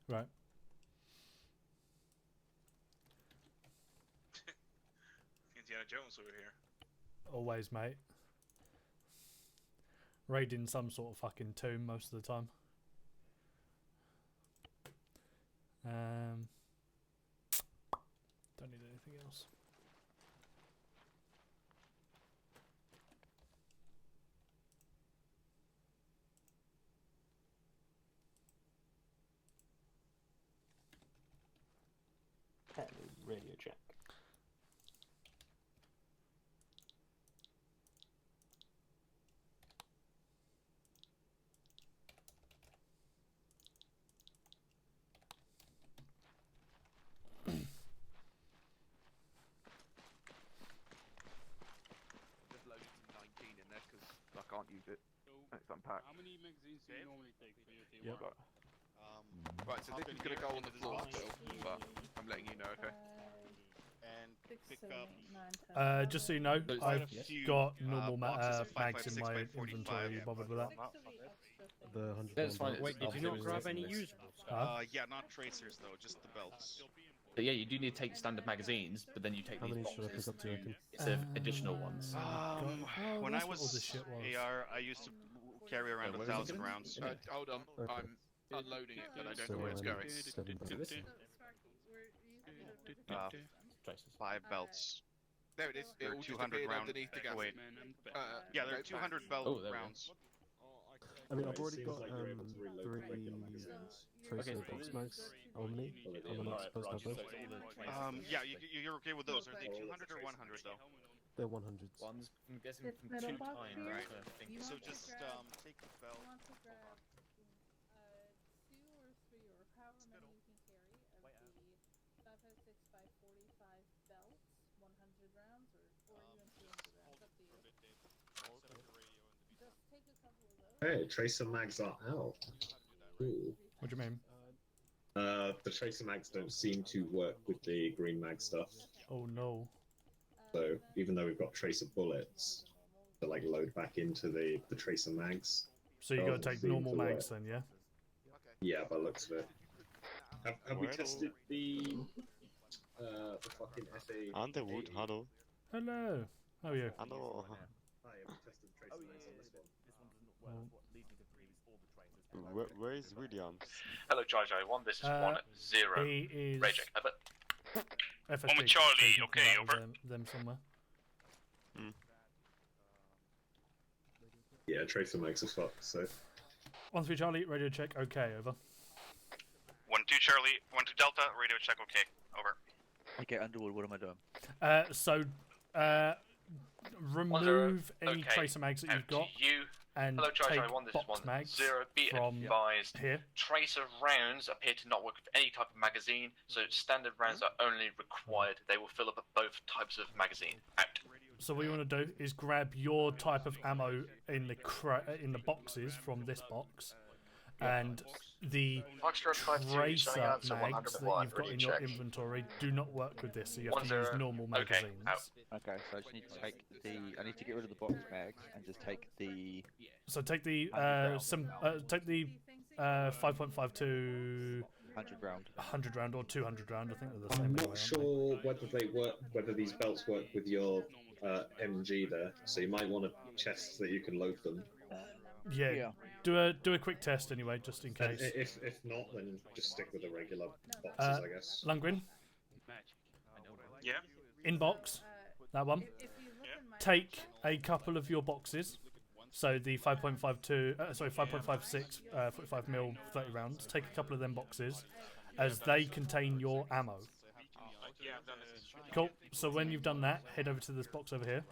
Right. Indiana Jones over here. Always, mate. Raiding some sort of fucking tomb most of the time. Don't need anything else. Radio check. Just loaded some 19 in there because I can't use it. It's unpacked. How many magazines do you normally take for your team? Yep. Right, so this is going to go on the floor still, but I'm letting you know, okay? And pick up. Just so you know, I've few, got normal boxes of mags in 5.56 my by 45. inventory. You bothered with that? The 100. That's fine. Wait, did you not grab any usables? Yeah, not tracers though, just the belts. But yeah, you do need to take standard magazines, but then you take How these many should I pick boxes up, do you reckon? instead of additional ones. When that's I what all this was shit was. AR, I used to carry around 1,000 rounds. Hold on, Okay. I'm unloading it, but I don't So know where it's I going. need 7 belts. Traces. 5 belts. There it is. It There are all just 200 appeared round. underneath the gas. Wait, Uh, yeah, there are no, 200 belt Oh, there we go. rounds. I mean, I've already got 3 tracer box mags. ArmA3. Am I not supposed to have those? Yeah, you're okay with those. Are they 200 or 100 though? They're 100s. Ones, I'm guessing This from middle 2 box times. here? Right. I think. You So want to just grab- take the belt. You want to grab 2 or 3 or however many you can carry of the 5.56 by 45 belts, 100 rounds, or even 200 rounds, up to you. Just take a couple of those. Hey, tracer mags are out. Cool. What do you mean? The tracer mags don't seem to work with the green mag stuff. Oh no. So even though we've got tracer bullets, to like load back into the tracer mags. So you Oh, got to take seems normal to mags work. then, yeah? Yeah, by the looks of it. Have we tested the fucking FA? Underwood, hello. Hello. How are you? Hello. Hi, have we tested tracer mags on this one? Where is Williams? Hello, JJ1. This is 1-0. He is Rayjack, over. FSB. I'm with Charlie, so you can okay, come out with over. them somewhere. Yeah, tracer mags are fucked. So 1-3 Charlie, radio check, okay, over. 1-2 Charlie, 1-2 Delta, radio check, okay, over. Okay, Underwood, what am I doing? Remove any okay. tracer mags that you've Out to got you. and Hello, take JJ1. This is box mags 1-0. Be from advised. here. Tracer rounds appear to not work with any type of magazine, so standard rounds are only required. They will fill up both types of magazine. Out. So what you want to do is grab your type of ammo in the boxes from this box, and the tracer mags that you've got in your inventory do not work with this, so you have to use normal magazines. Okay, so I just need to take I need to get rid of the box mags and just take the... So take the 5.52 100 round or 200 round. I think they're the same. I'm anyway, not sure whether they work, whether these belts work with your MG there. So you might want to chest that you can load them. Yeah. Do a quick test anyway, just in And case. if not, then just stick with the regular boxes, I guess. Lundgren. Yeah. Inbox. That one. Take a couple of your boxes. So the 5.56 45 mil 30 rounds. Take a couple of them boxes, as they contain your ammo. Yeah, I've done it. Cool. So when you've done that, head over to this box over here.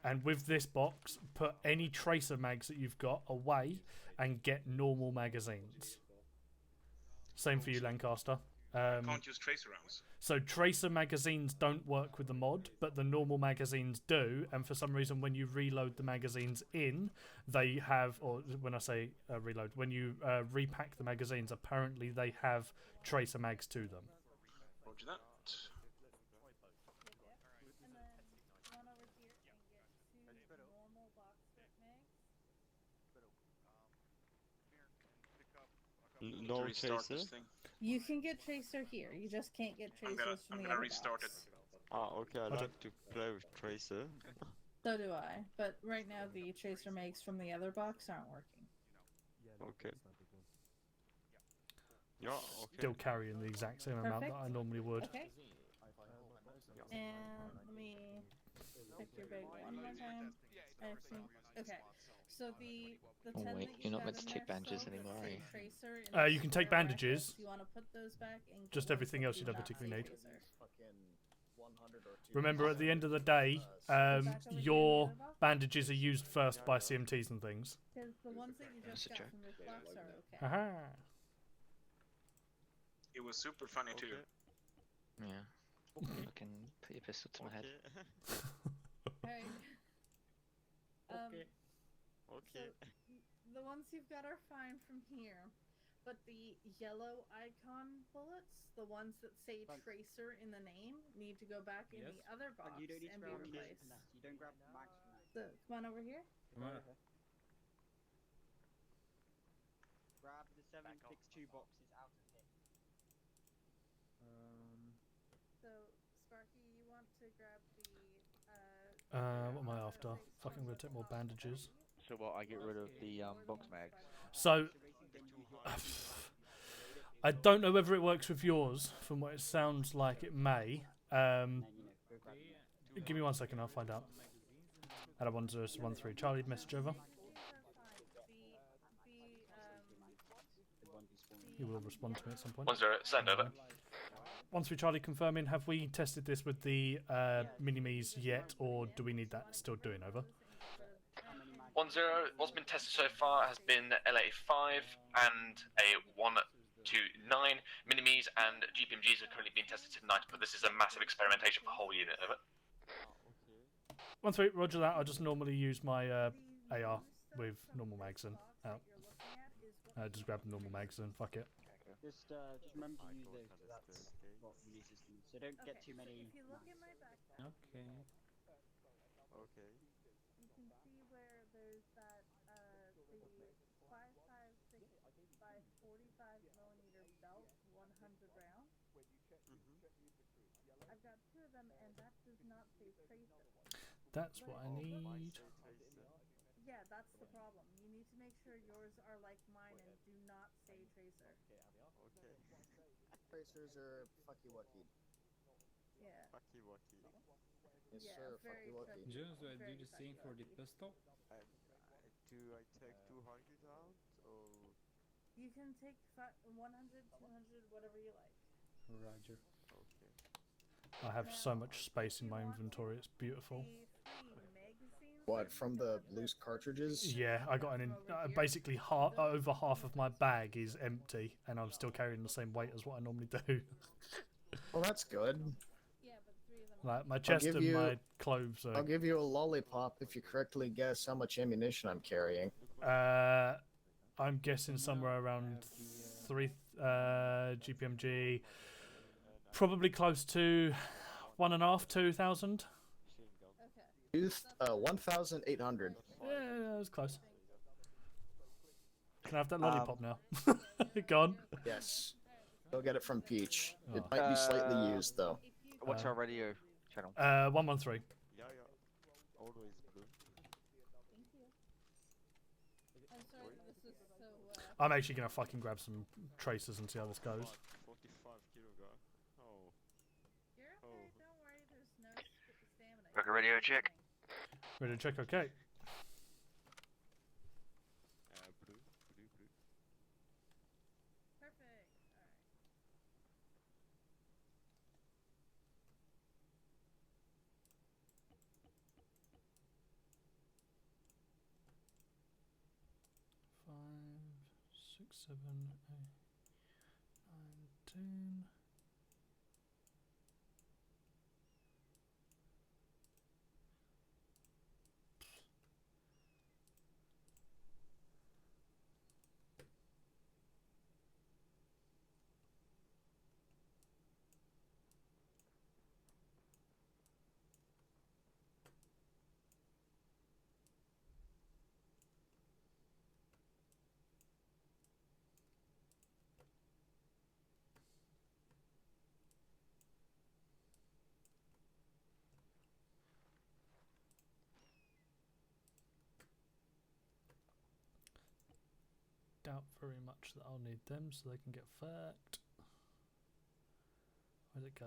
And with this box, put any tracer mags that you've got away and get normal magazines. Same for you, Lancaster. Can't use tracer rounds. So tracer magazines don't work with the mod, but the normal magazines do. And for some reason, when you reload the magazines in, they have, or when I say reload, when you repack the magazines, apparently they have tracer mags to them. Roger that. No chaser? You can get Tracer here. You just can't get Tracers from the other box. Ah, okay, I I like to play with Tracer. So do I. But right now the Tracer makes from the other box aren't working. Okay. Yeah, okay. Still carrying the exact same amount that I normally would. Okay. And let me pick your big one more time. I think. Okay. So the Oh 10 wait, that you're you not got meant to in take there bandages still anymore, that are say you? Tracer in the You can take square bandages. brackets, you want to put those back and get Just the ones everything that else do you'd ever not particularly say need. Tracer. Remember, at the end of the day, Go back over here in the your other box. bandages are used first by CMTs and things. Because the ones that you just got from this box are okay. Haha. It was super funny too. Yeah. Fucking put your pistol to my head. Alright. Okay. So the ones you've got are fine from here, but the yellow icon bullets, the ones that say Tracer in the name, need to go back in the other box and be replaced. You don't grab mags from that. So, come on over here. Grab the 762 boxes out of here. So, Sparky, you want to grab the What am I after? Fucking gonna take more bandages. So what? I get rid of the box mags. So, I don't know whether it works with yours. From what it sounds like, it may. Give me 1 second, I'll find out. At 1013, Charlie, message over. He will respond to me at some point. 10, send over. 13 Charlie confirming. Have we tested this with the mini-me's yet, or do we need that still doing? Over. 10, what's been tested so far has been LA5 and a 129. Minimes and GPMGs are currently being tested tonight, but this is a massive experimentation for the whole unit. Over. 13, roger that. I just normally use my AR with normal mags in. Just grab the normal mags and fuck it. Just remember to use those. That's what we use systems. So don't get too many. If you look at my backpack, Okay. Okay. you can see where there's that the 5.56 by 45 millimeter belt, 100 rounds. I've got 2 of them, and that does not say Tracer. That's what I need. Yeah, that's the problem. You need to make sure yours are like mine and do not say Tracer. Okay. Tracers are fucky wucky. Yeah. Fucky wucky. Yes, Yeah, sir, very fucky wucky. tricky. Jones, do Very the same for the fucky-wucky. pistol? Do I take 200 out or? You can take 100, 200, whatever you like. Roger. Okay. I have so much space in my inventory. It's beautiful. What, from the loose cartridges? Yeah, I got basically over half of my bag is empty, and I'm still carrying the same weight as what I normally do. Well, that's good. Like my chest and my clothes are... I'll give you a lollipop if you correctly guess how much ammunition I'm carrying. I'm guessing somewhere around 3 GPMG, probably close to 1.5, 2,000. 1,800. Yeah, that was close. Can I have that lollipop now? Gone. Yes. Go get it from Peach. It might be slightly used though. What's our radio channel? 113. Yeah. Always blue. I'm sorry, this is so. I'm actually gonna fucking grab some tracers and see how this goes. 45 kilogram. Oh. You're okay, don't worry, there's no stamina. Record radio check. Ready to check? Okay. Blue. Perfect. Alright. Five, 6, 7, 8, 9, 10. doubt very much that I'll need them so they can get fucked. Where'd it go?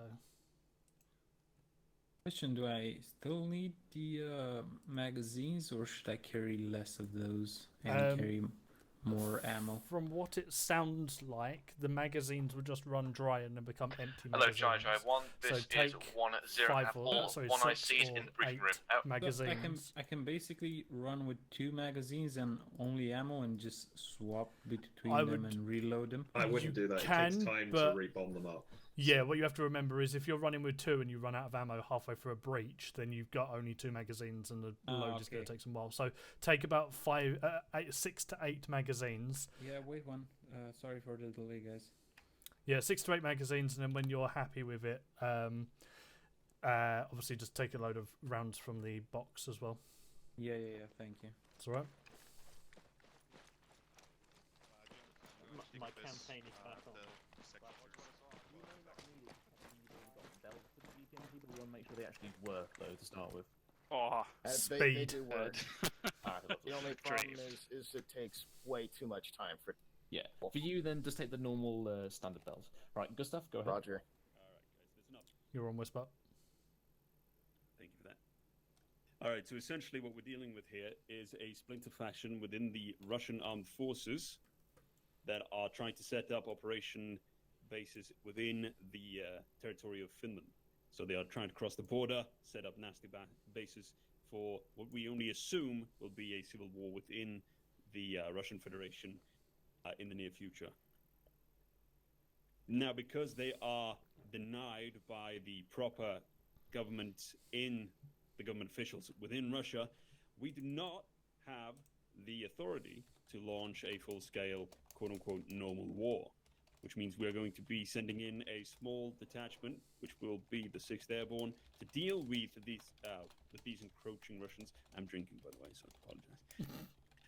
Question: do I still need the magazines, or should I carry less of those and carry more ammo? From what it sounds like, the magazines will just run dry and then become empty Hello, magazines. Jai 1. This is 10 5 all or, sorry, 1 6 ICs or in the briefing 8 room. Out. magazines. I can basically run with 2 magazines and only ammo and just swap between them and reload them. I wouldn't do that. It takes time to rebomb them up. Yeah, what you have to remember is if you're running with 2 and you run out of ammo halfway through a breach, then you've got only 2 magazines and the load is going to take some while. So take about 6 to 8 magazines. Yeah, wait one. Sorry for the delay, guys. Yeah, 6 to 8 magazines, and then when you're happy with it, obviously just take a load of rounds from the box as well. Yeah, thank you. It's alright. My campaign is back on. We want to make sure they actually work, though, to start with. Oh, They do work. The only problem is it takes way too much time for. Yeah. For you, then, just take the normal standard bells. Right, Gustav, go ahead. Roger. You're on Whisper. Thank you for that. Alright, so essentially what we're dealing with here is a splinter faction within the Russian armed forces that are trying to set up operation bases within the territory of Finland. So they are trying to cross the border, set up nasty bases for what we only assume will be a civil war within the Russian Federation in the near future. Now, because they are denied by the proper government the government officials within Russia, we do not have the authority to launch a full-scale, quote-unquote, normal war, which means we're going to be sending in a small detachment, which will be the 6th Airborne, to deal with these encroaching Russians. I'm drinking, by the way, so I apologize.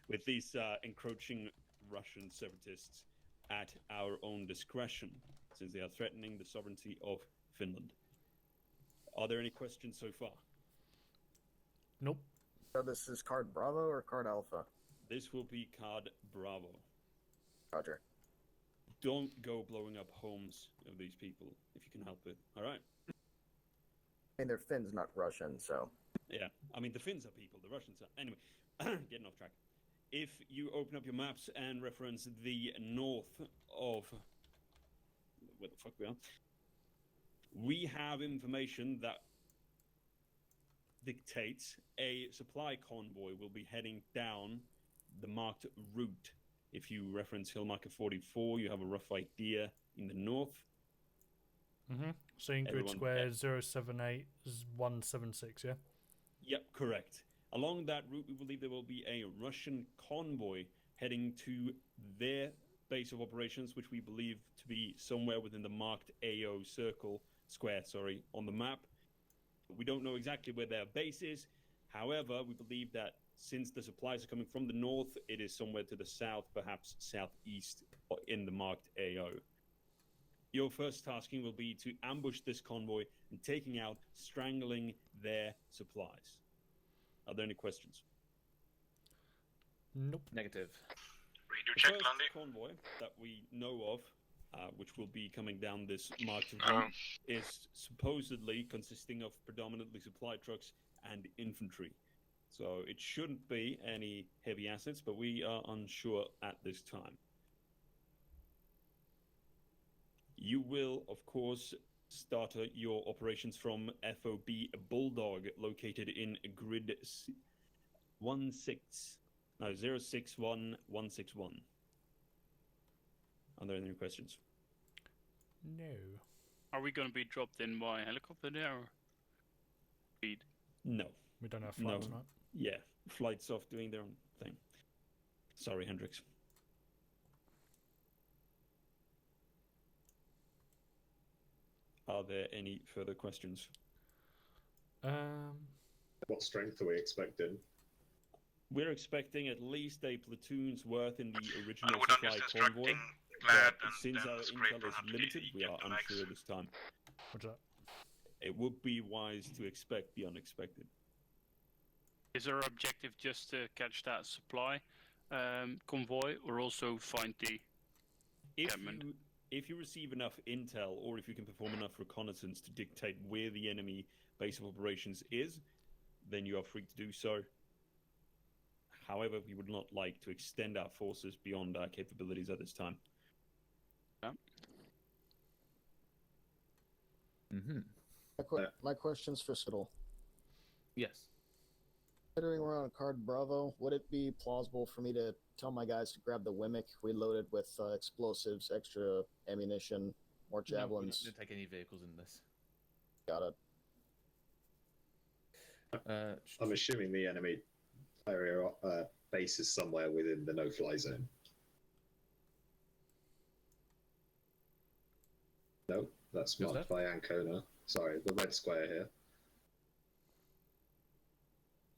With these encroaching Russian separatists at our own discretion, since they are threatening the sovereignty of Finland. Are there any questions so far? Nope. So this is card Bravo or card Alpha? This will be card Bravo. Roger. Don't go blowing up homes of these people if you can help it. All right. I mean, they're Finns, not Russian, so. Yeah, I mean the Finns are people, the Russians are. Anyway, getting off track. If you open up your maps and reference the north of where the fuck we are, we have information that dictates a supply convoy will be heading down the marked route. If you reference Hill Marker 44, you have a rough idea in the north. So in grid square 078176, yeah? Yep, correct. Along that route, we believe there will be a Russian convoy heading to their base of operations, which we believe to be somewhere within the marked AO square, on the map. We don't know exactly where their base is. However, we believe that since the supplies are coming from the north, it is somewhere to the south, perhaps southeast in the marked AO. Your first tasking will be to ambush this convoy and taking out, strangling their supplies. Are there any questions? Nope. Negative. Read your The check, first Landy. convoy that we know of, which will be coming down this marked route, is supposedly consisting of predominantly supply trucks and infantry. So it shouldn't be any heavy assets, but we are unsure at this time. You will, of course, start your operations from FOB Bulldog, located in grid 061161. Are there any questions? No. Are we going to be dropped in by helicopter there? Or speed? No. We don't have flights, right? Yeah, flights off doing their own thing. Sorry, Hendrix. Are there any further questions? What strength are we expecting? We're expecting at least a platoon's worth in the original supply convoy. Since our intel is limited, we are unsure this time. What's that? It would be wise to expect the unexpected. Is our objective just to catch that supply convoy or also find the encampment? If you receive enough intel, or if you can perform enough reconnaissance to dictate where the enemy base of operations is, then you are free to do so. However, we would not like to extend our forces beyond our capabilities at this time. My question's for Siddle. Yes. Considering we're on card Bravo, would it be plausible for me to tell my guys to grab the Wimmick, reload it with explosives, extra ammunition, more javelins? No, we don't take any vehicles in this. Got it. I'm assuming the enemy area base is somewhere within the no-fly zone. No, that's marked by Ancona. Sorry, the red square here.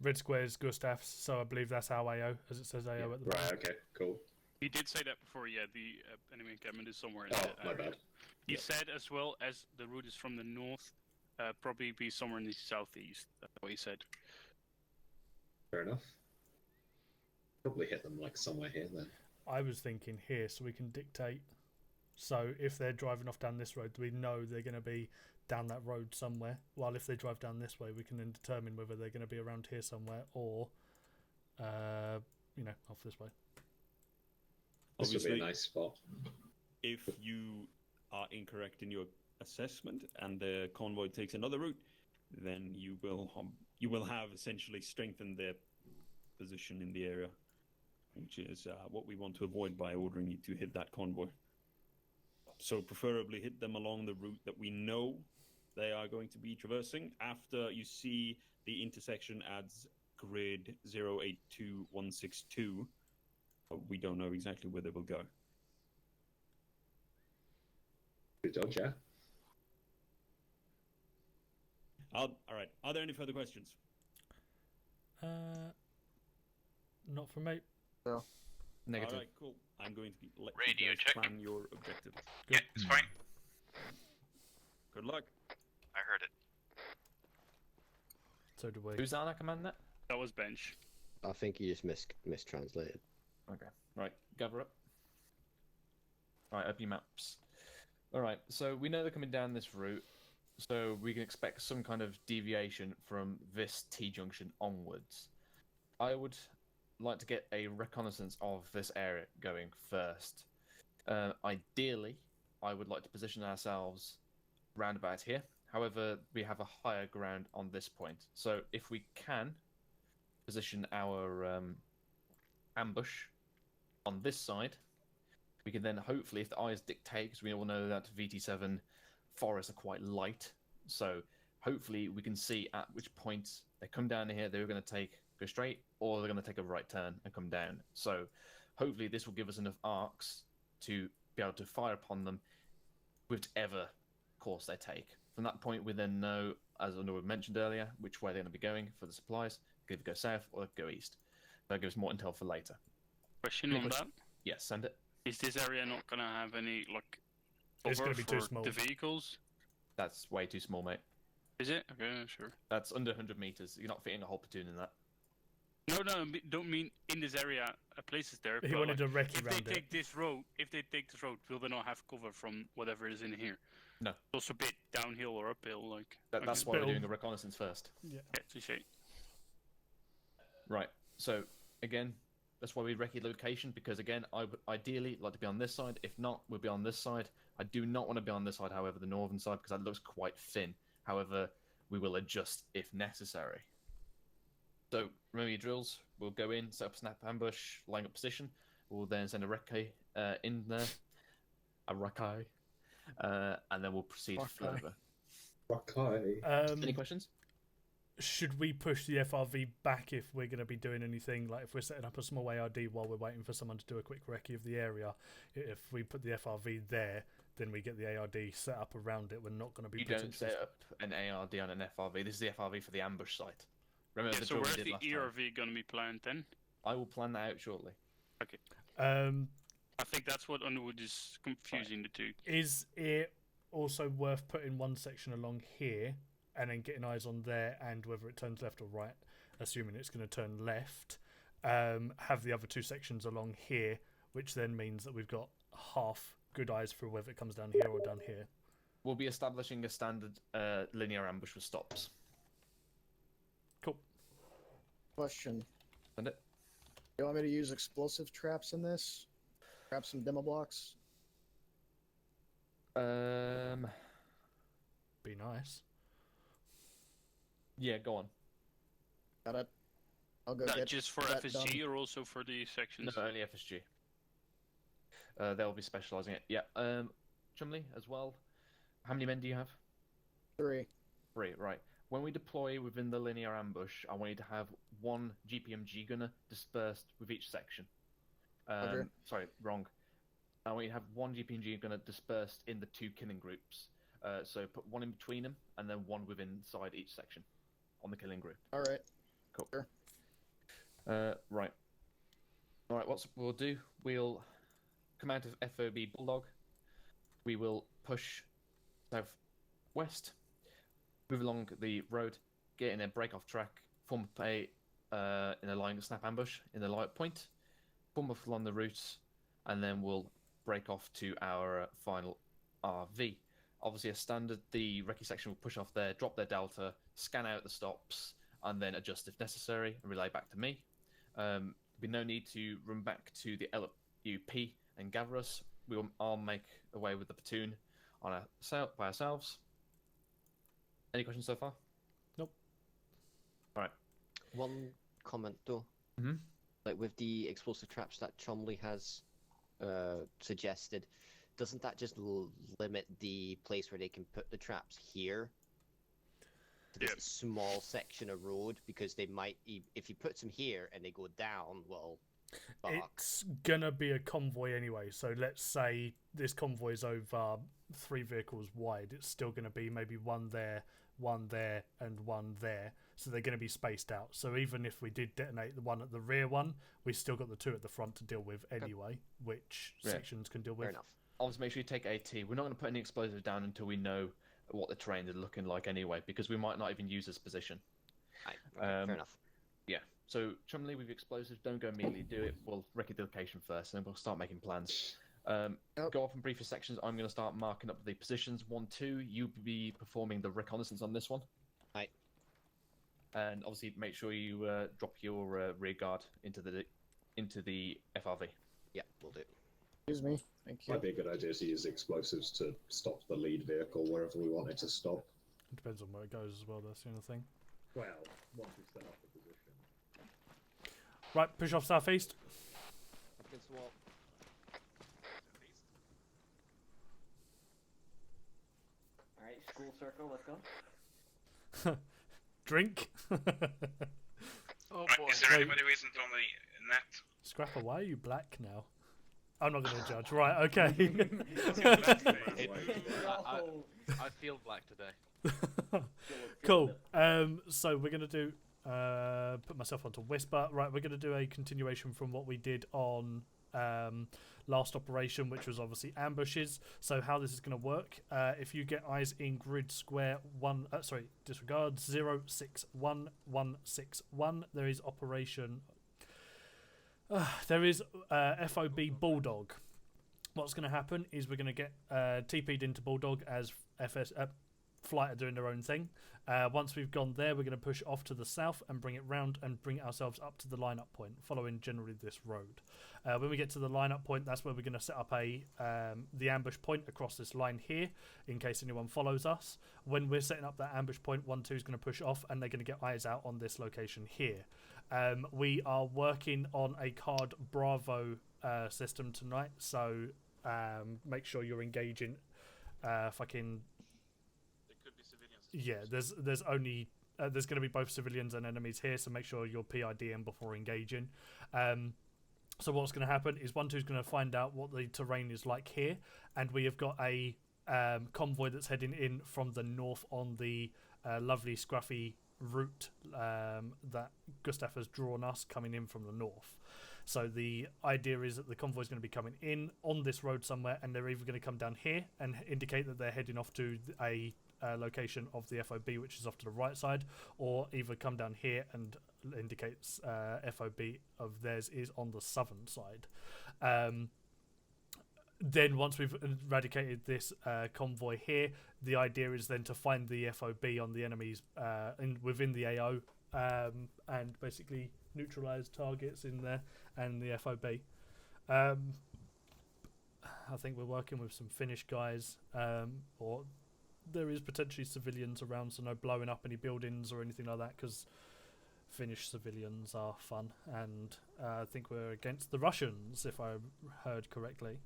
Red square is Gustav's, so I believe that's our AO, as it says AO at the bottom. Right, okay, cool. He did say that before, yeah, the enemy encampment is somewhere in Oh, the my area. bad. He said as well as the route is from the north, probably be somewhere in the southeast. That's what he said. Fair enough. Probably hit them like somewhere here then. I was thinking here, so we can dictate. So if they're driving off down this road, we know they're going to be down that road somewhere. While if they drive down this way, we can then determine whether they're going to be around here somewhere or, off this way. This would be a nice spot. If you are incorrect in your assessment and the convoy takes another route, then you will have essentially strengthened their position in the area, which is what we want to avoid by ordering you to hit that convoy. So preferably hit them along the route that we know they are going to be traversing. After you see the intersection adds grid 082162, we don't know exactly where they will go. Good job, yeah. All right. Are there any further questions? Not from me. No. Negative. All right, cool. I'm going to let Radio you guys check. plan your objective. Yeah, it's fine. Good luck. I heard it. So do we. Who's on that command net? That was Bench. I think you just mistranslated. Okay. Right. Gather up. Right. Open your maps. All right. So we know they're coming down this route. So we can expect some kind of deviation from this T-junction onwards. I would like to get a reconnaissance of this area going first. Ideally, I would like to position ourselves round about here. However, we have a higher ground on this point. So if we can position our ambush on this side, we can then hopefully, if the eyes dictate, because we all know that VT7 forests are quite light, so hopefully we can see at which point they come down here, they're going to go straight, or they're going to take a right turn and come down. So hopefully this will give us enough arcs to be able to fire upon them whichever course they take. From that point, we then know, as I know we mentioned earlier, which way they're going to be going for the supplies. Either go south or go east. That gives more intel for later. Question on that? Yes, send it. Is this area not gonna have any It's cover gonna be too for small. the vehicles? That's way too small, mate. Is it? Okay, sure. That's under 100 meters. You're not fitting a whole platoon in that. No, don't mean in this area. Places there. He but, wanted a recce if round they it. take this road, will they not have cover from whatever is in here? No. Also a bit downhill or uphill, like. That's why we're doing the reconnaissance first. Yeah. Touché. Right. So again, that's why we recce location, because again, I would ideally like to be on this side. If not, we'll be on this side. I do not want to be on this side, however, the northern side, because that looks quite thin. However, we will adjust if necessary. So remember your drills. We'll go in, set up a snap ambush, line up position. We'll then send a recce in there, and then we'll proceed further. Any questions? Should we push the FRV back if we're going to be doing anything? Like if we're setting up a small ARD while we're waiting for someone to do a quick recce of the area, if we put the FRV there, then we get the ARD set up around it. We're not going to be. You don't set up an ARD on an FRV. This is the FRV for the ambush site. Remember the so drill we where's did the last time? ERV gonna be planned then? I will plan that out shortly. Okay. I think that's what Underwood is confusing the two. Is it also worth putting one section along here and then getting eyes on there, and whether it turns left or right, assuming it's going to turn left, have the other 2 sections along here, which then means that we've got half good eyes for whether it comes down here or down here. We'll be establishing a standard linear ambush with stops. Cool. Question. Send it. You want me to use explosive traps in this? Grab some demo blocks? Be nice. Yeah, go on. Got it. I'll go Not get just for that FSG done. or also for the sections? No, only FSG. They'll be specialising it. Yeah. Chumley as well. How many men do you have? 3. 3, right. When we deploy within the linear ambush, I want you to have 1 GPMG gunner dispersed with each section. Roger. Sorry, wrong. I want you to have 1 GPMG gunner dispersed in the 2 killing groups. So put 1 in between them, and then 1 within inside each section on the killing group. All right. Cool. Sure. Right. All right. What we'll do? We'll come out of FOB Bulldog. We will push southwest, move along the road, get in a break-off track, form in a line snap ambush in the light point, form off along the route, and then we'll break off to our final RV. Obviously, a standard, the recce section will push off there, drop their delta, scan out the stops, and then adjust if necessary, and relay back to me. There'll be no need to run back to the LUP and gather us. I'll make away with the platoon by ourselves. Any questions so far? Nope. All right. One comment though. Mm-hmm. Like with the explosive traps that Chomley has suggested, doesn't that just limit the place where they can put the traps here to this small section of road? Because they might, if you put them here and they go down, well, fuck. It's gonna be a convoy anyway, so let's say this convoy is over 3 vehicles wide. It's still gonna be maybe 1 there, and 1 there. So they're gonna be spaced out. So even if we did detonate the one at the rear one, we still got the 2 at the front to deal with anyway, which sections can deal with. Fair enough. Obviously, make sure you take AT. We're not going to put any explosives down until we know what the terrain is looking like anyway, because we might not even use this position. Fair enough. Yeah. So, Chumley, with explosives, don't go immediately do it. We'll recce the location first, and then we'll start making plans. Go off and brief your sections. I'm going to start marking up the positions. 1, 2. You be performing the reconnaissance on this one. Right. And obviously, make sure you drop your rear guard into the FRV. Yeah, we'll do. Excuse me. Thank you. Might be a good idea to use explosives to stop the lead vehicle wherever we want it to stop. It depends on where it goes as well, that's the only thing. Well, once we set up the position. Right, push off southeast. Against the wall. Alright, school circle, let's go. Drink. Oh boy. Is there anybody who isn't on the net? Scrapper, why are you black now? I'm not going to judge. Right, okay. I feel black today. Cool. So we're going to do... put myself onto Whisper. Right, we're going to do a continuation from what we did on last operation, which was obviously ambushes. So how this is going to work, if you get eyes in grid square 1... disregard 061161, there is operation... there is FOB Bulldog. What's going to happen is we're going to get TP'd into Bulldog as Flight are doing their own thing. Once we've gone there, we're going to push off to the south and bring it round and bring ourselves up to the line-up point, following generally this road. When we get to the line-up point, that's where we're going to set up the ambush point across this line here, in case anyone follows us. When we're setting up that ambush point, 1-2 is going to push off, and they're going to get eyes out on this location here. We are working on a card Bravo system tonight, so make sure you're engaging fucking... Yeah, there's only there's going to be both civilians and enemies here, so make sure you're PIDing before engaging. So what's going to happen is 1-2 is going to find out what the terrain is like here, and we have got a convoy that's heading in from the north on the lovely scruffy route that Gustav has drawn us coming in from the north. So the idea is that the convoy is going to be coming in on this road somewhere, and they're either going to come down here and indicate that they're heading off to a location of the FOB, which is off to the right side, or either come down here and indicates FOB of theirs is on the southern side. Then once we've eradicated this convoy here, the idea is then to find the FOB on the enemies within the AO and basically neutralize targets in there and the FOB. I think we're working with some Finnish guys, or there is potentially civilians around, so no blowing up any buildings or anything like that, because Finnish civilians are fun, and I think we're against the Russians, if I heard correctly.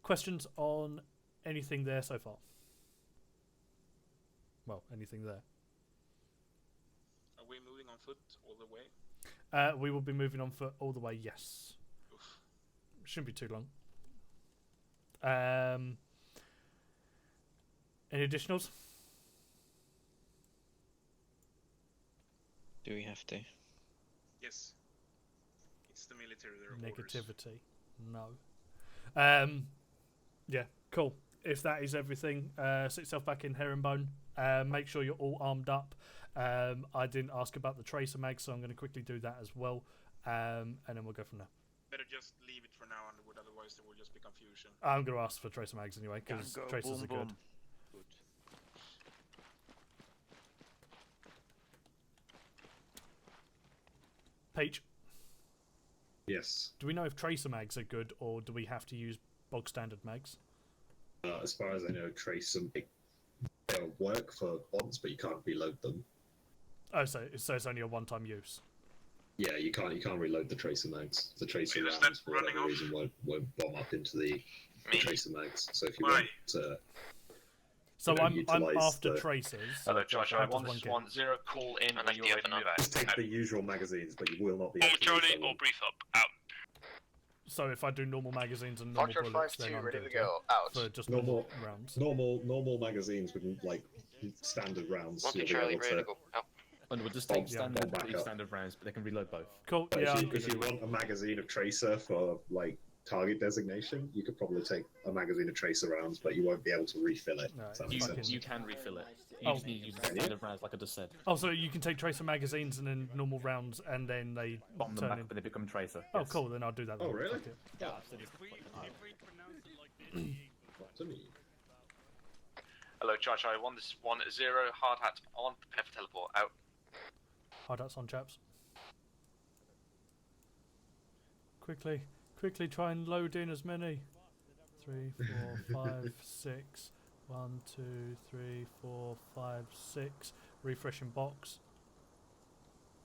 Questions on anything there so far? Well, anything there. Are we moving on foot all the way? We will be moving on foot all the way, yes. Oof. Shouldn't be too long. Any additionals? Do we have to? Yes. It's the military. Their Negativity. No. Yeah, cool. If that is everything, sit yourself back in herringbone. Make sure you're all armed up. I didn't ask about the tracer mag, so I'm going to quickly do that as well, and then we'll go from there. Better just leave it for now, Underwood, otherwise there will just be confusion. I'm going to ask for tracer mags anyway, because tracers are good. Peach. Yes. Do we know if tracer mags are good, or do we have to use bog standard mags? As far as I know, tracer they'll work for once, but you can't reload them. Oh, so it's only a one-time use. Yeah, you can't reload the tracer mags. The tracer rounds, for whatever reason, won't bomb up into the tracer mags. So if you want to, so I'm after the tracers. Hello, Josh. I 110. Call in when you're ready to move out. Just take the usual magazines, but you will not be. Charlie, or brief up. Out. So if I do normal magazines and normal bullets, then I'm ready good, to go. Out. For just normal rounds. Normal magazines with like standard rounds. Charlie, ready to go. Out. And we'll just take standard rounds, but they can reload both. Cool. But Yeah. if you want a magazine of tracer for like target designation, you could probably take a magazine of tracer rounds, but you won't be able to refill it. No, You can refill it. You just need to use the standard rounds, like I just said. Oh, so you can take tracer magazines and then normal rounds, and then they Bomb them turn back, in. but they become tracer. Oh, Yes. cool. Then I'll do that. Oh, then. really? Fuck it. Yeah. If we pronounce it like this, What to me? Hello, Josh. I 110. Hard hat on. Prepare for teleport. Out. Hard hats on, chaps. Quickly, try and load in as many. 3, 4, 5, 6. 1, 2, 3, 4, 5, 6. Refreshing box.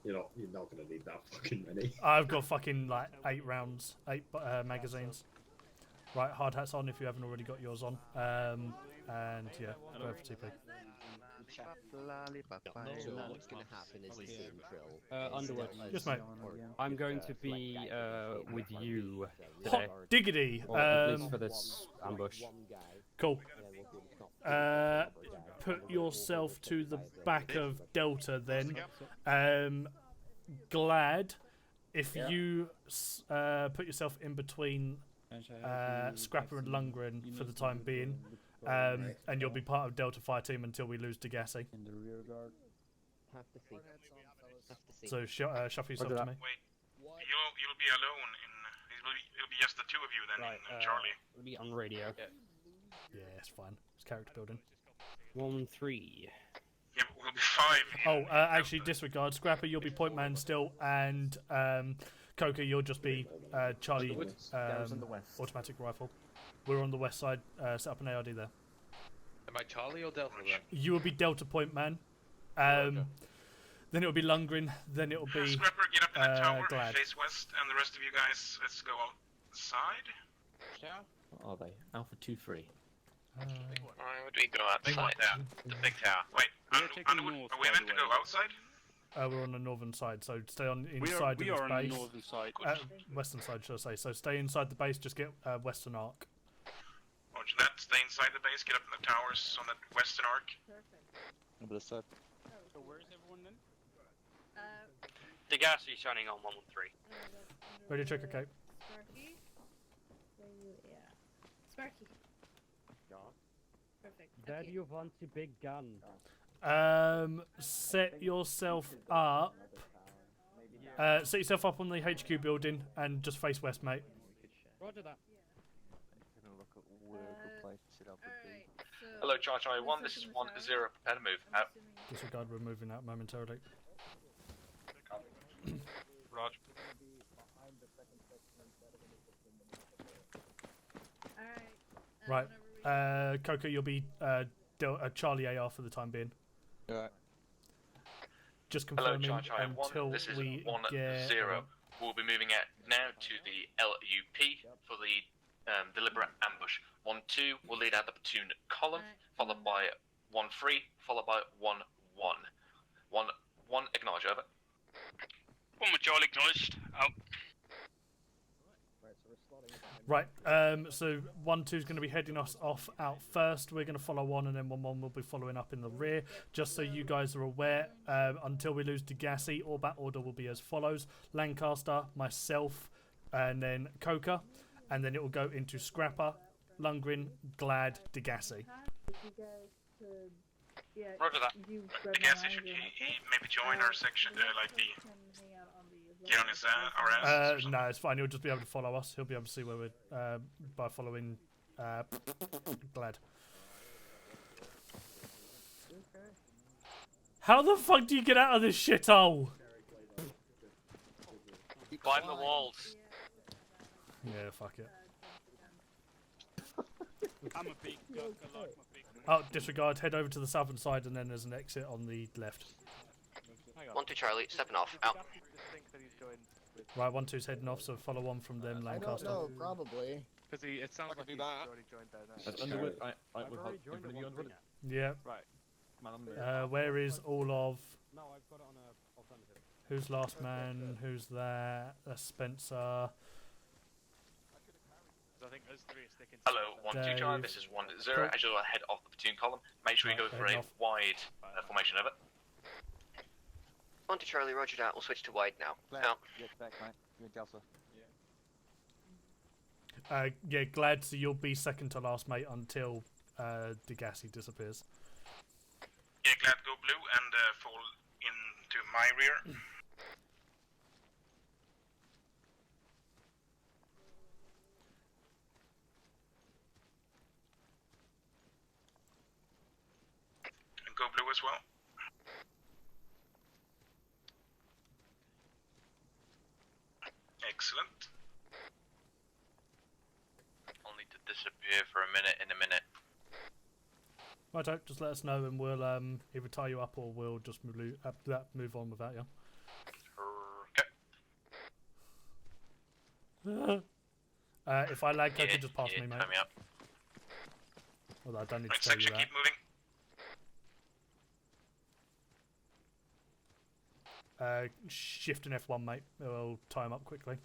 You're not gonna need that fucking many. I've got fucking like 8 rounds, 8 magazines. Right, hard hats on if you haven't already got yours on. And yeah, go for TP. So what's going to happen is the same drill. Underwood. Yes, mate. I'm going to be with you Hot today. diggity. Or at least for this ambush. Cool. Put yourself to the back of Delta then. Glad if you put yourself in between Scrapper and Lundgren for the time being. And you'll be part of Delta Fire Team until we lose to Gassy. In the rear guard. Have to see. So shuffle yourself to me. Wait, you'll be alone. It'll be just the two of you then, Right, Charlie. We'll be on radio. Yeah, it's fine. It's character building. 1, 3. Yeah, but we'll be 5. Oh, actually, disregard. Scrapper, you'll be point man still, and Coca, you'll just be Charlie automatic rifle. We're on the west side. Set up an ARD there. Am I Charlie or Delta then? You will be Delta point man. Then it'll be Lundgren. Then it'll be Scrapper, get up in the tower, Glad. face west, and the rest of you guys, let's go outside. What are they? Alpha 2-3. Where would we go outside? The big tower. Wait, Underwood, are we meant to go outside? We're on the northern side, so stay on inside we of are this on base. the northern side. Western side, should I say? So stay inside the base. Just get western arc. Roger that. Stay inside the base. Get up in the towers on the western arc. Number the side. So where's everyone then? The gas is shining on 113. Ready to check, okay. Sparky? Where you? Yeah. Sparky. Ja. Where do you want the big gun? Set yourself up. Set yourself up on the HQ building and just face west, mate. Roger that. Gonna look at where a good place to sit up would be. Hello, Charlie 1, this is 1-0, prepare to move, out. Disregard, we're moving out momentarily. Roger. Right, Coco, you'll be Charlie AR for the time being. Alright. Just Hello, confirming Charlie 1, until this is we 1-0. get... We'll be moving out now to the LUP for the deliberate ambush. 1-2 will lead out the platoon column, followed by 1-3, followed by 1-1. 1-1, acknowledge, over. 1 with Charlie, acknowledged, out. Right, so 1-2 is going to be heading us off out first. We're going to follow on, and then 1-1 will be following up in the rear. Just so you guys are aware, until we lose Degassi, all that order will be as follows: Lancaster, myself, and then Coca, and then it will go into Scrapper, Lundgren, Glad, Degassi. Roger that. Degassi should he maybe join our section, like the get on his our ass? No, it's fine. He'll just be able to follow us. He'll be able to see where we're by following Glad. How the fuck do you get out of this shithole? Climb the walls. Yeah, fuck it. I'm a big duck, I like my big... Oh, disregard. Head over to the southern side, and then there's an exit on the left. 1-2 Charlie, stepping off, out. Right, 1-2's heading off, so follow on from them, Lancaster. I don't know, probably. Because it sounds like he's already joined there now. That's Underwood. I've already joined the Underwood. Yeah. Right. Where is all of... No, I've got it on a alternative. Who's last man? Who's there? Spencer. I think those three are sticking. Hello, 1-2 Charlie, this is 1-0. As you'll head off the platoon column, make sure you go for a wide formation, over. 1-2 Charlie, roger that. We'll switch to wide now. Out. Get back, mate. You and Delta. Yeah, Glad, so you'll be second to last, mate, until Degassi disappears. Yeah, Glad go blue and fall into my rear. And go blue as well. Excellent. I'll need to disappear for a minute in a minute. Righto, just let us know and we'll either tie you up or we'll just move on without you. Okay. If I lag, Coco, just pass me, mate. Tie me up. Although I don't need Right to tell you section, that. keep moving. Shift and F1, mate. We'll tie him up quickly.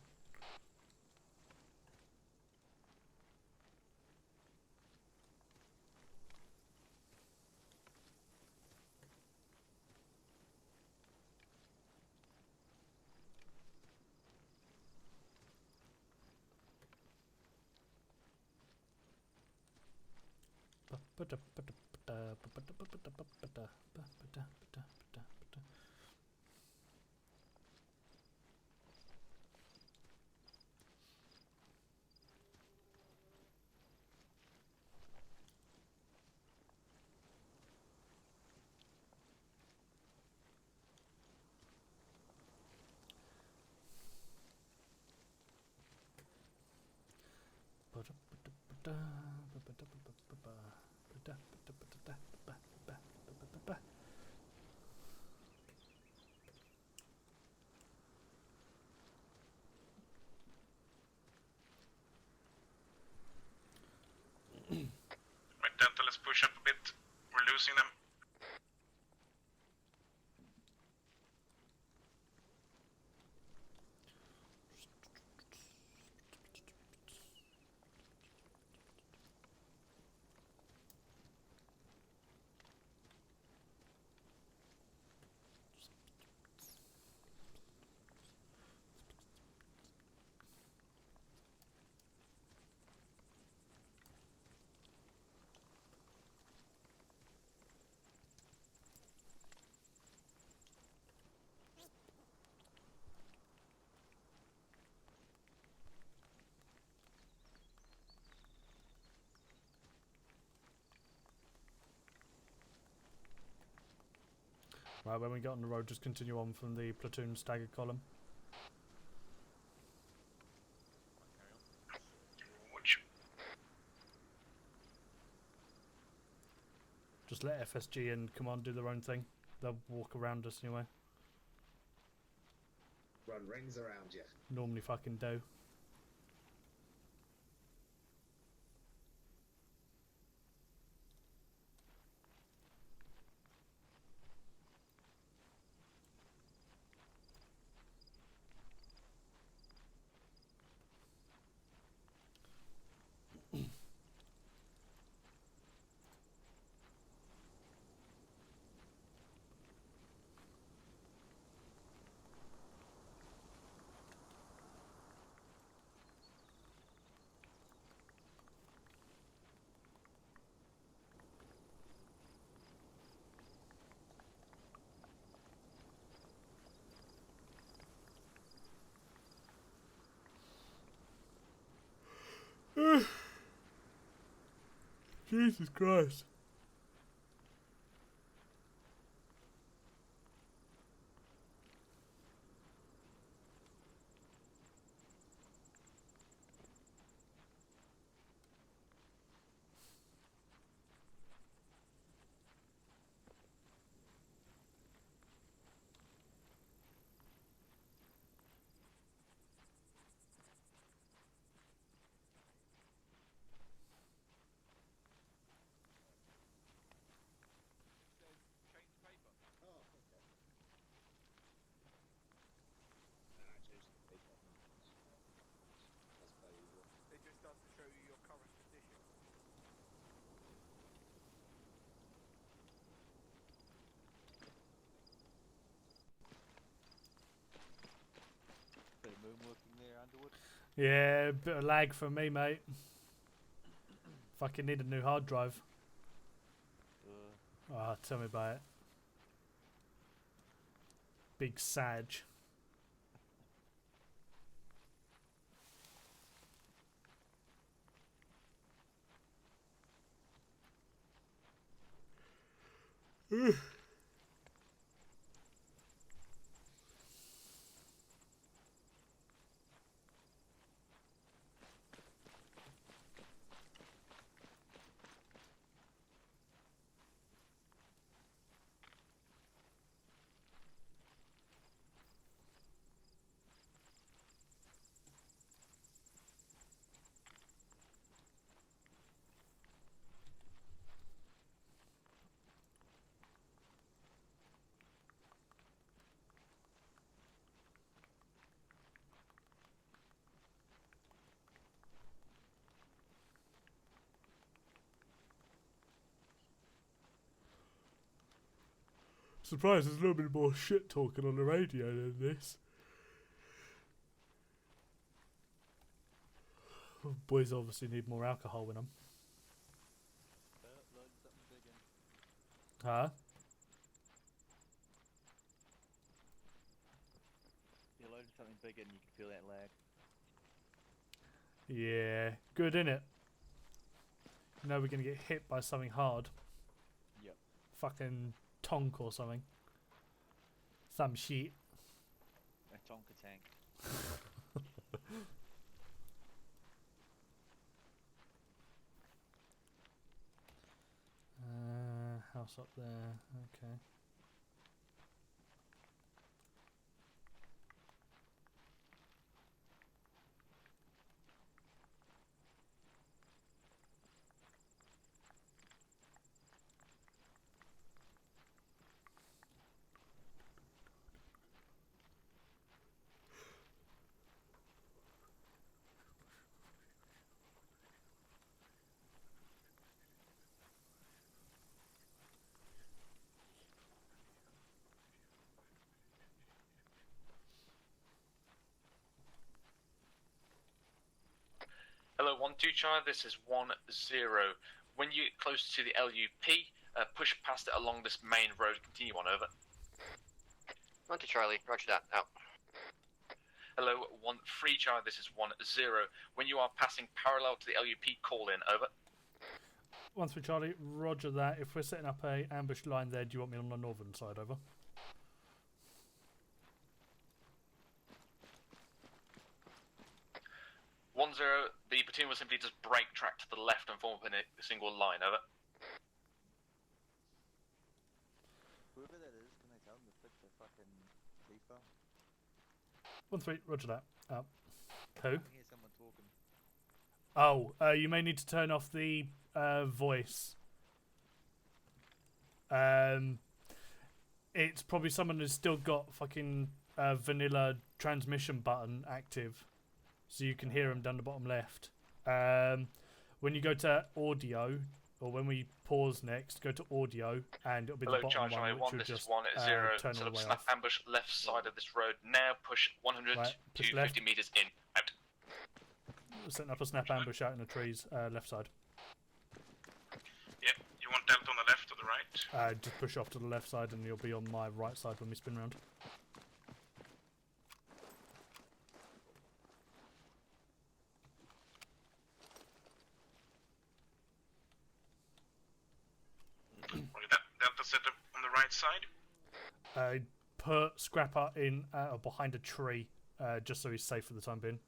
Right, Delta, let's push up a bit. We're losing them. Right, when we get on the road, just continue on from the platoon staggered column. Just let FSG and command do their own thing. They'll walk around us anyway. Run rings around you. Normally fucking do. Jesus Christ. It just does to show you your current position. Bit of moonwalking there, Underwood. Yeah, bit of lag for me, mate. Fucking need a new hard drive. Ah, tell me about it. Big Sag. Surprised there's a little bit more shit talking on the radio than this. Boys obviously need more alcohol in them. Huh? You're loading something big and you can feel that lag. Yeah, good innit? You know we're gonna get hit by something hard. Yep. Fucking tonk or something. Some shit. A Tonka tank. House up there. Okay. Hello, 1-2 Charlie, this is 1-0. When you get close to the LUP, push past it along this main road. Continue on, over. 1-2 Charlie, roger that, out. Hello, 1-3 Charlie, this is 1-0. When you are passing parallel to the LUP, call in, over. 1-3 Charlie, roger that. If we're setting up a ambush line there, do you want me on the northern side, over? The platoon will simply just break track to the left and form up in a single line, over. Whoever that is, can I tell them to fix their fucking default? 1-3, roger that. Who? I can hear someone talking. Oh, you may need to turn off the voice. It's probably someone who's still got fucking vanilla transmission button active, so you can hear them down the bottom left. When you go to audio, or when we pause next, go to audio, and it'll be the bottom one, which will just turn all the way snap off. ambush left side of this road. Now push 100 Right, to push 50 left. meters in. Out. Setting up a snap ambush out in the trees, left side. Yep, you want Delta on the left or the right? Just push off to the left side, and you'll be on my right side when we spin round. Delta set up on the right side. Put Scrapper in behind a tree, just so he's safe for the time being.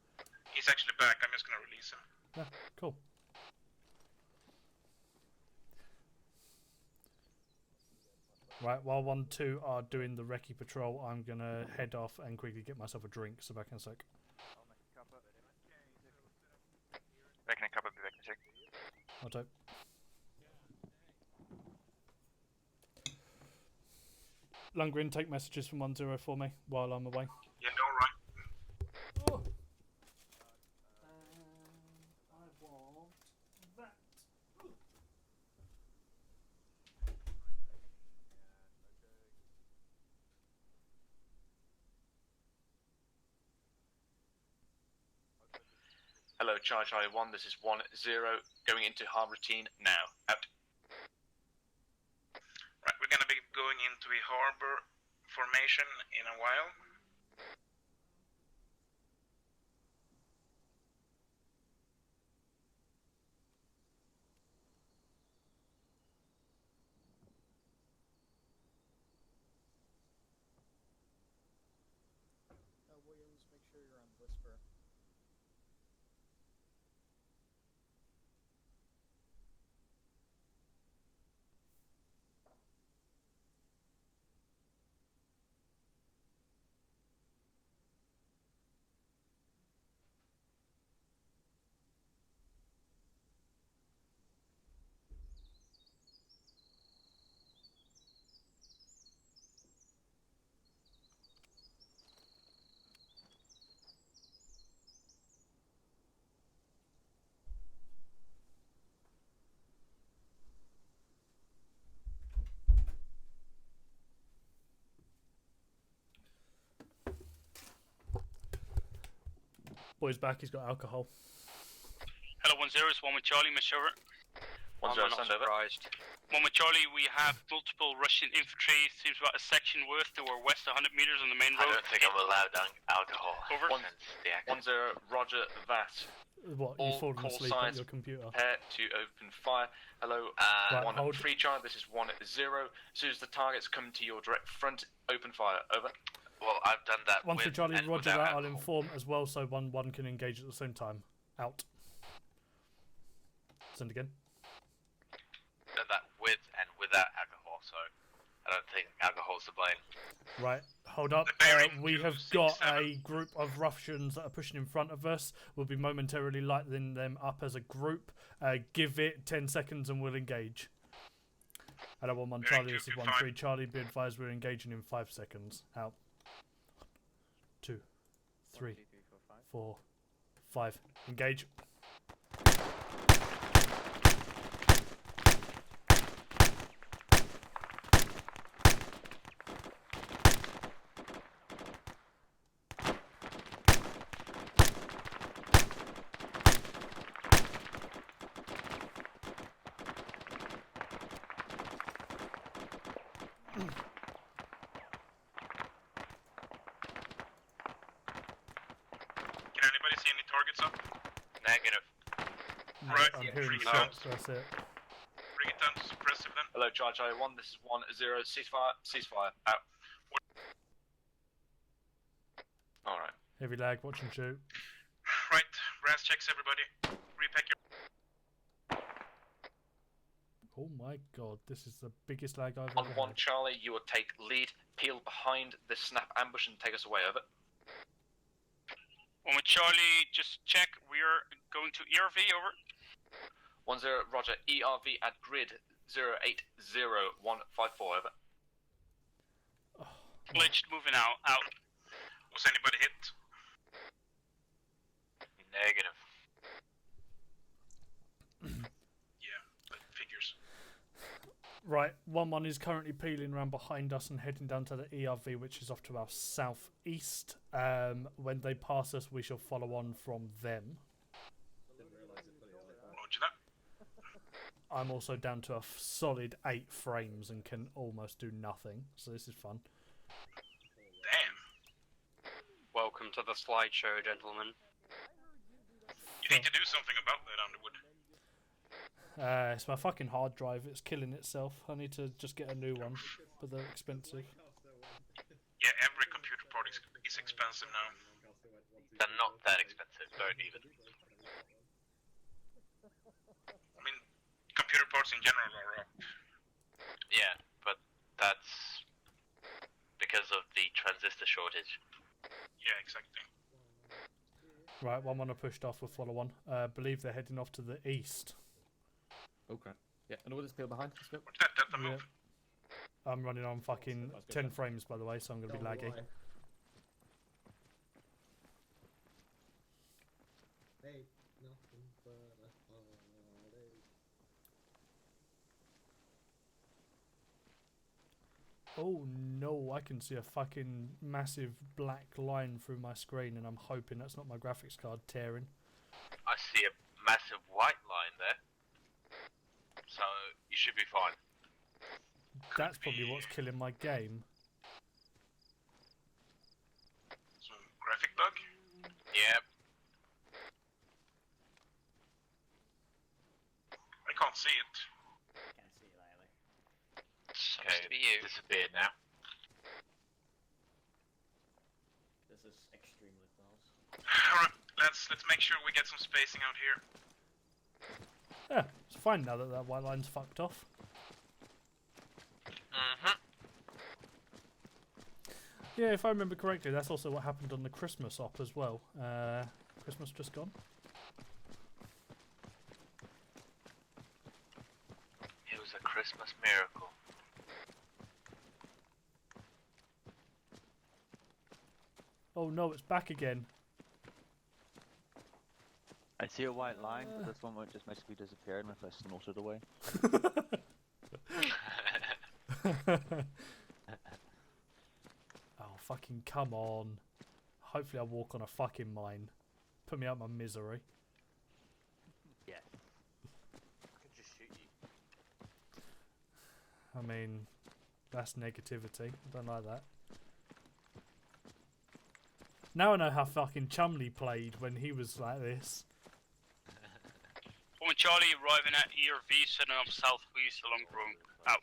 He's actually back. I'm just gonna release him. Yeah, cool. Right, while 1-2 are doing the recce patrol, I'm gonna head off and quickly get myself a drink. So back in a sec. Making a cup of back in a sec. Auto. Lundgren, take messages from 1-0 for me while I'm away. Yeah, alright. Oh. I want that. Hello, Charlie 1, this is 1-0, going into hard routine now. Out. Right, we're gonna be going into a harbor formation in a while. Williams, make sure you're on Whisper. Boy's back, he's got alcohol. Hello, 1-0, it's 1 with Charlie, Miss over. 1-0, send over. Surprised. 1 with Charlie, we have multiple Russian infantry, seems about a section worth to our west 100 meters on the main road. I don't think I'm allowed alcohol. Over. 1-0, roger that. What, you All fallen call asleep at signs, your computer? prepare to open fire. Hello, Right, 1-3 hold. Charlie, this is 1-0. As soon as the targets come to your direct front, open fire. Over. Well, I've done that 1-3 Charlie, roger that. I'll inform as well, so 1-1 can engage at the same time. Out. Send again. Done that with and without alcohol, so I don't think alcohol's to blame. Right, hold up. We have got a group of Russians that are pushing in front of us. We'll be momentarily lighting them up as a group. Give it 10 seconds and we'll engage. Hello, 1-1 Charlie, this is 1-3 Charlie. Be advised we're engaging in 5 seconds. Out. 2, 3, 4, 5. Engage. Can anybody see any targets up? Negative. Right, I'm hearing free shots, that's it. Hello, Charlie 1. This is 1-0. Ceasefire. Ceasefire. Out. Alright. Heavy lag, watch and shoot. Right, RAS checks everybody. Repack your... Oh my god, this is the biggest lag I've On ever 1, had. Charlie, you will take lead, peel behind this snap ambush and take us away, over. 1 with Charlie, just check, we're going to ERV, over. 1-0, roger, ERV at grid 080154, over. Glitched, moving out. Was anybody hit? Negative. Yeah, but figures. Right, 1-1 is currently peeling around behind us and heading down to the ERV, which is off to our southeast. When they pass us, we shall follow on from them. Roger that. I'm also down to a solid 8 frames and can almost do nothing, so this is fun. Damn. Welcome to the slideshow, gentlemen. You need to do something about that, Underwood. It's my fucking hard drive, it's killing itself. I need to just get a new one, but they're expensive. Yeah, every computer product is expensive now. They're not that expensive, don't even. I mean, computer parts in general are up. Yeah, but that's because of the transistor shortage. Yeah, exactly. Right, 1-1 are pushed off with follow on. Believe they're heading off to the east. Okay. Yeah, and all this peel behind. Let's go. What's that? Delta move. I'm running on fucking 10 frames, by the way, so I'm going to be laggy. Hey, nothing but a holiday. Oh no, I can see a fucking massive black line through my screen, and I'm hoping that's not my graphics card tearing. I see a massive white line there. So, you should be fine. That's probably what's killing my game. Some graphic bug? Yep. I can't see it. Can't see it either. Okay, to be you. Disappeared now. This is extremely close. Alright, let's make sure we get some spacing out here. Yeah, it's fine now that that white line's fucked off. Yeah, if I remember correctly, that's also what happened on the Christmas op as well. Christmas just gone. It was a Christmas miracle. Oh no, it's back again. I see a white line, but this one won't just magically disappear unless I snort it away. Oh, fucking come on. Hopefully I walk on a fucking mine. Put me out my misery. Yeah. I could just shoot you. I mean, that's negativity. I don't like that. Now I know how fucking Chumley played when he was like this. When Charlie arriving at ERV, setting up southwest along the road. Out.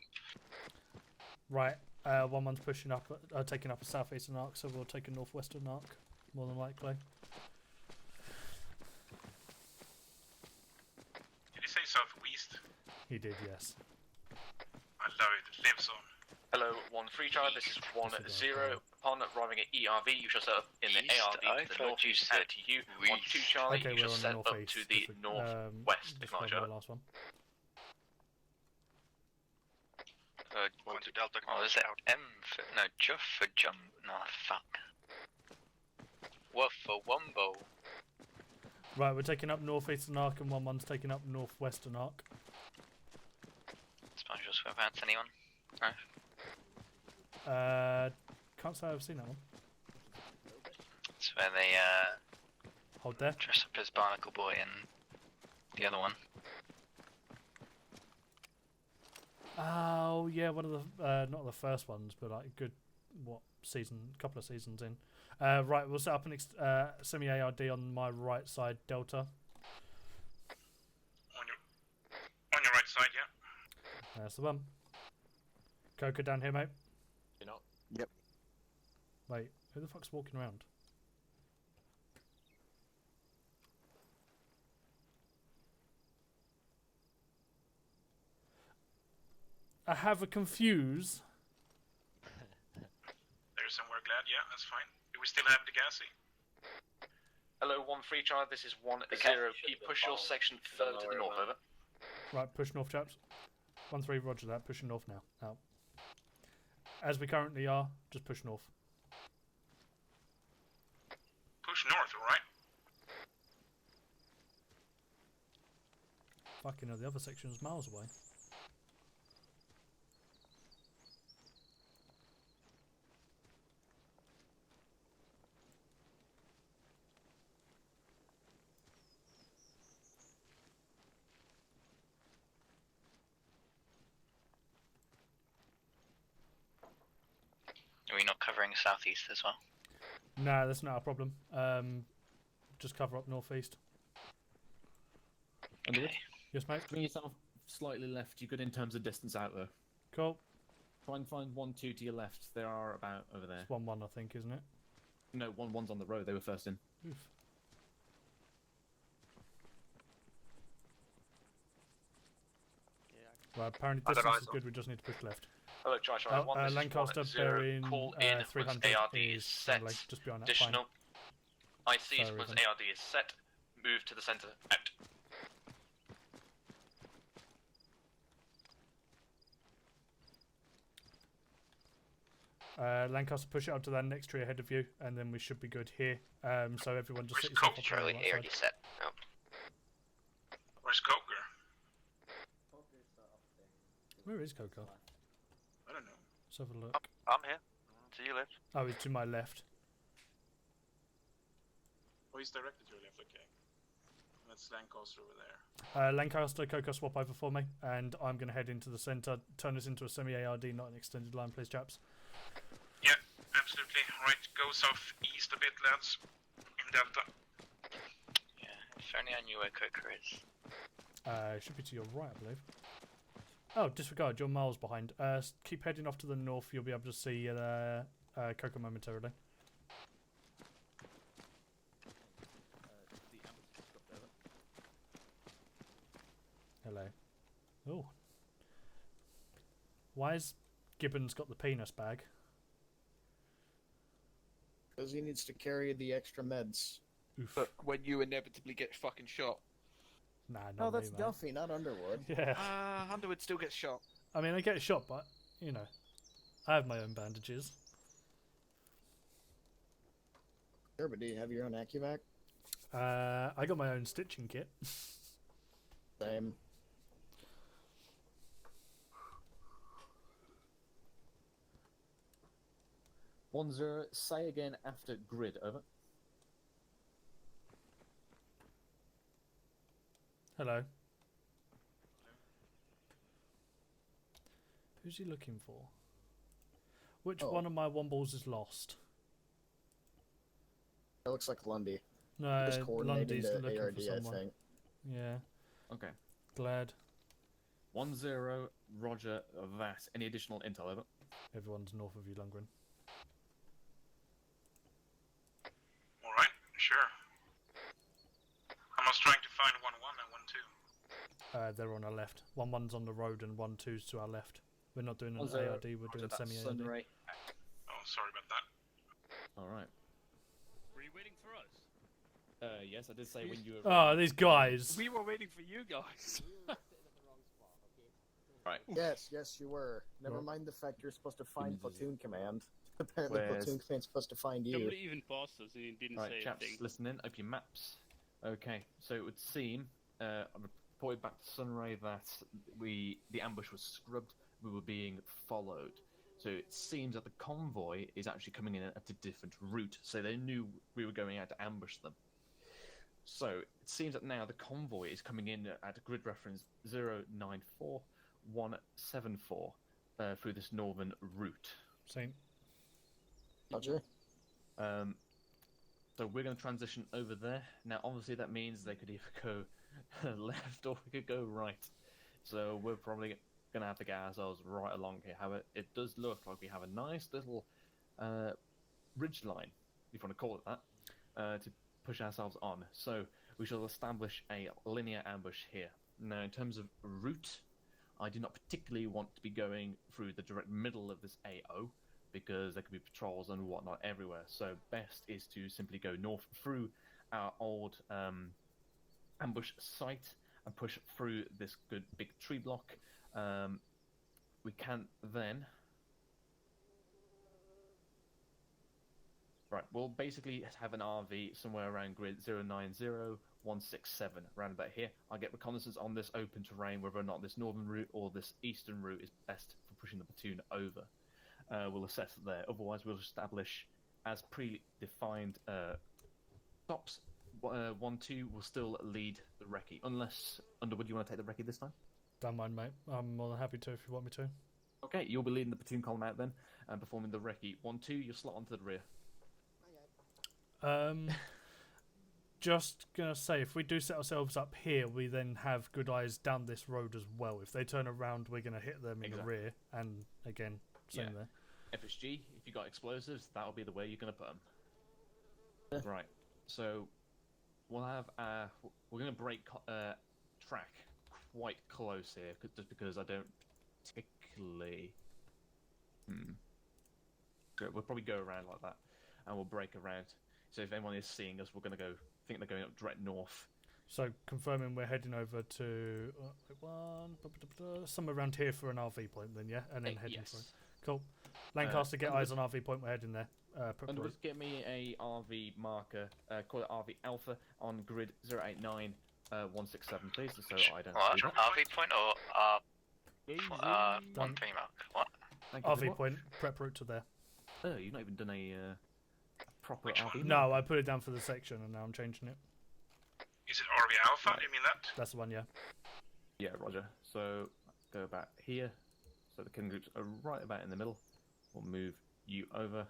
Right, 1-1's pushing up, taking up a southeastern arc, so we'll take a northwestern arc, more than likely. Did you say southwest? He did, yes. I love it. It lives on. Hello, 1-3 Charlie, this is 1-0. Upon arriving at ERV, you shall set up in the ARV to the northeast and to you. 1-2 Charlie, Okay, you we're shall on set the up northeast. to the northwest. This Acknowledge was over. the last one. Going to Delta. Oh, is it M for... No, Juff for jump. No, fuck. Wuff for Wumbo. Right, we're taking up northeastern arc and 1-1's taking up northwestern arc. SpongeBob's whereabouts, anyone? No? Can't say I've seen that one. It's where they Hold there. dress up as Barnacle Boy and the other one. Oh yeah, one of the not the first ones, but like a good couple of seasons in. Right, we'll set up an semi ARD on my right side, Delta. On your right side, yeah. That's the one. Coca down here, mate. You're not? Yep. Wait, who the fuck's walking around? I have a confuse. There's somewhere glad, yeah, that's fine. Do we still have the gassy? Hello, 1-3 Charlie, this is 1-0. You push your section further to the north, over. Right, push north, chaps. 1-3, roger that. Pushing north now. Out. As we currently are, just push north. Push north, alright? Fucking hell, the other section is miles away. Are we not covering southeast as well? Nah, that's not a problem. Just cover up northeast. Okay. Yes, mate. Bring yourself slightly left. You're good in terms of distance out there. Cool. Try and find 1-2 to your left. They are about over there. It's 1-1, I think, isn't it? No, 1-1's on the road. They were first in. Oof. Right, apparently distance is good. We just need to push left. Hello, Charlie. Lancaster bearing call in 300 once ARD is is set. just behind that. Additional. ICs Sorry, once then. ARD is set. Move to the centre. Out. Lancaster, push it up to that next tree ahead of you, and then we should be good here. So everyone just Where's set yourself up on the Charlie? right ARD side. set. Oh. Where's Coker? Where is Coco? I don't know. Let's have a look. I'm here. To your left. Oh, he's to my left. Oh, he's directed to your left, okay. That's Lancaster over there. Lancaster, Coco, swap over for me, and I'm going to head into the centre. Turn this into a semi-ARD, not an extended line, please, chaps. Yeah, absolutely. Right, go southeast a bit, lads. In Delta. Yeah, if only I knew where Coker is. It should be to your right, I believe. Oh, disregard, you're miles behind. Keep heading off to the north, you'll be able to see Coco momentarily. Hello. Oh. Why has Gibbons got the penis bag? Because he needs to carry the extra meds. Oof. But when you inevitably get fucking shot. Nah, No, not that's me, mate. Duffy, not Underwood. Yeah. Underwood still gets shot. I mean, I get shot, but, you know, I have my own bandages. Sure, but do you have your own AccuVac? I got my own stitching kit. Same. One zero. Say again after grid. Over. Hello. Who's he looking for? Which one of my wombles is lost? It looks like Lundy. No, Just coordinating Lundy's the looking ARD, for someone. I think. Yeah. Okay. Glad. 1-0. Roger that. Any additional intel? Over. Everyone's north of you, Lundgren. Alright, sure. I was trying to find 1-1 and 1-2. They're on our left. 1-1's on the road and 1-2's to our left. We're not doing an 1-0. ARD, we're doing semi-ARD. Oh, sorry about that. Alright. Were you waiting for us? Yes, I did say when you were... Oh, these guys! We were waiting for you guys. Right. Yes, you were. Never mind the fact you're supposed to find Platoon Command. Apparently Platoon Command's supposed to find you. Somebody even passed us and he didn't Right, say chaps, anything. listen in. Open your maps. Okay, so it would seem, I reported back to Sunray that the ambush was scrubbed. We were being followed. So it seems that the convoy is actually coming in at a different route. So they knew we were going out to ambush them. So it seems that now the convoy is coming in at grid reference 094174 through this northern route. Same. Roger. So we're going to transition over there. Now, obviously, that means they could either go left or we could go right. So we're probably going to have to get ourselves right along here. However, it does look like we have a nice little ridge line, if you want to call it that, to push ourselves on. So we shall establish a linear ambush here. Now, in terms of route, I do not particularly want to be going through the direct middle of this AO, because there could be patrols and whatnot everywhere. So best is to simply go north through our old ambush site and push through this good big tree block. We can then... Right, we'll basically have an RV somewhere around grid 090167, around about here. I'll get reconnaissance on this open terrain, whether or not this northern route or this eastern route is best for pushing the platoon over. We'll assess it there. Otherwise, we'll establish as pre-defined stops. 1-2 will still lead the recce, unless Underwood, you want to take the recce this time? Don't mind, mate. I'm more than happy to if you want me to. Okay, you'll be leading the platoon column out then, and performing the recce. 1-2, you'll slot onto the rear. Just gonna say, if we do set ourselves up here, we then have good eyes down this road as well. If they turn around, we're gonna hit them in the rear, and again, same there. FSG, if you got explosives, that'll be the way you're gonna put them. Right, so we'll have we're gonna break track quite close here, just because I don't particularly. We'll probably go around like that, and we'll break around. So if anyone is seeing us, we're gonna go. Think they're going up direct north. So confirming we're heading over to somewhere around here for an RV point, then and then heading for it. Cool. Lancaster, get eyes on RV point. We're heading there. Underwood, get me a RV marker. Call it RV Alpha on grid 089167, please, so I don't. What? RV point or 1-3 mark? What? RV point. Prep route to there. Oh, you've not even done a proper RV? No, I put it down for the section, and now I'm changing it. Is it RV Alpha? Right. You mean that? That's the one, yeah. Yeah, roger. So go back here. So the killing groups are right about in the middle. We'll move you over.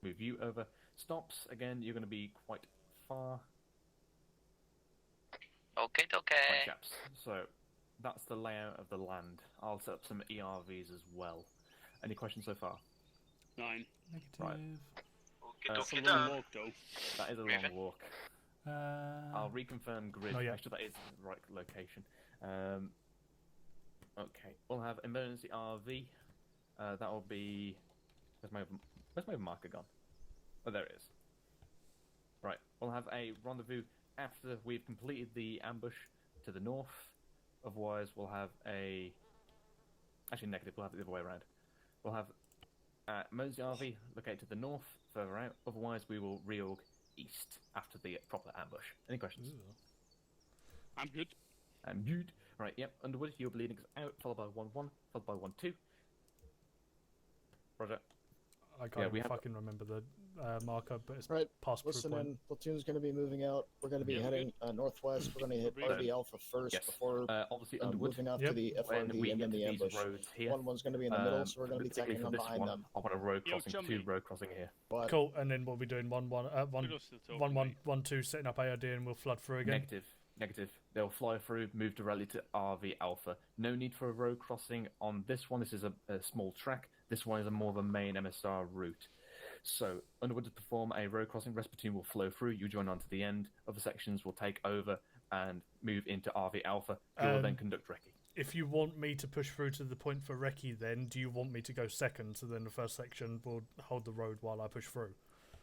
Move you over. Stops, again, you're going to be quite far. Okay. Right, chaps. So that's the layout of the land. I'll set up some ERVs as well. Any questions so far? 9. Negative. Right. That's a long walk, though. That is a long walk. I'll reconfirm grid. Make sure that is the right location. Okay, we'll have emergency RV. That will be. Where's my marker gone? Oh, there it is. Right, we'll have a rendezvous after we've completed the ambush to the north. Otherwise, we'll have a. Actually, negative. We'll have it the other way around. We'll have emergency RV located to the north, further out. Otherwise, we will reorg east after the proper ambush. Any questions? I'm good. I'm good. Right, yep. Underwood, you're bleeding us out, followed by 1-1, followed by 1-2. Roger. I can't fucking remember the marker, but it's past listen point. in. Platoon's going to be moving out. We're going to be heading northwest. We're going to hit RV Alpha first before obviously Underwood. moving out to the FRV and then the ambush. One's going to be in the middle, so we're going to be tacking on behind them. I want a road crossing, 2 road crossing here. Cool, and then we'll be doing 1-1, setting up ARD, and we'll flood through again. Negative. They'll fly through, move directly to RV Alpha. No need for a road crossing on this one. This is a small track. This one is more of a main MSR route. So, Underwood to perform a road crossing, rest platoon will flow through. You join on to the end. Other sections will take over and move into RV Alpha. You will then conduct recce. If you want me to push through to the point for recce, then do you want me to go second? So then the first section will hold the road while I push through.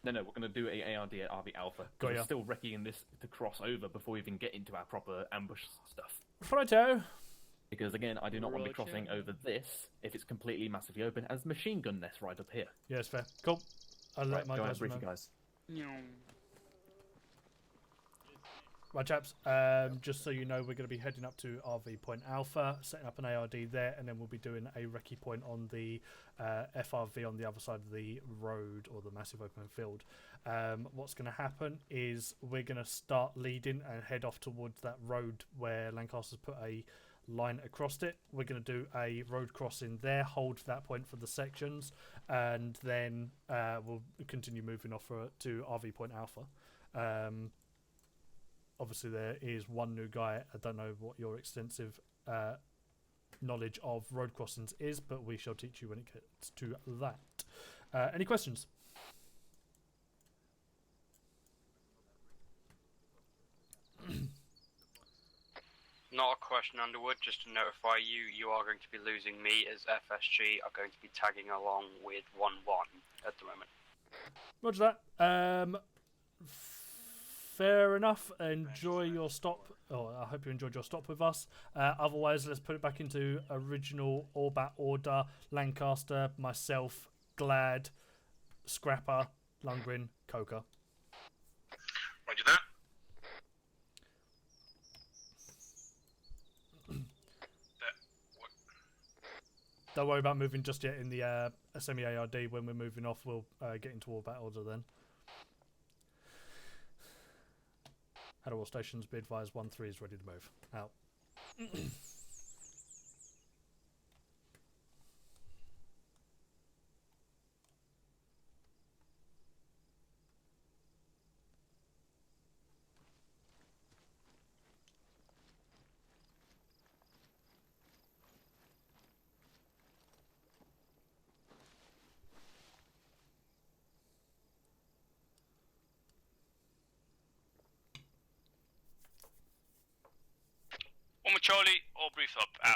No, we're going to do a ARD at RV Alpha. We're still recceing this to cross over before we even get into our proper ambush stuff. Righto. Because again, I do not want to be crossing over this if it's completely massively open, as machine gun nest right up here. Yeah, it's fair. Cool. I'll let my guys know. Guys. Right, chaps. Just so you know, we're going to be heading up to RV Point Alpha, setting up an ARD there, and then we'll be doing a recce point on the FRV on the other side of the road or the massive open field. What's going to happen is we're going to start leading and head off towards that road where Lancaster's put a line across it. We're going to do a road crossing there, hold that point for the sections, and then we'll continue moving off to RV Point Alpha. Obviously, there is one new guy. I don't know what your extensive knowledge of road crossings is, but we shall teach you when it gets to that. Any questions? Not a question, Underwood, just to notify you, you are going to be losing me as FSG are going to be tagging along with 1-1 at the moment. Roger that. Fair enough. Enjoy your stop. Oh, I hope you enjoyed your stop with us. Otherwise, let's put it back into original Orbat order. Lancaster, myself, Glad, Scrapper, Lundgren, Coker. Roger that. Don't worry about moving just yet in the semi-ARD. When we're moving off, we'll get into Orbat order then. At all stations, be advised 1-3 is ready to move. Out. One with Charlie, all brief up, out.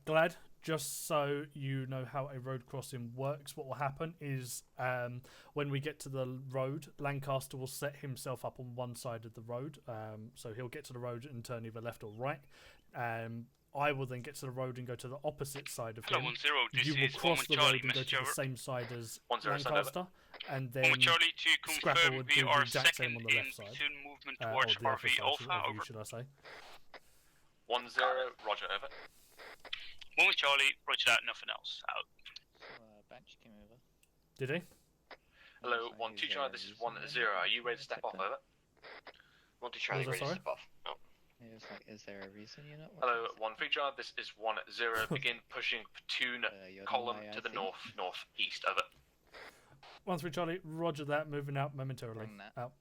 Glad, just so you know how a road crossing works, what will happen is when we get to the road, Lancaster will set himself up on one side of the road. So he'll get to the road and turn either left or right. I will then get to the road and go to the opposite side of him. 1-0, You will cross the road and go to the same side as Lancaster. And then Charlie, to Scrapper confirm, would we do the are exact second same on the in left side. platoon movement Or towards the alpha RV side, Alpha, whatever over. you should I say. 1-0, Roger, over. One with Charlie, roger that, nothing else, out. Bench came over. Did he? Hello, 1-2 Charlie, this is 1-0. Are you ready to step off, over? 1-2 Charlie, ready to step off. Oh. It was like, is there a reason you're not? Hello, 1-3 Charlie, this is 1-0. Begin pushing platoon column to the northeast, over. 1-3 Charlie, roger that, moving out momentarily. Out.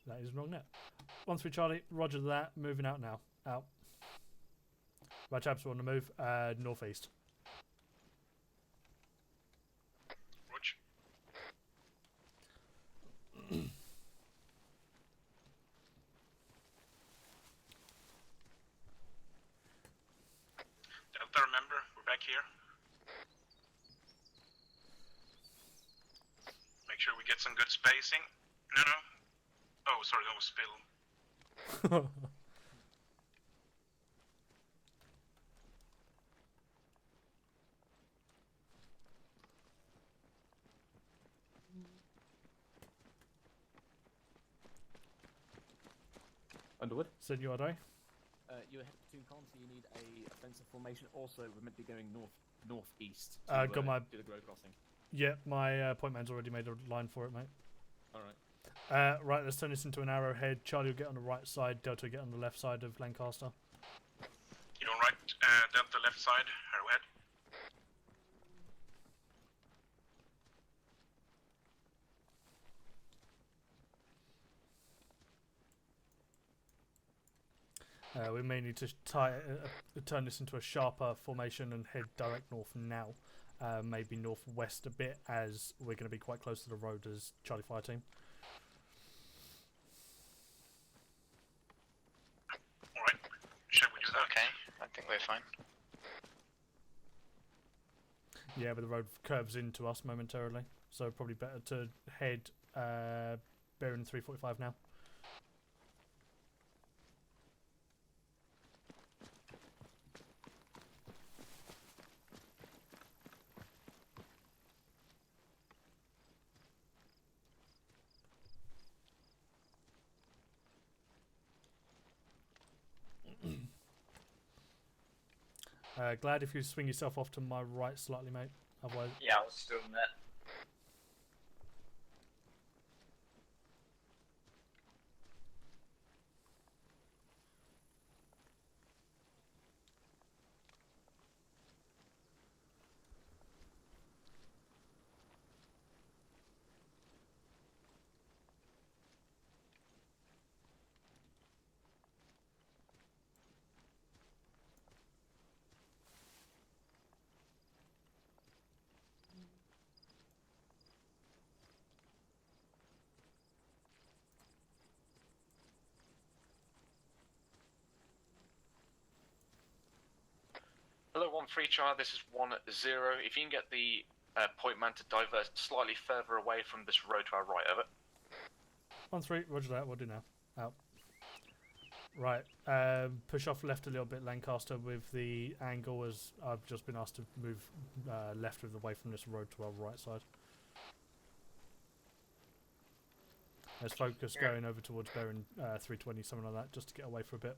That is wrong net. 1-3 Charlie, roger that, moving out now. Out. Right chaps, we want to move northeast. Roger. Delta, remember, we're back here. Make sure we get some good spacing. No. Oh, sorry, that was spill. Underwood? Senor Day? You're ahead of platoon column, so you need a offensive formation. Also, we're meant to be going northeast Got my... do the road crossing. Yeah, my point man's already made a line for it, mate. Alright. Right, let's turn this into an arrowhead. Charlie will get on the right side, Delta will get on the left side of Lancaster. You don't right, Delta left side, arrowhead. We may need to turn this into a sharper formation and head direct north now. Maybe northwest a bit, as we're going to be quite close to the road as Charlie Fire Team. Alright, shall we do that? Okay, I think we're fine. Yeah, but the road curves into us momentarily, so probably better to head bearing 345 now. Glad if you swing yourself off to my right slightly, mate. Otherwise. Yeah, I was still in that. Hello, 1-3 char, this is 1-0. If you can get the point man to divert slightly further away from this road to our right, over. 1-3, roger that, we'll do now. Out. Right, push off left a little bit, Lancaster, with the angle, as I've just been asked to move left with away from this road to our right side. Let's focus going over towards bearing 320, something like that, just to get away for a bit.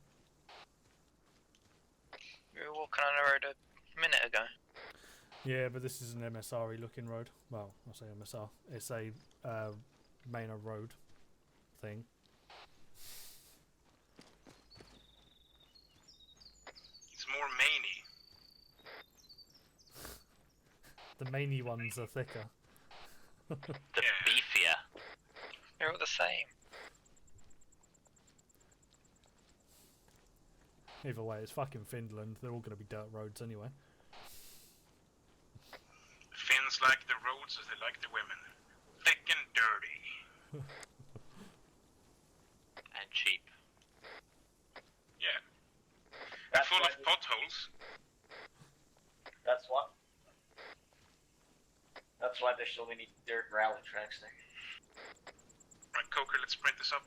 We were walking on the road a minute ago. Yeah, but this is an MSRE looking road. Well, I say MSR. It's a Mainer road thing. It's more maney. The maney ones are thicker. The beefier. They're all the same. Either way, it's fucking Finland. They're all going to be dirt roads anyway. Finns like the roads as they like the women. Thick and dirty. And cheap. Yeah. And full of potholes. That's what. That's why there's so many dirt rally tracks there. Right, Coker, let's sprint this up.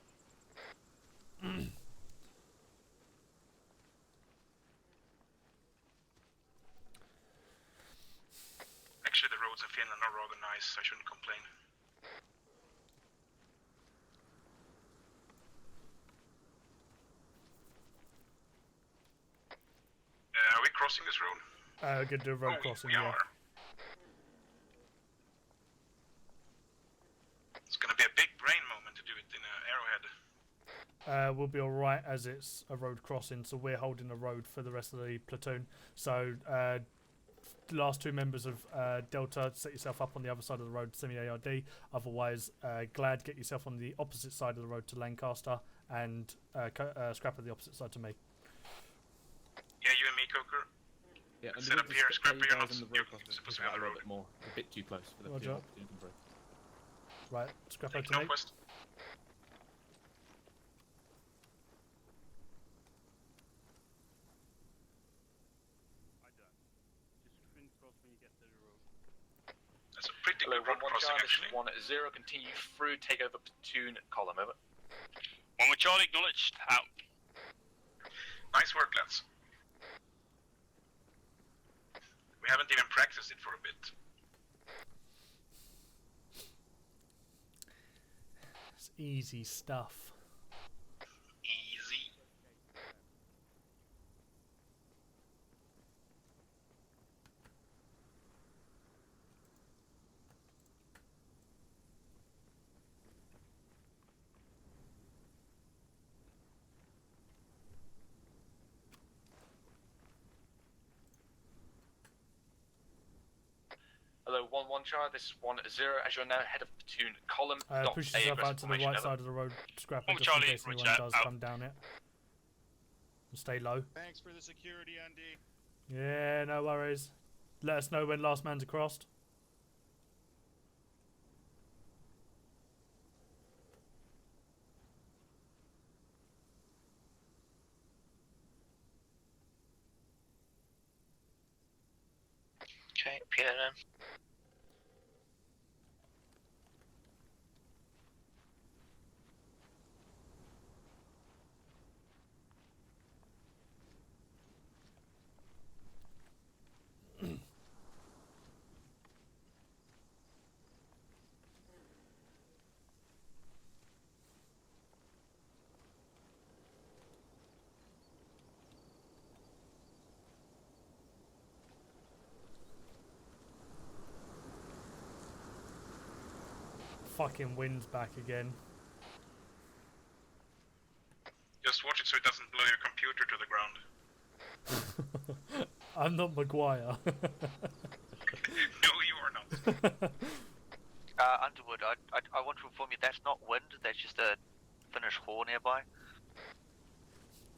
Actually, the roads in Finland are rather nice, I shouldn't complain. Are we crossing this road? Good to do a road crossing, we yeah. are. It's gonna be a big brain moment to do it in Arrowhead. We'll be alright as it's a road crossing, so we're holding the road for the rest of the platoon. So, the last two members of Delta, set yourself up on the other side of the road, semi-ARD. Otherwise, Glad, get yourself on the opposite side of the road to Lancaster, and Scrapper the opposite side to me. Yeah, you and me, Coker. Yeah, and set up here, Scrapper, you're not supposed to be on the road. A bit more, a bit too close for the Roger. infantry. Right, Scrapper to me. Northwest. That's a pretty good road crossing, actually. 1-0, continue through, take over platoon column, over. 1 with Charlie, acknowledged, out. Nice work, lads. We haven't even practiced it for a bit. It's easy stuff. Easy. Hello, 1-1 char, this is 1-0, as you're now head of platoon column. Push yourself out to the right side of the road, Scrapper, just in case anyone does come down it. And stay low. Thanks for the security, Andy. Yeah, no worries. Let us know when last man's crossed. Okay, PLM. fucking wind's back again. Just watch it so it doesn't blow your computer to the ground. I'm not Maguire. No, you are not. Underwood, I want to inform you that's not wind, that's just a Finnish whore nearby.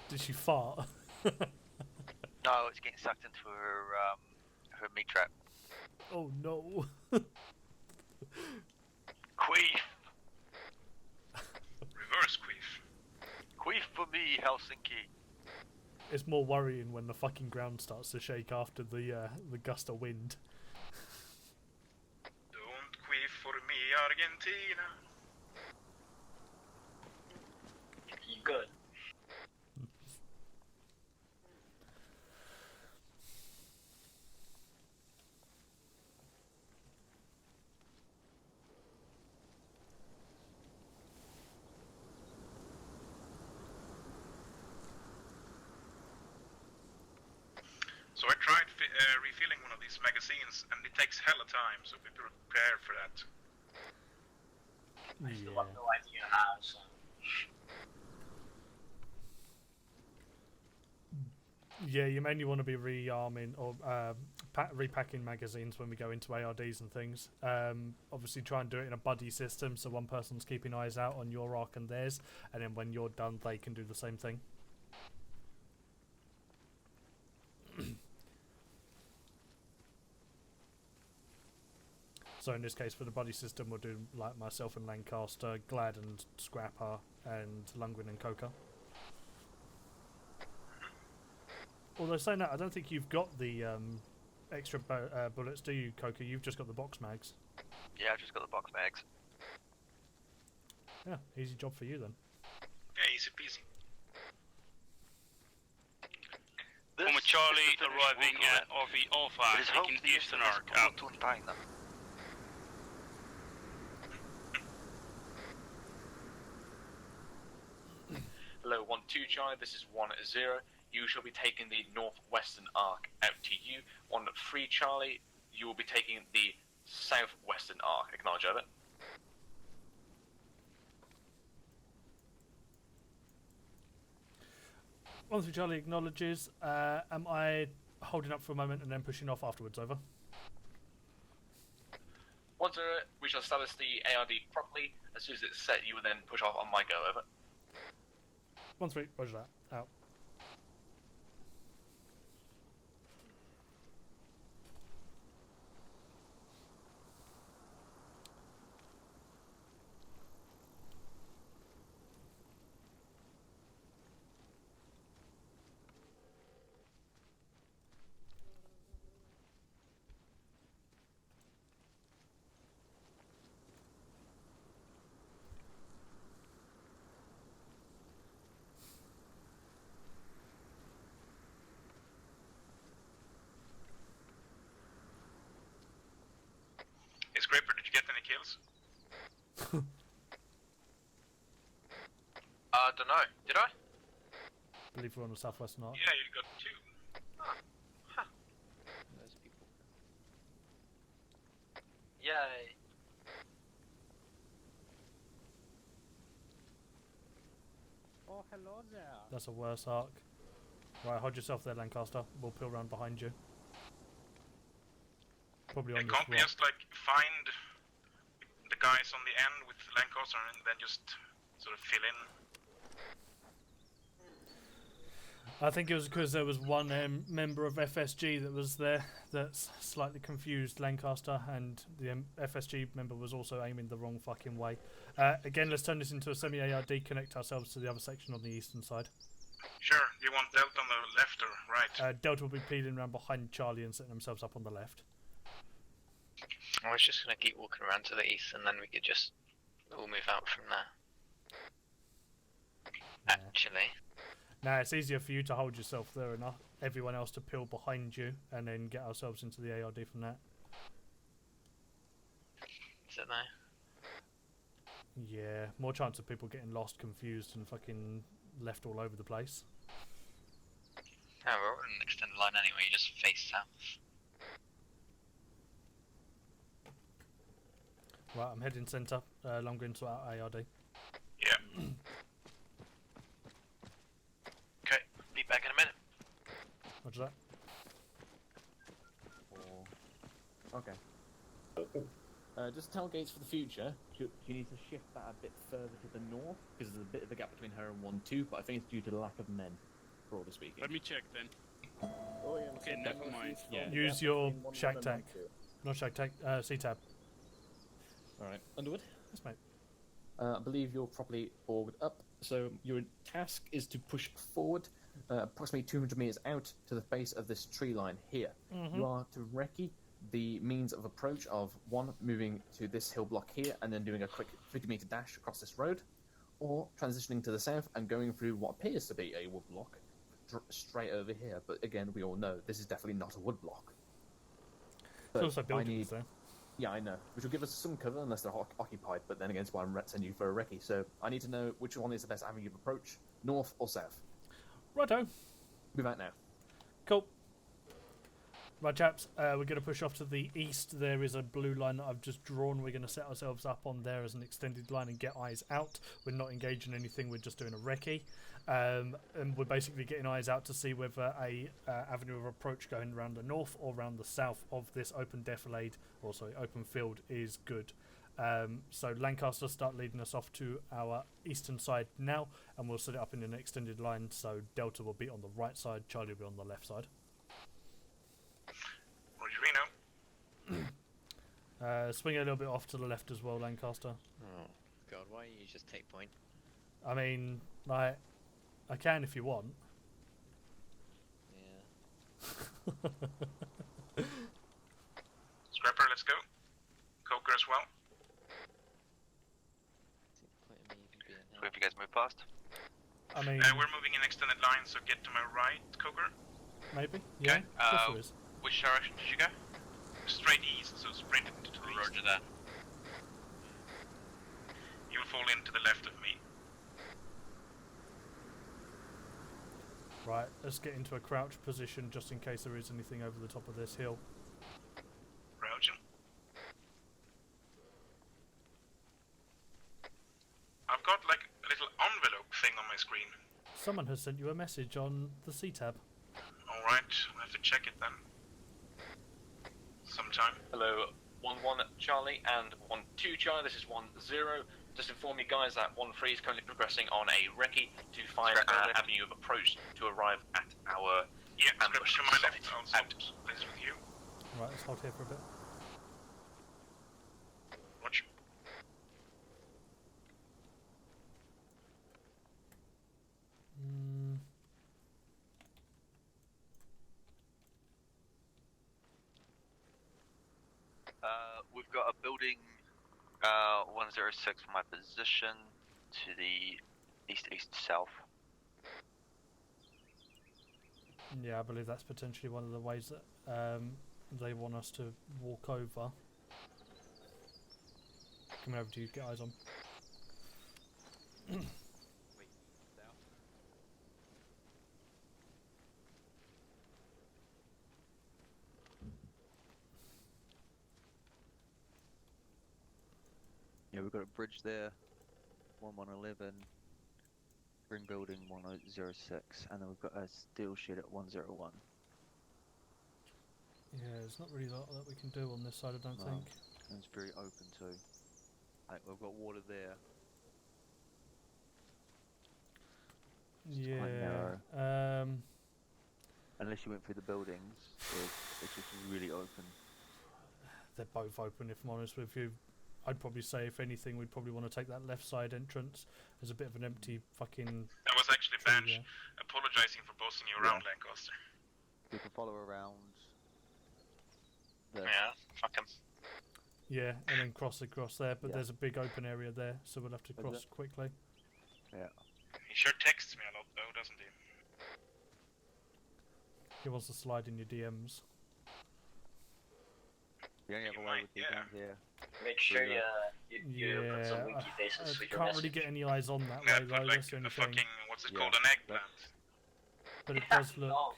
Did she fart? No, it's getting sucked into her meat trap. Oh no. Queef! Reverse queef. Queef for me, Helsinki. It's more worrying when the fucking ground starts to shake after the gust of wind. Don't queef for me, Argentina. You good? So I tried refilling one of these magazines, and it takes hella time, so be prepared for that. I still have no idea how, so... Yeah, you mainly want to be rearming or repacking magazines when we go into ARDs and things. Obviously try and do it in a buddy system, so one person's keeping eyes out on your arc and theirs, and then when you're done they can do the same thing. So in this case, for the buddy system, we'll do like myself and Lancaster, Glad and Scrapper, and Lungwin and Coca. Although saying that, I don't think you've got the extra bullets, do you, Coca? You've just got the box mags. Yeah, I've just got the box mags. Yeah, easy job for you then. Yeah, easy peasy. Former Charlie arriving at RV Alpha, taking Eastern Arc out. Hello, 1-2 Charlie, this is 1-0. You shall be taking the northwestern arc out to you. 1-3 Charlie, you will be taking the southwestern arc. Acknowledge over. One through Charlie acknowledges. Am I holding up for a moment and then pushing off afterwards? Over. 1-0, we shall establish the ARD properly. As soon as it's set, you will then push off on my go. Over. 1-3, roger that. Out. Hey Scraper, did you get any kills? Don't know. Did I? I believe we're on the southwestern arc. Yeah, you got 2. Huh. Those people. Yay. Oh, hello there. That's a worse arc. Right, hold yourself there, Lancaster. We'll peel round behind you. Probably on Yeah, this can't we rock. just like find the guys on the end with Lancaster and then just sort of fill in? I think it was because there was one member of FSG that was there that's slightly confused Lancaster, and the FSG member was also aiming the wrong fucking way. Again, let's turn this into a semi-ARD, connect ourselves to the other section on the eastern side. Sure, you want Delta on the left or right? Delta will be peeling around behind Charlie and setting themselves up on the left. I was just gonna keep walking around to the east, and then we could just all move out from there. Yeah. Actually. Now it's easier for you to hold yourself there and everyone else to peel behind you, and then get ourselves into the ARD from that. Is it though? Yeah, more chance of people getting lost, confused, and fucking left all over the place. Oh, we're on an extended line anyway, you just face south. Right, I'm heading centre. I'm going to our ARD. Yeah. Okay, be back in a minute. Roger that. Okay. Just tailgates for the future. You need to shift that a bit further to the north because there's a bit of a gap between her and 1-2, but I think it's due to the lack of men, broadly speaking. Let me check then. Oh, yeah, Okay, never mind. Yeah. Use your shack tac. Not shack tac, C-tab. Alright, Underwood? Yes, mate. I believe you're properly orged up, so your task is to push forward approximately 200 meters out to the base of this tree line here. Mhm. You are to recce the means of approach of one, moving to this hill block here and then doing a quick 50-meter dash across this road, or transitioning to the south and going through what appears to be a wood block straight over here. But again, we all know this is definitely not a wood block. It's also buildings, though. Yeah, I know. Which will give us some cover unless they're occupied, but then again, it's why I'm sending you for a recce. So I need to know which one is the best avenue of approach, north or south. Righto. Move out now. Cool. Right, chaps, we're going to push off to the east. There is a blue line that I've just drawn. We're going to set ourselves up on there as an extended line and get eyes out. We're not engaging anything. We're just doing a recce. And we're basically getting eyes out to see whether a avenue of approach going around the north or around the south of this open defilade, or sorry, open field is good. So Lancaster, start leading us off to our eastern side now, and we'll set it up in an extended line. So Delta will be on the right side, Charlie will be on the left side. Swing a little bit off to the left as well, Lancaster. Oh, God, why don't you just take point? I mean, like, I can if you want. Yeah. Scrapper, let's go. Coker as well. So if you guys move past. I mean, we're moving in extended line, so get to my right, Coker. Maybe. Yeah. Okay. Which direction did you go? Straight east, so sprint into the east. Roger that. You'll fall into the left of me. Right, let's get into a crouch position just in case there is anything over the top of this hill. Roger. I've got like a little envelope thing on my screen. Someone has sent you a message on the C-tab. Alright, I'll have to check it then. Sometime. Hello, 1-1 Charlie and 1-2 Charlie, this is 1-0. Just inform you guys that 1-3 is currently progressing on a recce to find an avenue of approach to arrive at our ambush to my site. left, I'll swap place with you. Right, let's hold here for a bit. Roger. We've got a building 106 from my position to the east-east-south. Yeah, I believe that's potentially one of the ways that they want us to walk over. Coming over to you, get eyes on. Yeah, we've got a bridge there, 1111, green building 1006, and then we've got a steel shed at 101. Yeah, there's not really a lot that we can do on this side, I don't think. And it's very open too. Like, we've got water there. It's quite narrow. Unless you went through the buildings, it's just really open. They're both open, if I'm honest with you. I'd probably say, if anything, we'd probably want to take that left side entrance as a bit of an empty fucking... That was actually Bench apologizing for bossing you around, Lancaster. We can follow around. Yeah, fuck him. Yeah, and then cross across there, but there's a big open area there, so we'll have to cross quickly. Yeah. He sure texts me a lot, though, doesn't he? He wants to slide in your DMs. The only other way would be down here. Make sure you put some winky faces I with your can't message. really get any eyes on that way, though, that's the only thing. What's it called, an eggplant? But it does look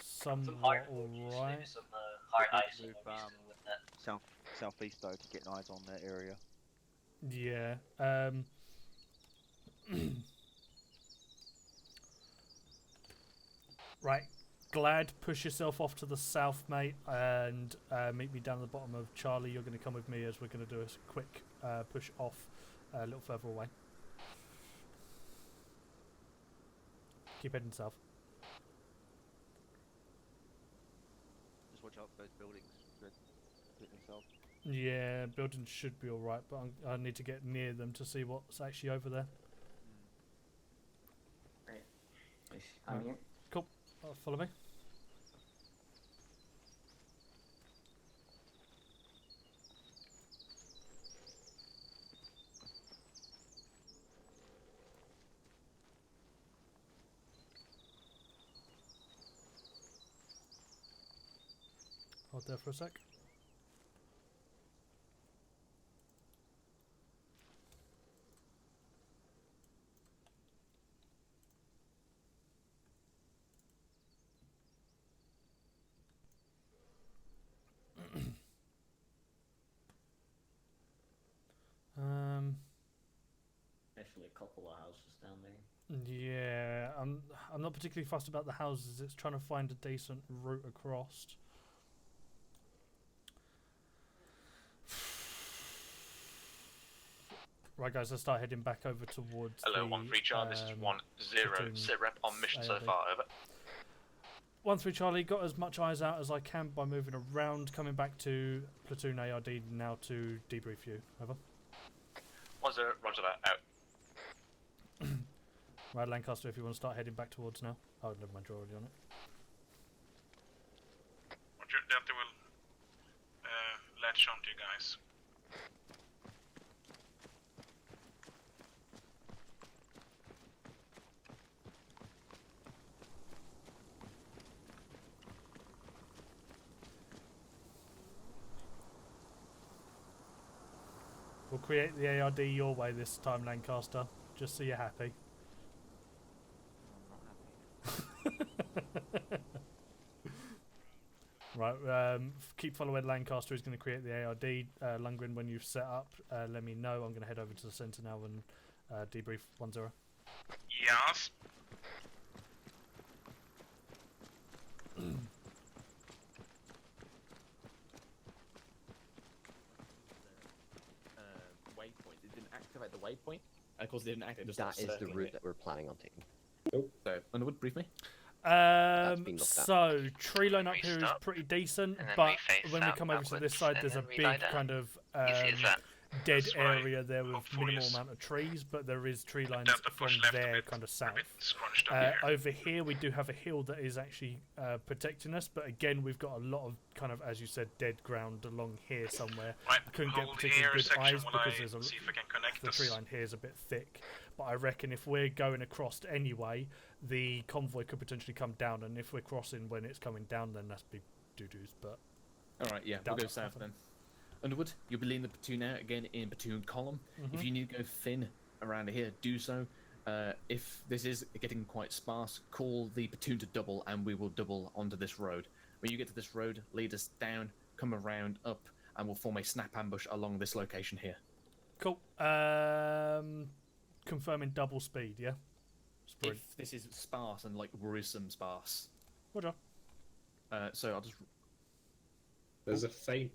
somewhat alright. Some hard eyes. South southeast though to get eyes on that area. Yeah. Right. Glad, push yourself off to the south, mate, and meet me down at the bottom of Charlie. You're going to come with me as we're going to do a quick push off a little further away. Keep heading south. Just watch out for those buildings. Completely south. Yeah, buildings should be alright, but I need to get near them to see what's actually over there. Right. Cool. Follow me. Hold there for a sec. Actually, a couple of houses down there. Yeah, I'm not particularly fussed about the houses. It's trying to find a decent route across. Right, guys, let's start heading back over towards. Hello, the, 1-3 Charlie. This is 1-0. Sit rep on mission so far. Over. 1-3 Charlie, got as much eyes out as I can by moving around. Coming back to Platoon ARD now to debrief you. Over. 1-0. Roger that. Out. Right, Lancaster, if you want to start heading back towards now. Oh, never mind, you're already on it. Roger, Delta will latch on to you guys. We'll create the ARD your way this time, Lancaster, just so you're happy. Right, keep following Lancaster. He's going to create the ARD. Lundgren, when you've set up, let me know. I'm going to head over to the centre now and debrief 1-0. Yes. Waypoint. It didn't activate the waypoint. And of course, it didn't activate. That is the route that we're planning on taking. So, Underwood, brief me. So tree line up here is pretty decent, but when we come over to this side, there's a big kind of dead area there with minimal amount of trees, but there is tree lines from there kind of south. Over here we do have a hill that is actually protecting us, but again we've got a lot of kind of, as you said, dead ground along here somewhere. I couldn't get particularly good eyes because there's the tree line here is a bit thick, but I reckon if we're going across anyway, the convoy could potentially come down, and if we're crossing when it's coming down, then that's big doo-doos. But alright, yeah, we'll go south then. Underwood, you'll be leading the platoon out again in platoon column. If you need to go thin around here, do so. If this is getting quite sparse, call the platoon to double, and we will double onto this road. When you get to this road, lead us down, come around, up, and we'll form a snap ambush along this location here. Cool. Confirming double speed, yeah? Sprint. If this is sparse and like worrisome sparse. Roger. So I'll just... There's a faint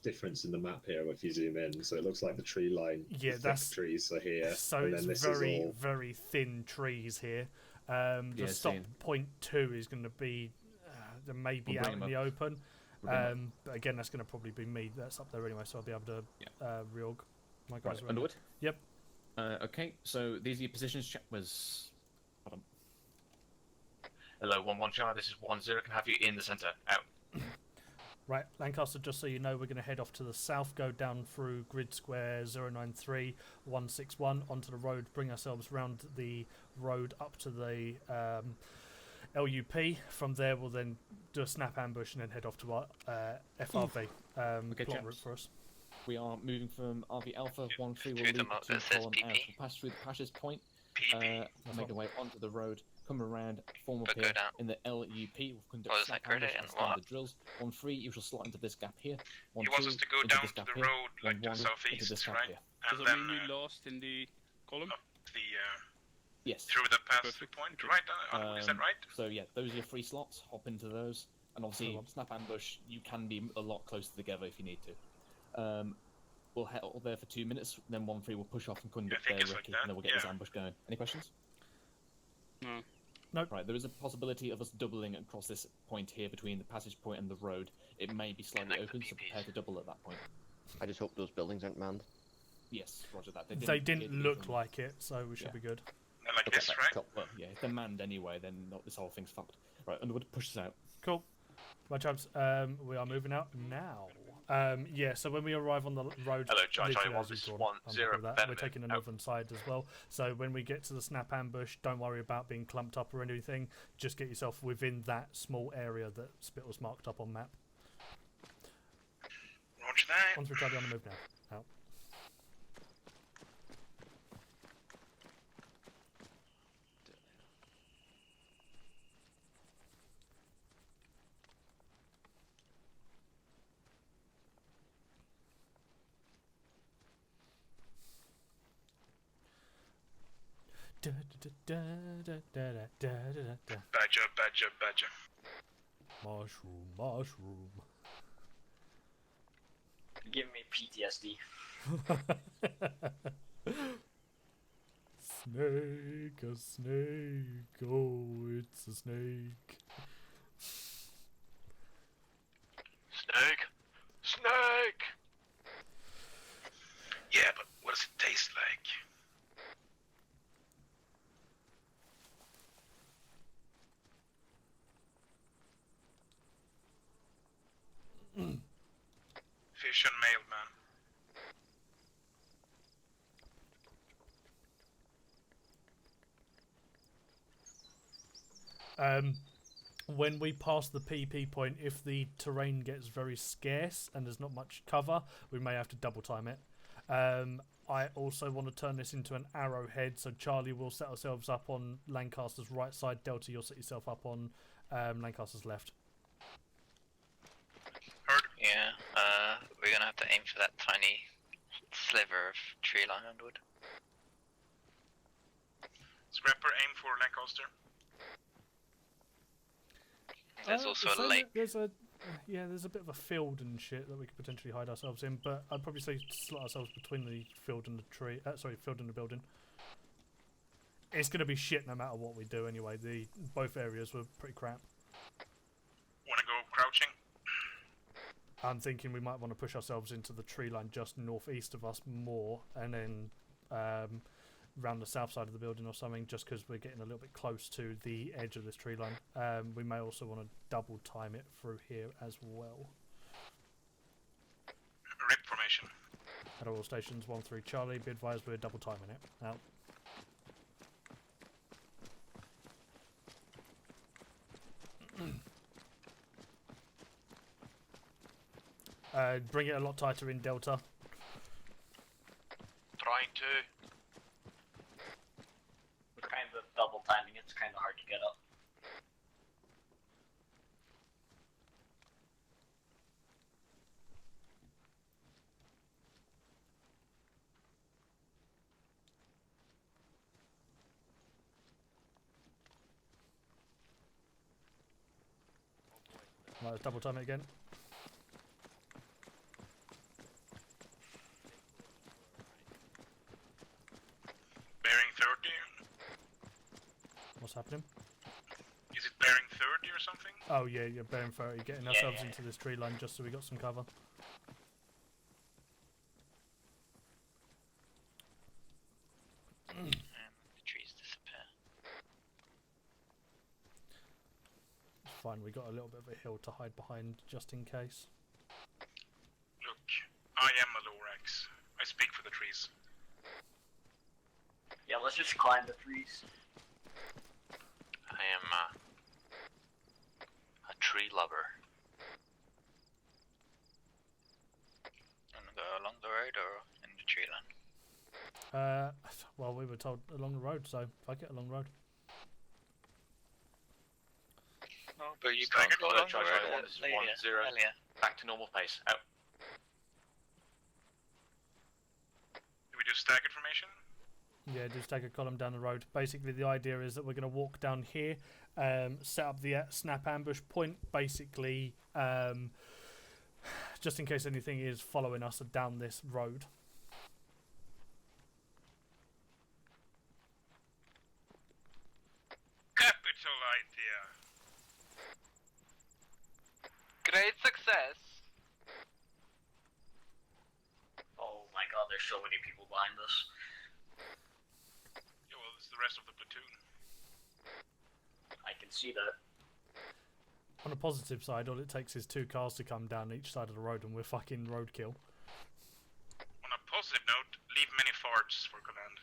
difference in the map here if you zoom in, so it looks like the tree line. Yeah, that's trees are here. So and it's then this very, is all... very thin trees here. The stop point 2 is going to be there may be out in the open, but again, that's going to probably be me. That's up there anyway, so I'll be able to reorg my guys. Right, Underwood. Yep. Okay, so these are your positions. Was. Hold on. Hello, 1-1 Charlie. This is 1-0. Can have you in the centre. Out. Right, Lancaster, just so you know, we're going to head off to the south, go down through grid square 093 161 onto the road, bring ourselves round the road up to the LUP. From there, we'll then do a snap ambush and then head off to our FRV. Plot route for us. We are moving from RV Alpha 1-3. We'll leave the column out. We'll pass through the Pasha's Point. make their way onto the road, come around, form up But go here down. in the LUP. We'll conduct Oh, is snap that credit ambush and and standard what? drills. 1-3, you shall slot into this gap here. 1-2, He wants us to go into down this to gap the here. road, like to 1-1, the into southeast, this gap right? here. Does And that then mean we lost in the column? up the Yes. through the pass point, right? Is that right? So yeah, those are your 3 slots. Hop into those, and obviously snap ambush. You can be a lot closer together if you need to. We'll head up there for 2 minutes, then 1-3 will push off and conduct their it's like recce, that, and then we'll get this ambush going. Any questions? No. Nope. Right, there is a possibility of us doubling across this point here between the passage point and the road. It may be slightly open, so prepare to double at that point. I just hope those buildings aren't manned. Yes, roger that. They didn't look like it, so we should be good. Like this, right? Well, yeah, if they're manned anyway, then this whole thing's fucked. Right, Underwood, push us out. Cool. My chaps, we are moving out now. Yeah, so when we arrive on the road, Hello, Charlie, literally Charlie, as you 1-0, call it, I'm happy with that. better We're taking the northern side as well. So when we get to the snap ambush, don't worry about being clumped up or anything. Just get yourself within that small area that Spittle's marked up on map. Roger that. Once we're on the move now. Out. Badger. Mushroom. Give me PTSD. Snake, a snake, oh, it's a snake. Snake! Yeah, but what does it taste like? Fish and mailman. When we pass the PP point, if the terrain gets very scarce and there's not much cover, we may have to double time it. I also want to turn this into an arrowhead, so Charlie will set ourselves up on Lancaster's right side. Delta, you'll set yourself up on Lancaster's left. Yeah, we're gonna have to aim for that tiny sliver of tree line Underwood. Scrapper, aim for Lancaster. There's also so a lake. There's a bit of a field and shit that we could potentially hide ourselves in, but I'd probably say slot ourselves between the field and the tree. Field and the building. It's gonna be shit no matter what we do anyway. Both areas were pretty crap. Wanna go crouching? I'm thinking we might want to push ourselves into the tree line just northeast of us more, and then round the south side of the building or something, just because we're getting a little bit close to the edge of this tree line. We may also want to double time it through here as well. Rip formation. At all stations, 1-3 Charlie, be advised we're double timing it. Out. Bring it a lot tighter in Delta. Trying to. We're kind of double timing, it's kind of hard to get up. Right, let's double time it again. Bearing 30. What's happening? Is it bearing 30 or something? Oh yeah, bearing 30. Getting ourselves into this tree line just so we got some cover. The trees disappear. It's fine, we got a little bit of a hill to hide behind just in case. Look, I am a Lorax. I speak for the trees. Yeah, let's just climb the trees. I am a tree lover. Wanna go along the road or in the tree line? Well, we were told along the road, so fuck it, along the road. No, but you can't go along the road earlier. Back to normal pace. Out. Do we do staggered formation? Yeah, just take a column down the road. Basically, the idea is that we're going to walk down here, set up the snap ambush point, basically, just in case anything is following us down this road. Capital idea. Great success. Oh my god, there's so many people behind us. Yeah, well, it's the rest of the platoon. I can see that. On a positive side, all it takes is 2 cars to come down each side of the road and we're fucking roadkill. On a positive note, leave many farts for command.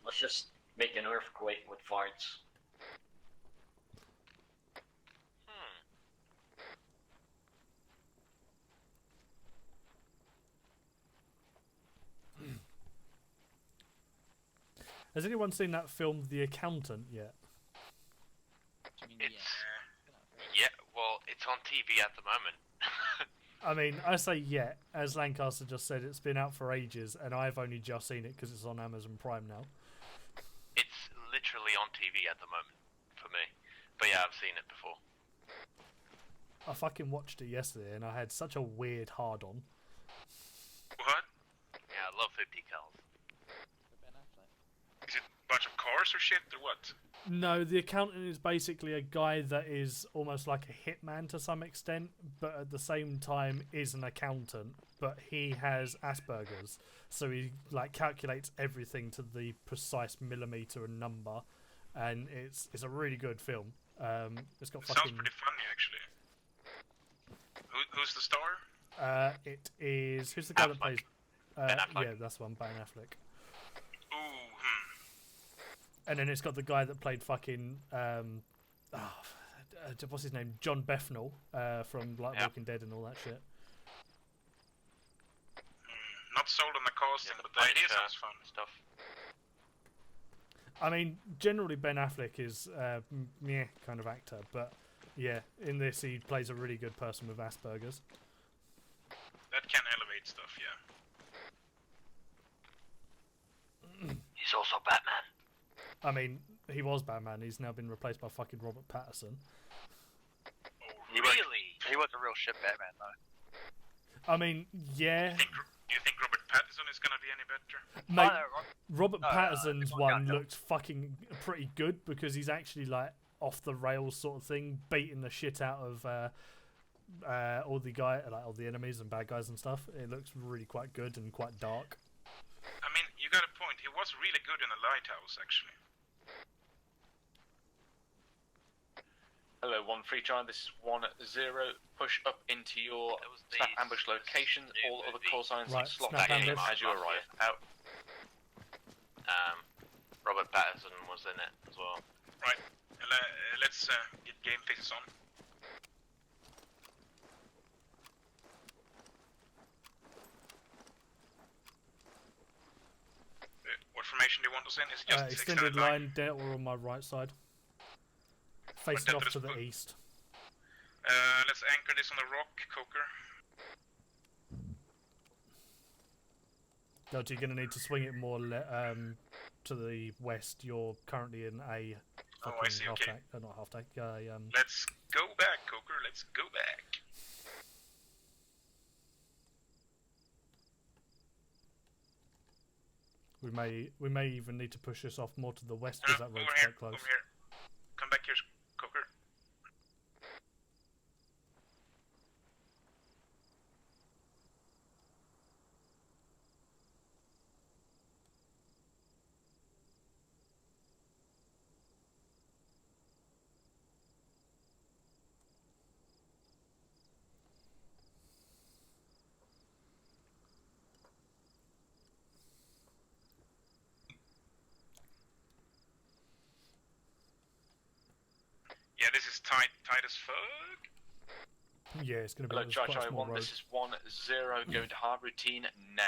Let's just make an earthquake with farts. Has anyone seen that film, The Accountant, yet? Yeah, well, it's on TV at the moment. I mean, I say yet. As Lancaster just said, it's been out for ages, and I've only just seen it because it's on Amazon Prime now. It's literally on TV at the moment for me. But yeah, I've seen it before. I fucking watched it yesterday, and I had such a weird hard-on. What? Yeah, I love 50 cals. Is it a bunch of cars or shit, or what? No, the accountant is basically a guy that is almost like a hitman to some extent, but at the same time is an accountant, but he has Asperger's, so he like calculates everything to the precise millimeter and number, and it's a really good film. It's got Sounds pretty funny, actually. Who's the star? It is who's the guy that plays? Ben Affleck. Yeah, that's one, Ben Affleck. And then it's got the guy that played fucking what's his name? John Befnell from like Walking Dead and all that shit. Not sold on the casting, but the idea sounds fun. Stuff. I mean, generally Ben Affleck is meh kind of actor, but yeah, in this he plays a really good person with Asperger's. That can elevate stuff, yeah. He's also Batman. I mean, he was Batman. He's now been replaced by fucking Robert Pattinson. Really? He was a real shit Batman, though. I mean, yeah. Do you think Robert Pattinson is gonna be any better? Mate, Robert Pattinson's one looked fucking pretty good because he's actually like off the rails sort of thing, beating the shit out of all the enemies and bad guys and stuff. It looks really quite good and quite dark. I mean, you got a point. He was really good in the lighthouse, actually. Hello, 1-3 Charlie, this is 1-0. Push up into your snap ambush locations. All other call signs slot back in as you arrive. Out. Robert Pattinson was in it as well. Right. Let's get game faces on. What formation do you want us in? Is it just extended line, Delta on my right side. Facing off to the east. Let's anchor this on the rock, Coker. Delta, you're going to need to swing it more to the west. You're currently in a fucking half-tack. Not half-tack. Let's go back, Coker. Let's go back. We may even need to push this off more to the west because that road's quite close. Over here. Come back here, Coker. Yeah, this is tight as fuck. Yeah, it's going to be. Hello, quite a Chai small 1, road. this is 1-0, going to hard routine now.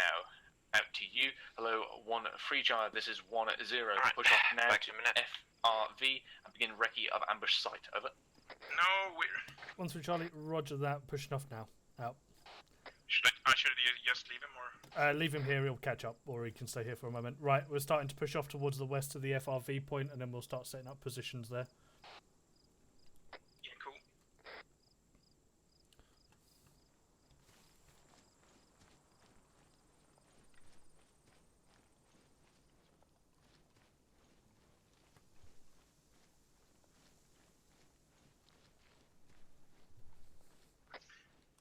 Out to you. Hello, 1-3 Chai, this is 1-0. Push off now to FRV and begin recce of ambush site. Over. No, we're... 1-3 Charlie, roger that. Pushing off now. Out. Should I just leave him, or...? Leave him here, he'll catch up, or he can stay here for a moment. Right, we're starting to push off towards the west of the FRV point, and then we'll start setting up positions there. Yeah, cool.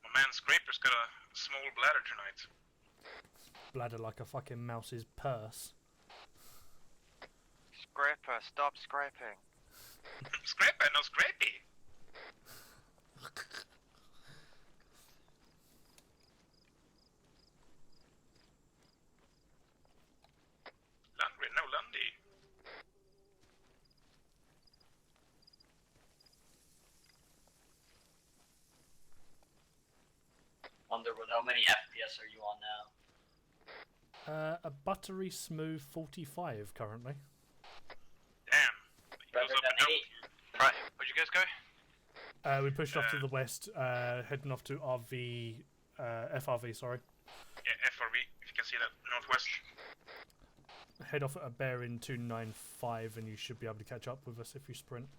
My man Scraper's got a small bladder tonight. Bladder like a fucking mouse's purse. Scraper, stop scraping. Scraper, no scrapey. Lundgren, no Lundy. Underwood, how many FPS are you on now? A buttery smooth 45 currently. Damn. Better than 8. Right, where'd you guys go? We pushed off to the west, heading off to FRV, sorry. Yeah, FRV, if you can see that, northwest. Head off at a bearing 295 and you should be able to catch up with us if you sprint.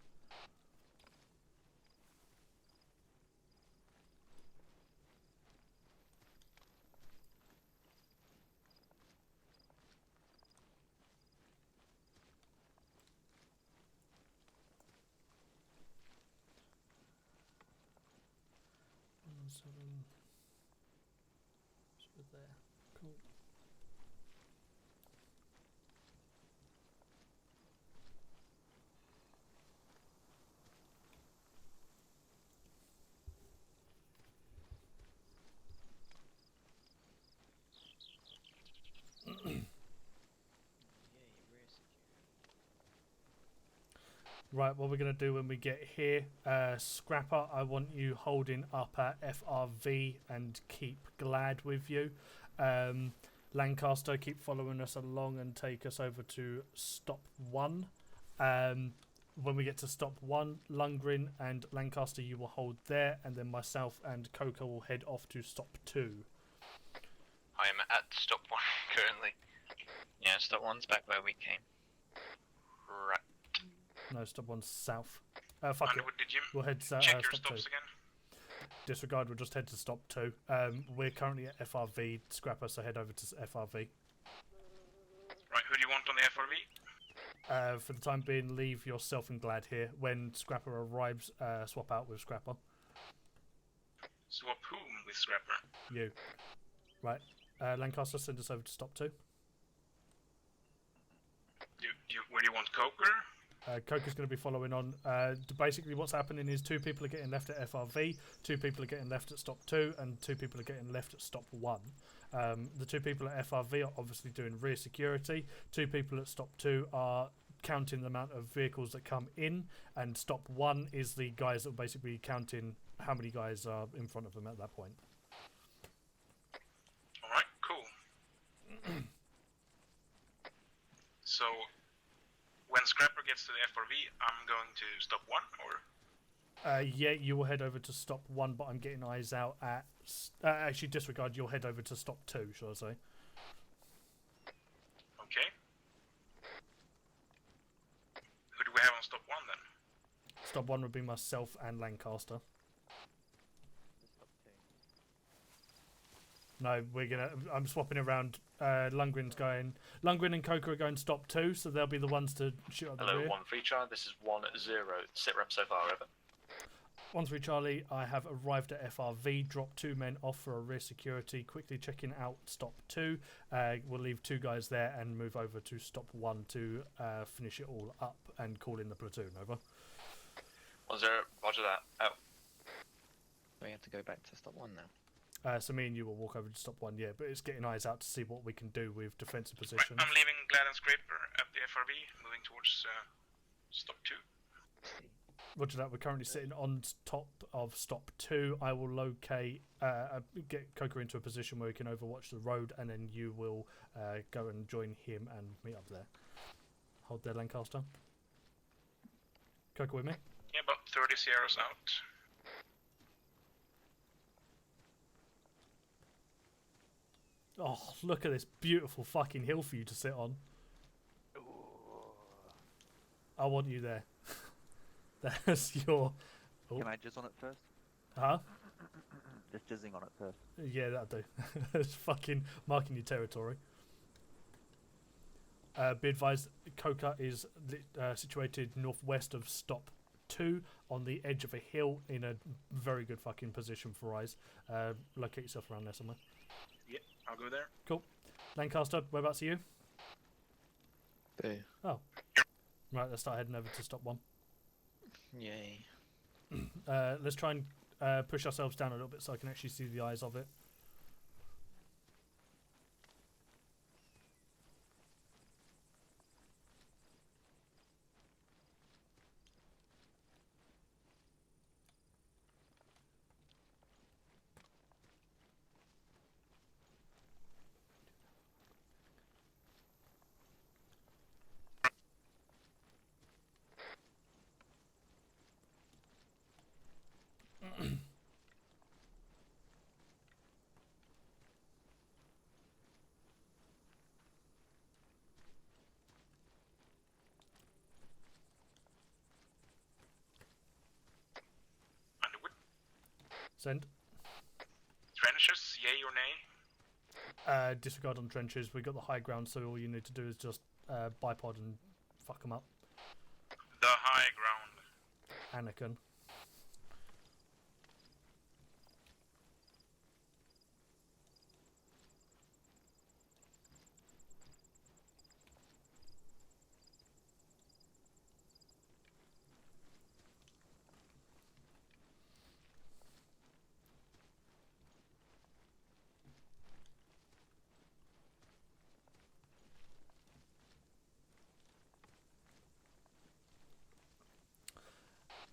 There. Cool. Right, what we're going to do when we get here, Scrapper, I want you holding up at FRV and keep Glad with you. Lancaster, keep following us along and take us over to stop 1. When we get to stop 1, Lundgren and Lancaster, you will hold there, and then myself and Coco will head off to stop 2. I am at stop 1 currently. Yeah, stop 1's back where we came. Right. No, stop 1's south. Fuck Underwood, it. did you We'll head check your stop stops 2. again? Disregard, we'll just head to stop 2. We're currently at FRV, Scrapper, so head over to FRV. Right, who do you want on the FRV? For the time being, leave yourself and Glad here. When Scrapper arrives, swap out with Scrapper. Swap whom with Scrapper? You. Right. Lancaster, send us over to stop 2. Where do you want Coker? Coker's going to be following on. Basically, what's happening is 2 people are getting left at FRV, 2 people are getting left at stop 2, and 2 people are getting left at stop 1. The 2 people at FRV are obviously doing rear security. 2 people at stop 2 are counting the amount of vehicles that come in, and stop 1 is the guys that are basically counting how many guys are in front of them at that point. Alright, cool. So, when Scrapper gets to the FRV, I'm going to stop 1, or? Yeah, you will head over to stop 1, but I'm getting eyes out at... actually, disregard, you'll head over to stop 2, shall I say. Okay. Who do we have on stop 1, then? Stop 1 would be myself and Lancaster. No, we're gonna. I'm swapping around. Lundgren's going. Lundgren and Coker are going stop 2, so they'll be the ones to shoot up the Hello, rear. 1-3 Charlie. This is 1-0. Sit rep so far, over. 1-3 Charlie. I have arrived at FRV. Drop 2 men off for a rear security. Quickly checking out stop 2. We'll leave 2 guys there and move over to stop 1 to finish it all up and call in the platoon. Over. 1-0. Roger that. Out. We have to go back to stop 1 now. So me and you will walk over to stop 1, yeah, but it's getting eyes out to see what we can do with defensive positions. Right, I'm leaving Glad and Scraper at the FRV, moving towards stop 2. Roger that. We're currently sitting on top of stop 2. I will locate, get Coca into a position where he can overwatch the road, and then you will go and join him and meet up there. Hold there, Lancaster. Coca with me? Yeah, about 30 Sierras out. Oh, look at this beautiful fucking hill for you to sit on. I want you there. That's your... Oh. Can I jizz on it first? Huh? Just jizzing on it first. Yeah, that'll do. It's fucking marking your territory. Be advised, Coca is situated northwest of stop 2 on the edge of a hill in a very good fucking position for eyes. Locate yourself around there somewhere. Yep, I'll go there. Cool. Lancaster, whereabouts are you? B. Oh. Right, let's start heading over to stop 1. Yay. Let's try and push ourselves down a little bit so I can actually see the eyes of it. Send. Trenches, yay or nay? Disregard on trenches. We got the high ground, so all you need to do is just bipod and fuck them up. The high ground. Anakin.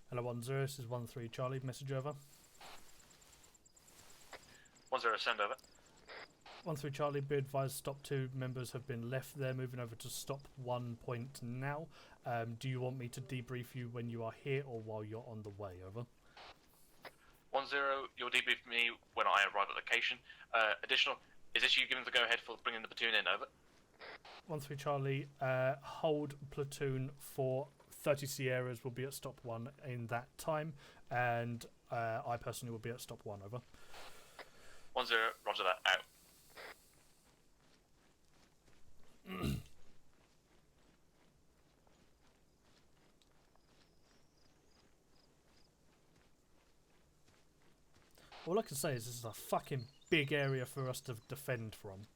Hello 10, this is 13 Charlie, message over. 10, send over. 13 Charlie, be advised stop 2 members have been left there, moving over to stop 1 point now. Do you want me to debrief you when you are here or while you're on the way, over? 10, you'll debrief me when I arrive at location. Additional, is this you giving the go-ahead for bringing the platoon in, over? 13 Charlie, hold platoon for 30 Sierras will be at stop 1 in that time, and I personally will be at stop 1, over. 10, roger that, out. All I can say is this is a fucking big area for us to defend from.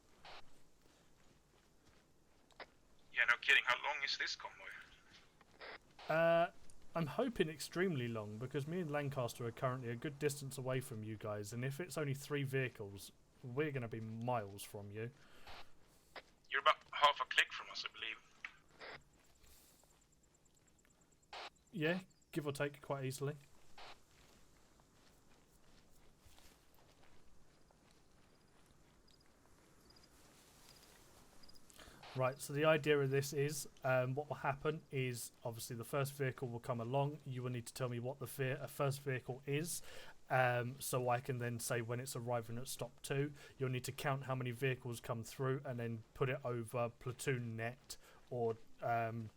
Yeah, no kidding. How long is this convoy? I'm hoping extremely long, because me and Lancaster are currently a good distance away from you guys, and if it's only 3 vehicles, we're going to be miles from you. You're about half a click from us, I believe. Yeah, give or take quite easily. Right, so the idea of this is, what will happen is, obviously the first vehicle will come along, you will need to tell me what the first vehicle is, so I can then say when it's arriving at stop 2, you'll need to count how many vehicles come through and then put it over platoon net, or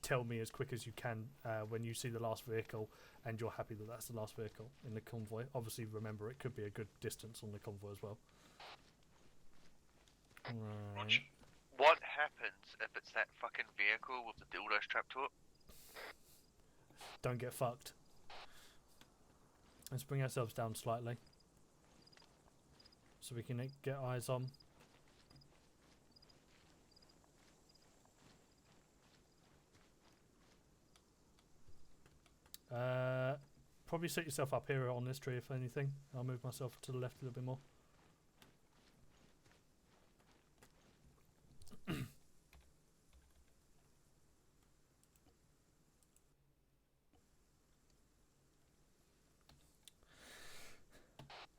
tell me as quick as you can when you see the last vehicle and you're happy that that's the last vehicle in the convoy. Obviously remember it could be a good distance on the convoy as well. Right. What happens if it's that fucking vehicle with the dildo strapped to it? Don't get fucked. Let's bring ourselves down slightly so we can get eyes on. Probably set yourself up here on this tree if anything. I'll move myself to the left a little bit more.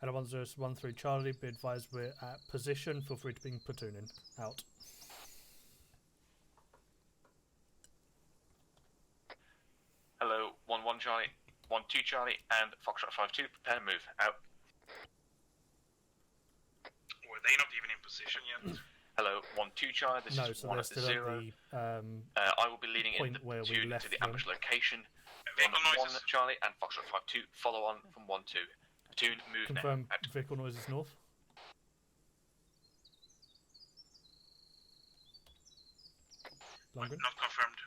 And a 1013 Charlie, be advised we're at position. Feel free to bring platoon in. Out. Hello, 1-1 Charlie, 1-2 Charlie, and Foxtrot 5-2, prepare to move. Out. Were they not even in position yet? Hello, 1-2 Charlie, this is so 1 they're at still 0. At I will be leading in the where we platoon left to the them. ambush location. Vehicle 1 noises. Charlie and Foxtrot 5-2, follow on from 1-2. Platoon, move Confirm now. Out. vehicle noises north. Lundgren? Not confirmed.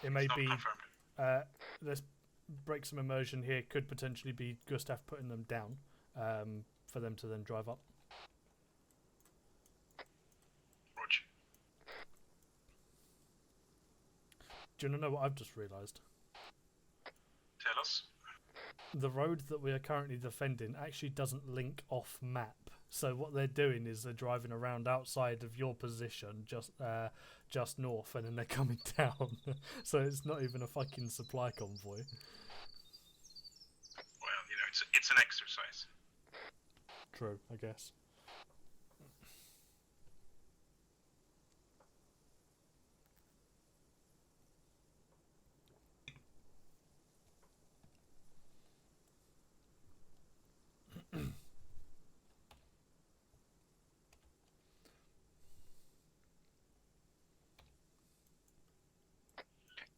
It may It's be. not confirmed. Let's break some immersion here. Could potentially be Gustav putting them down for them to then drive up. Roger. Do you want to know what I've just realised? Tell us. The road that we are currently defending actually doesn't link off map. So what they're doing is they're driving around outside of your position, just north, and then they're coming down. So it's not even a fucking supply convoy. Well, you know, it's an exercise. True, I guess.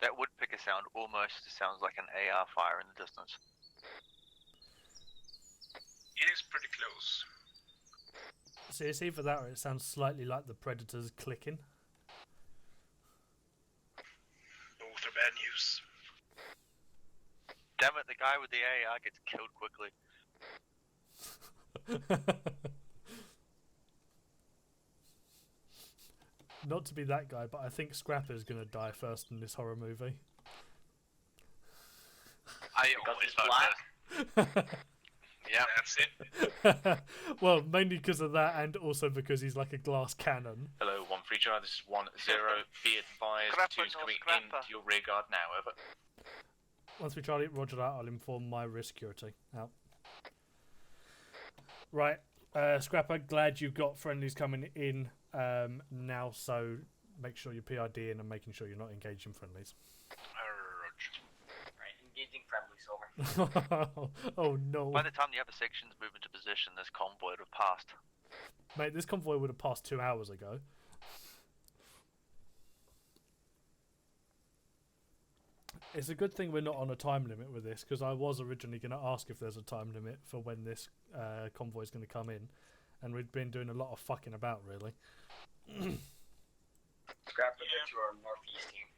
That woodpecker sound almost sounds like an AR fire in the distance. It is pretty close. So it's either that or it sounds slightly like the Predators clicking. Both are bad news. Damn it, the guy with the AR gets killed quickly. Not to be that guy, but I think Scrapper's gonna die first in this horror movie. I always thought that. Yeah, that's it. Well, mainly because of that, and also because he's like a glass cannon. Hello, 1-3 Charlie, this is 1-0. Be advised, platoon's coming into your rear guard now, over. Once we Charlie, roger that, I'll inform my rear security. Out. Right, Scrapper, glad you've got friendlies coming in now, so make sure you're PID-ing and making sure you're not engaging friendlies. Right, engaging friendlies, over. Oh no. By the time the other sections move into position, this convoy would have passed. Mate, this convoy would have passed 2 hours ago. It's a good thing we're not on a time limit with this, because I was originally going to ask if there's a time limit for when this convoy is going to come in, and we've been doing a lot of fucking about, really. Scrapper to our northeast team.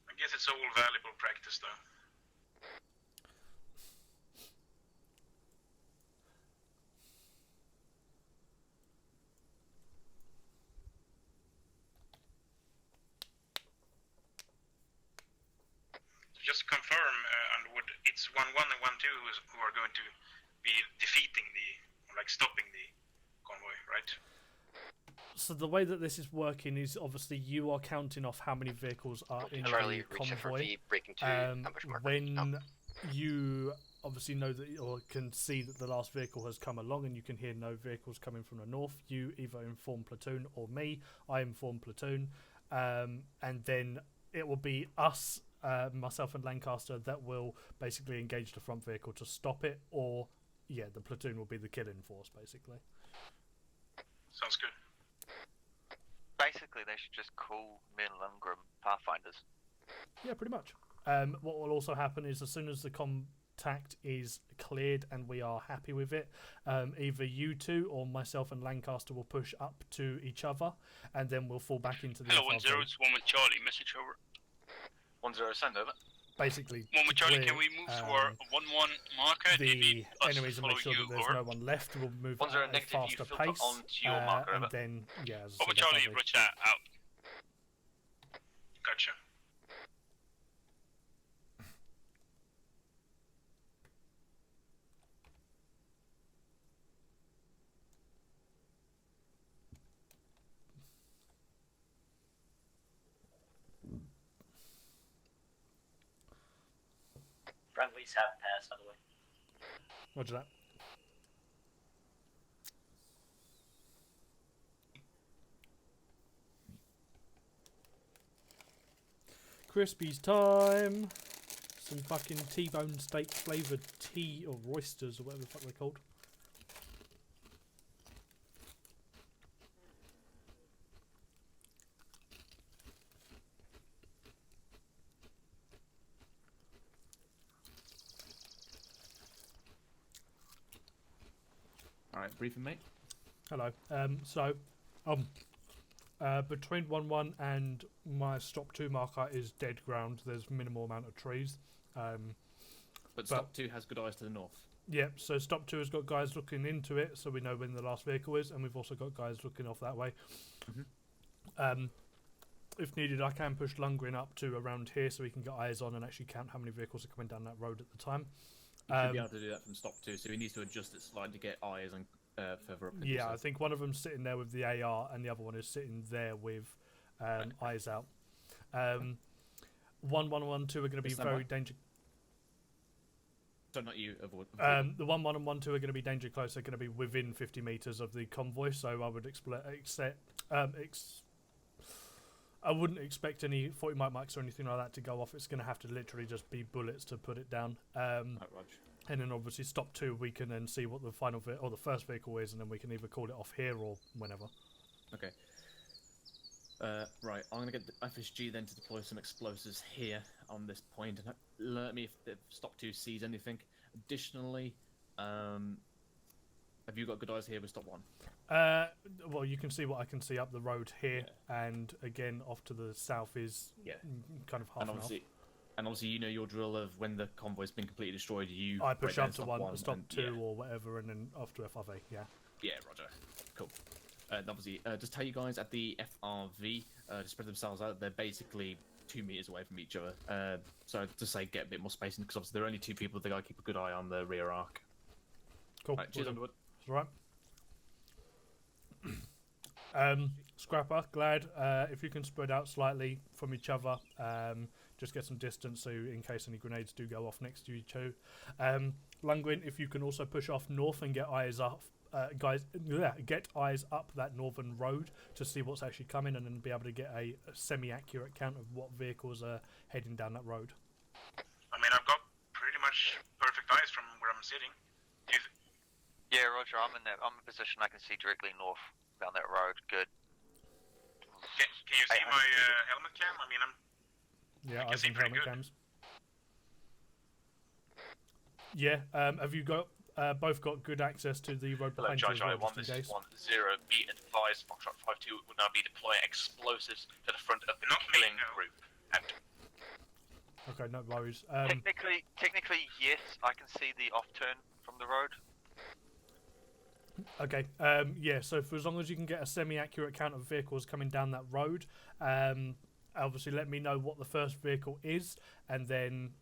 I guess it's all valuable practice, though. Just to confirm, Underwood, it's 1-1 and 1-2 who are going to be defeating stopping the convoy, right? So the way that this is working is obviously you are counting off how many vehicles are in the convoy. When you obviously know that or can see that the last vehicle has come along and you can hear no vehicles coming from the north, you either inform platoon or me. I inform platoon, and then it will be us. Myself and Lancaster that will basically engage the front vehicle to stop it, or the platoon will be the killing force basically. Sounds good. Basically, they should just call me and Lundgren Pathfinders. Yeah, pretty much. What will also happen is as soon as the contact is cleared and we are happy with it, either you two or myself and Lancaster will push up to each other, and then we'll fall back into the. Hello, 1-0, it's 1 with Charlie. Message over. 1-0, send over. Basically, 1 with Charlie, can we move to our 1-1 marker? The enemies and make sure that there's no one left. We'll move at a faster pace, and then as I said, Charlie, roger that, out. Gotcha. friendlies have passed, by the way. Roger that. Crispies time. Some fucking T-bone steak flavoured tea or roysters or whatever the fuck they're called. Alright, briefing, mate. Hello. Between 1-1 and my stop 2 marker is dead ground. There's minimal amount of trees. But stop 2 has good eyes to the north. Yep, so stop 2 has got guys looking into it, so we know when the last vehicle is, and we've also got guys looking off that way. If needed, I can push Lundgren up to around here so we can get eyes on and actually count how many vehicles are coming down that road at the time. You should be able to do that from stop 2, so he needs to adjust it slightly to get eyes and further up. Yeah, I think one of them's sitting there with the AR, and the other one is sitting there with eyes out. 1-1 and 1-2 are going to be very dangerous. So not you, avoid. The 1-1 and 1-2 are going to be danger close. They're going to be within 50 meters of the convoy, so I would I wouldn't expect any 40 mics or anything like that to go off. It's going to have to literally just be bullets to put it down. And then obviously stop 2, we can then see what the final or the first vehicle is, and then we can either call it off here or whenever. Okay. Right, I'm going to get the FSG then to deploy some explosives here on this point and alert me if stop 2 sees anything. Additionally, have you got good eyes here with stop 1? Well, you can see what I can see up the road here, and again off to the south is kind of half and obviously, and obviously you know your drill of when the convoy's been completely destroyed, I push up to one, stop 2 or whatever, and then off to FRV. Yeah, roger. Cool. Obviously, just tell you guys at the FRV to spread themselves out. They're basically 2 meters away from each other. So to say, get a bit more spacing because obviously there are only 2 people. They gotta keep a good eye on the rear arc. Cool. Right, cheers, Underwood. That's right. Scrapper, glad if you can spread out slightly from each other, just get some distance so in case any grenades do go off next to you two. Lundgren, if you can also push off north and get eyes up, get eyes up that northern road to see what's actually coming, and then be able to get a semi-accurate count of what vehicles are heading down that road. I mean, I've got pretty much perfect eyes from where I'm sitting. Yeah, Roger. I'm in a position I can see directly north down that road. Good. Can you see my helmet cam? I mean, I can see helmet cams. Yeah. Have you got both got good access to the road behind you as well, just in case? 1-0. Be advised, Foxtrot 5-2 will now be deploying explosives to the front of the killing group. Okay, no worries. Technically, yes, I can see the off turn from the road. Okay, yeah, so for as long as you can get a semi-accurate count of vehicles coming down that road, obviously let me know what the first vehicle is, and then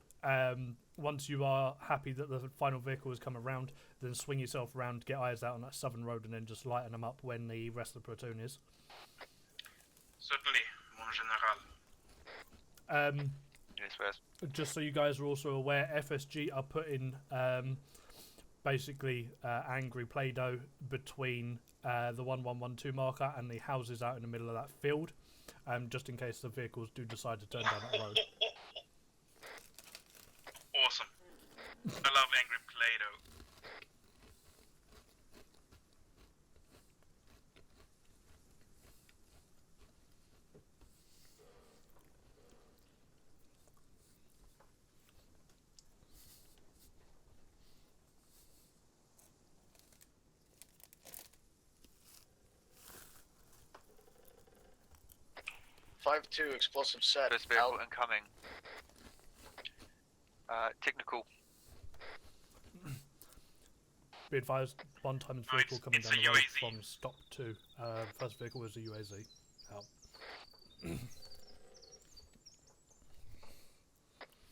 once you are happy that the final vehicle has come around, then swing yourself around, get eyes out on that southern road, and then just lighten them up when the rest of the platoon is. Certainly, mon général. Just so you guys are also aware, FSG are putting basically angry Play-Doh between the 1-1-1-2 marker and the houses out in the middle of that field, just in case the vehicles do decide to turn down that road. Awesome. I love angry Play-Doh. Two explosive set. First vehicle incoming. Technical. Be advised, one times vehicle coming down the road from stop 2. First vehicle was a UAZ. Out.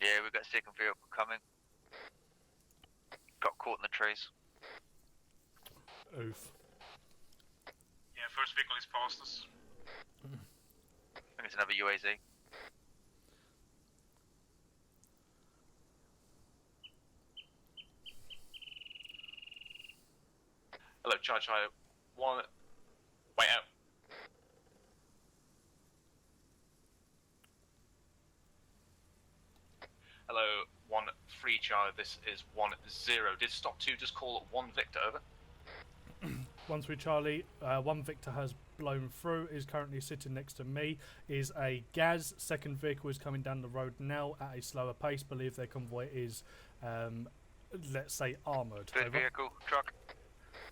Yeah, we've got second vehicle coming. Got caught in the trees. Oof. Yeah, first vehicle is past us. I think it's another UAZ. Hello, Charlie 1. Wait out. Hello, 1-3 Charlie. This is 1-0. Did stop 2 just call 1 Victor, over? 1-3 Charlie, 1 Victor has blown through, is currently sitting next to me, is a Gaz. Second vehicle is coming down the road now at a slower pace. Believe their convoy is, let's say, armoured. Third vehicle, truck.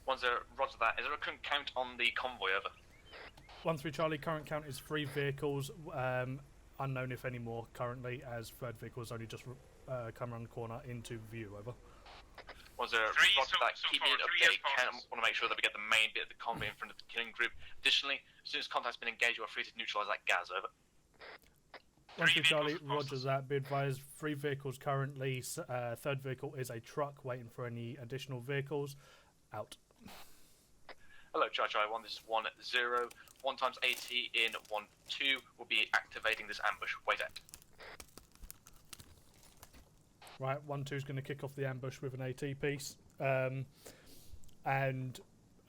1-0, roger that. Is there a current count on the convoy, over? 1-3 Charlie, current count is 3 vehicles, unknown if any more currently, as third vehicle has only just come around the corner into view, over. 1-0, roger that. Keep me an update. Want to make sure that we get the main bit of the convoy in front of the killing group. Additionally, as soon as contact's been engaged, we're free to neutralise that Gaz, over. 1-3 Charlie, roger that. Be advised, 3 vehicles currently. Third vehicle is a truck waiting for any additional vehicles. Out. Hello, Charlie 1. This is 1-0. 1 times AT in 1-2. We'll be activating this ambush. Wait out. Right, 1-2 is going to kick off the ambush with an AT piece. Yeah,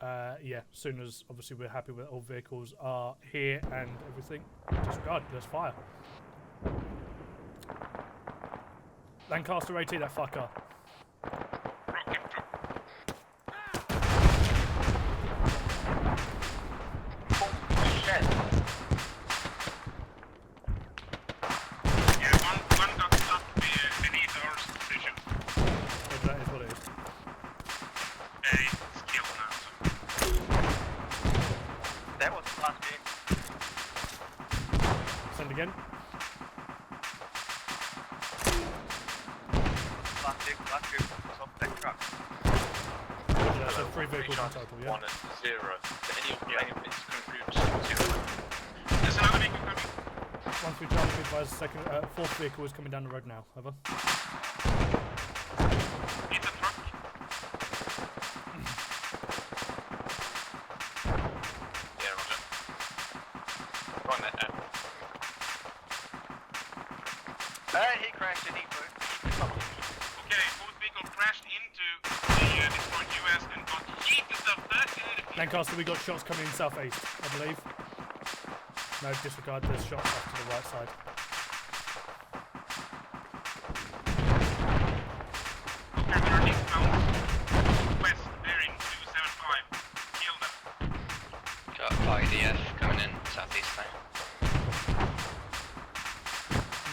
as soon as obviously we're happy with all vehicles are here and everything, disregard, let's fire. Lancaster AT, that fucker. Send again. Last group, stop that truck. Yeah, so 3 vehicles in total, yeah? 1-0. Any bits conclude 2. There's another vehicle coming. 1-3 Charlie, be advised, second, 4th vehicle is coming down the road now, over. It's a truck. Yeah, roger. Run that out. He crashed in Heathrow. Okay, fourth vehicle crashed into the destroyed US and got yeeted up there. Lancaster, we got shots coming in southeast, I believe. No, disregard, there's shots off to the right side. West, bearing 275. Kill them. Got 5DF coming in southeast now.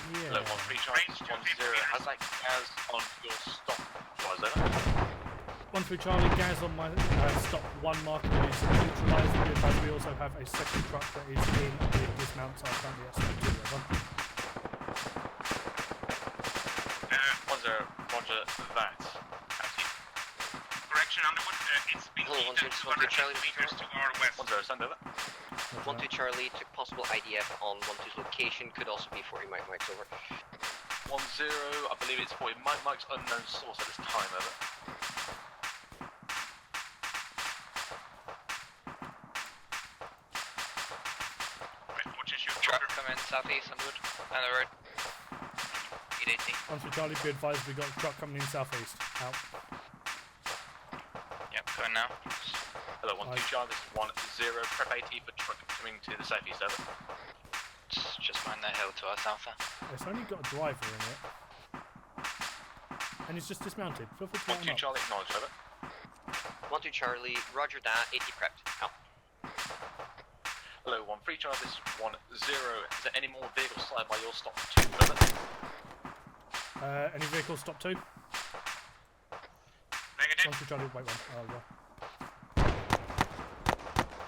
Yeah. Hello, 1-3 Charlie, 1-0. Has that Gaz on your stop? Was there? 1-3 Charlie, Gaz on my stop 1 marker is neutralised. As we also have a second truck that is in the dismounts. I'm currently at stop 2, over. 1-0, roger that. Correction, Underwood, it's been heated 250 meters to our west. 1-0, send over. 1-2 Charlie, took possible IDF on 1-2's location, could also be 40 mics over. 1-0, I believe it's 40 mics, unknown source at this time, over. Truck coming southeast, Underwood, down the road. Need 18. 1-3 Charlie, be advised, we got a truck coming in southeast. Out. Yep, going now. Hello, 1-2 Charlie, this is 1-0. Prep AT for truck coming to the southeast, over. Just mind that hill to our south there. It's only got a driver in it. And it's just dismounted. Feel free to light 1-2 him up. Charlie, acknowledge, over. 1-2 Charlie, roger that, 80 prepped. Out. Hello, 1-3 Charlie, this is 1-0. Is there any more vehicles sighted by your stop 2, over? Any vehicles stop 2? Negative. 1-3 Charlie, wait 1.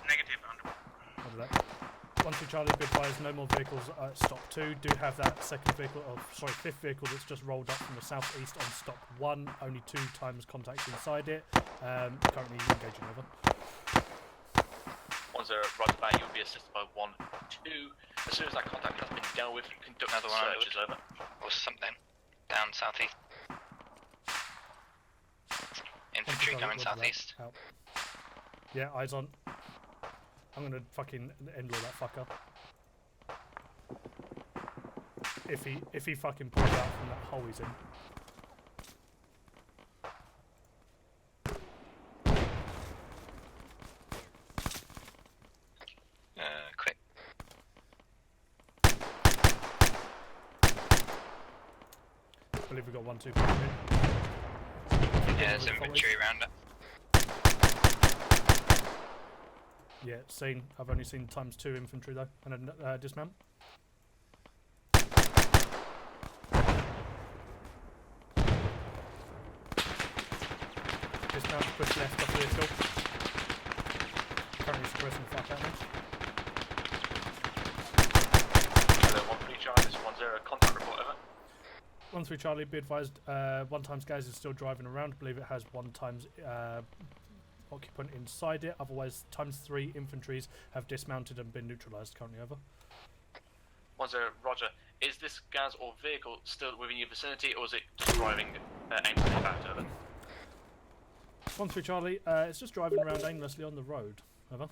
Negative, Underwood. Over that. 1-3 Charlie, be advised, no more vehicles at stop 2. Do have that second vehicle, fifth vehicle that's just rolled up from the southeast on stop 1. Only 2 times contact inside it. Currently engaging, over. 1-0, roger that. You'll be assisted by 1-2. As soon as that contact has been dealt with, you conduct Another one searches, over. Or something. Down southeast. Infantry coming southeast. Out. Yeah, eyes on. I'm gonna fucking end all that fucker. If he fucking pulls out from that hole he's in. believe we've got 1-2 coming in. Yeah, there's infantry around it. Yeah, seen. I've only seen ×2 infantry though, and a dismount. Dismount, push left off the hill. Currently suppressing the fuck out of me. Hello, 1-3 Charlie, this is 1-0, contact report, over. 1-3 Charlie, be advised, 1x Gaz is still driving around. I believe it has 1x occupant inside it, otherwise ×3 infantries have dismounted and been neutralised currently, over. 1-0, roger. Is this Gaz or vehicle still within your vicinity, or is it just driving aimlessly about, over? 1-3 Charlie, it's just driving around aimlessly on the road, over.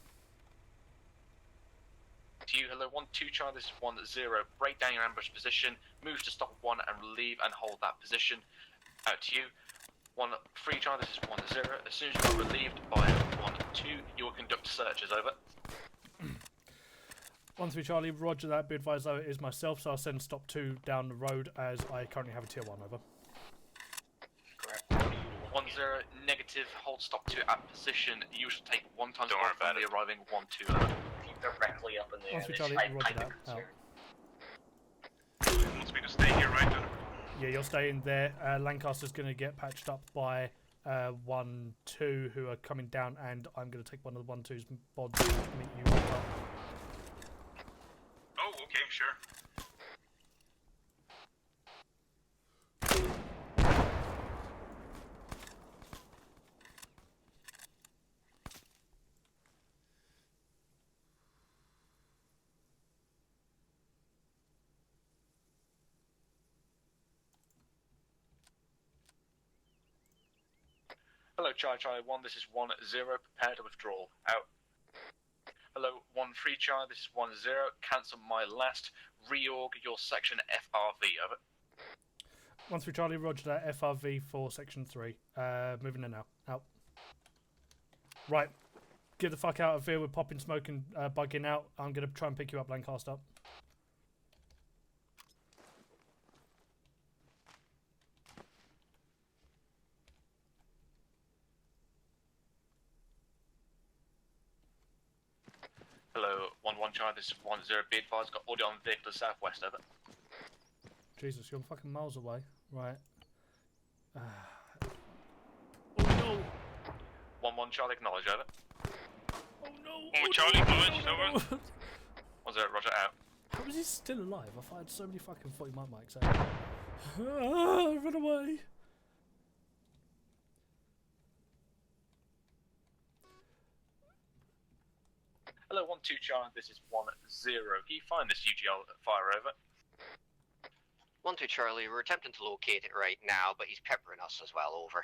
To you, hello, 1-2 Charlie, this is 1-0. Break down your ambush position, move to stop 1 and relieve and hold that position. Out to you. 1-3 Charlie, this is 1-0. As soon as you are relieved by 1-2, you will conduct searches, over. 1-3 Charlie, roger that. Be advised though it is myself, so I'll send stop 2 down the road as I currently have a tier 1, over. Correct. 1-0, negative, hold stop 2 at position. You shall take 1 times Don't worry from the arriving 1-2, over. Keep directly up in the air. 1-3 Charlie, roger that. Out. Wants me to stay here, right? Yeah, you're staying there. Lancaster's going to get patched up by 1-2 who are coming down, and I'm going to take one of the 1-2's bods to meet you. Oh, okay, sure. Hello, Charlie 1, this is 1-0, prepare to withdraw. Out. Hello, 1-3 Charlie, this is 1-0, cancel my last, reorg your section FRV, over. 1-3 Charlie, roger that. FRV for section 3. Moving in now. Out. Right. Get the fuck out of here. We're popping smoke and bugging out. I'm going to try and pick you up, Lancaster. Hello, 1-1 Charlie, this is 1-0, be advised, got audio on vehicle to southwest, over. Jesus, you're fucking miles away. Right. Oh no! 1-1 Charlie, acknowledge, over. Oh no! 1 Charlie, acknowledge, over. 1-0, roger, out. How is he still alive? I fired so many fucking 40 mics out. Run away! Hello, 1-2 Charlie, this is 1-0. Can you find this UGL fire, over? 1-2 Charlie, we're attempting to locate it right now, but he's peppering us as well, over.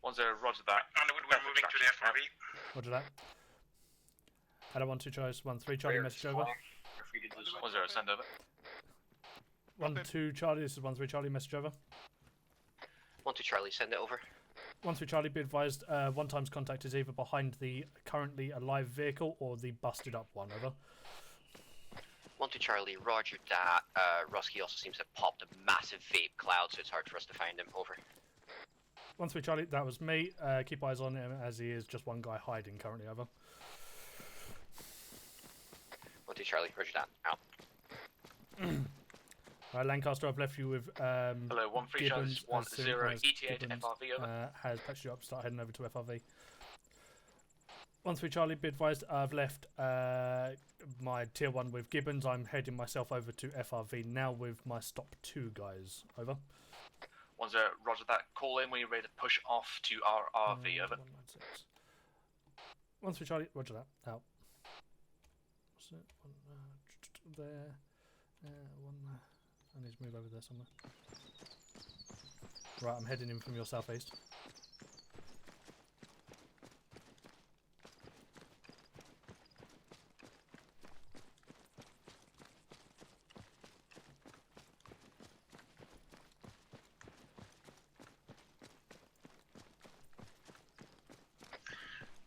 1-0, roger that. Underwood, we're moving to the FRV. Roger that. Hello, 1-2 Charlie, 1-3 Charlie, message over. 1-0, send over. 1-2 Charlie, this is 1-3 Charlie, message over. 1-2 Charlie, send it over. 1-3 Charlie, be advised, 1x contact is either behind the currently alive vehicle or the busted up one, over. 1-2 Charlie, roger that. Rusky also seems to have popped a massive vape cloud, so it's hard for us to find him, over. 1-3 Charlie, that was me. Keep eyes on him as he is just one guy hiding currently, over. 1-2 Charlie, roger that, out. Lancaster, I've left you with hello, 1-3 Charlie, 1-0, ETA to FRV, over. Has patched you up, start heading over to FRV. 1-3 Charlie, be advised, I've left my tier 1 with Gibbons. I'm heading myself over to FRV now with my stop 2 guys, over. 1-0, roger that. Call in when you're ready to push off to our RV, over. 1-3 Charlie, roger that, out. What's it? There. One there. I need to move over there somewhere. Right, I'm heading in from your southeast.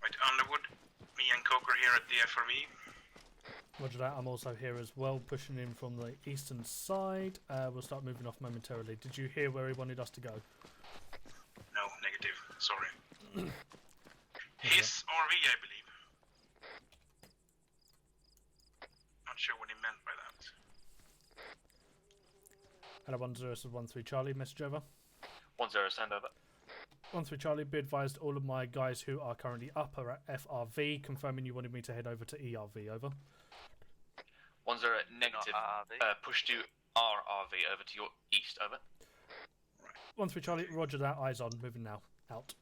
Right, Underwood, me and Coker here at the FRV. Roger that. I'm also here as well, pushing in from the eastern side. We'll start moving off momentarily. Did you hear where he wanted us to go? No, negative. Sorry. His RV, I believe. Not sure what he meant by that. Hello, 1013 Charlie. Message over. 10, send over. 13 Charlie, be advised all of my guys who are currently up are at FRV, confirming you wanted me to head over to ERV, over. 10 negative, push to RRV, over to your east, over. 13 Charlie, roger that, eyes on, moving now, out.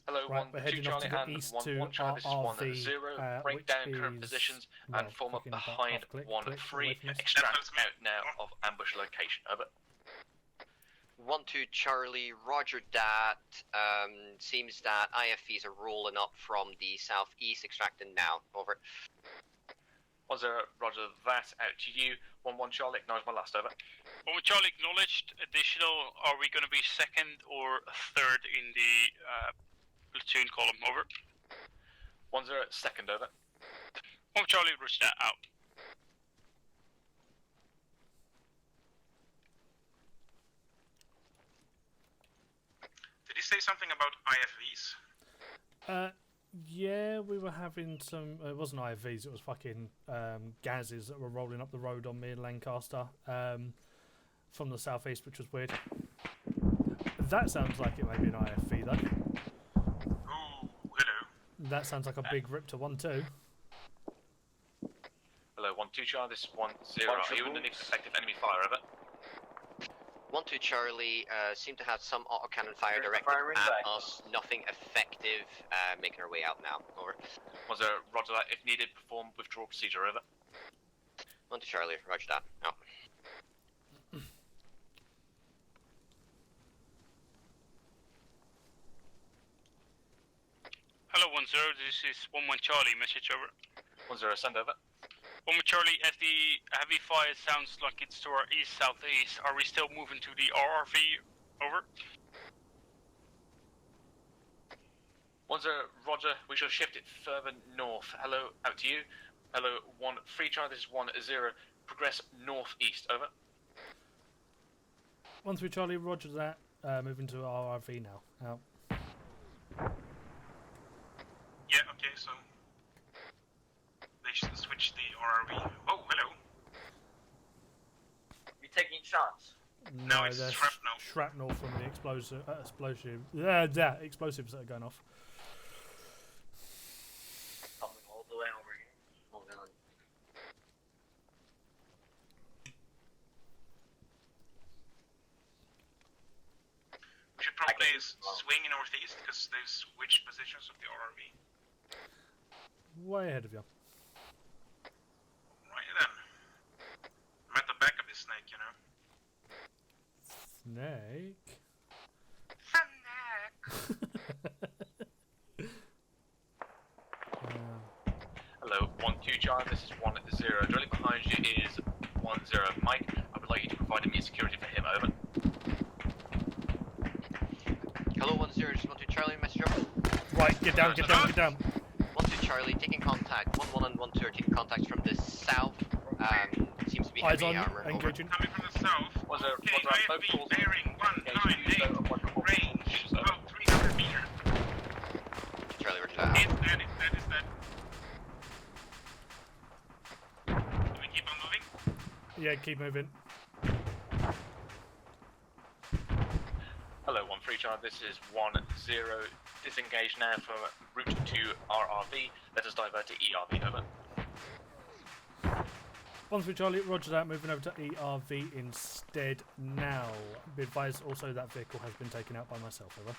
Hello, right, 1-2 Charlie and 1-1 Charlie, this is 1-0, break down current positions and form up behind 1-3, extract out now of ambush location, over. 1-2 Charlie, roger that. Seems that IFVs are rolling up from the southeast, extracting now. Over. 10, roger that, out to you. 1-1 Charlie, acknowledge my last, over. 1-1 Charlie, acknowledged. Additional, are we going to be second or third in the platoon column, over? 10, second, over. 1-1 Charlie, roger that, out. Did he say something about IFVs? Yeah, we were having some. It wasn't IFVs. It was fucking gases that were rolling up the road on me in Lancaster from the southeast, which was weird. That sounds like it may be an IFV though. Oh, hello. That sounds like a big rip to 1-2. Hello, 1-2 Charlie. This is 1-0. Are you underneath effective enemy fire, over? 1-2 Charlie, seem to have some autocannon fire directed at us. Nothing effective. Making our way out now. Over. 10, roger that. If needed, perform withdrawal procedure, over. 1-2 Charlie, roger that. Out. Hello, 1-0. This is 1-1 Charlie. Message over. 10, send over. 1-1 Charlie, as the heavy fire sounds like it's to our east-southeast, are we still moving to the RRV? Over. 10, roger. We shall shift it further north. Hello, out to you. Hello, 1-3 Charlie. This is 1-0. Progress northeast. Over. 1-3 Charlie, roger that. Moving to RRV now. Out. Yeah, okay, so they should switch the RRV. Oh, hello. You taking shots? No, it's there's shrapnel. Shrapnel from the explosives that are going off. Coming all the way over here. Oh god. We should probably swing northeast because they've switched positions of the RRV. Way ahead of you. Right then. I'm at the back of this snake, you know. Snake? Hello, 1-2 Charlie. This is 1-0. Directly behind you is 1-0 Mike. I would like you to provide immediate security for him. Over. Hello, 1-0. Just 1-2 Charlie. Message over. Right, get down, get down, get down. 1-2 Charlie, taking contact. 1-1 and 1-2 are taking contacts from the south. Seems to be Eyes heavy on, armor. engaging. Coming from the south. Okay, IFV bearing 198. Range about 300 meters. Charlie, we're out. It's dead, it's dead. Do we keep on moving? Yeah, keep moving. Hello, 1-3 Charlie. This is 1-0. Disengage now from route to RRV. Let us divert to ERV. Over. 1-3 Charlie, roger that. Moving over to ERV instead now. Be advised also that vehicle has been taken out by myself. Over.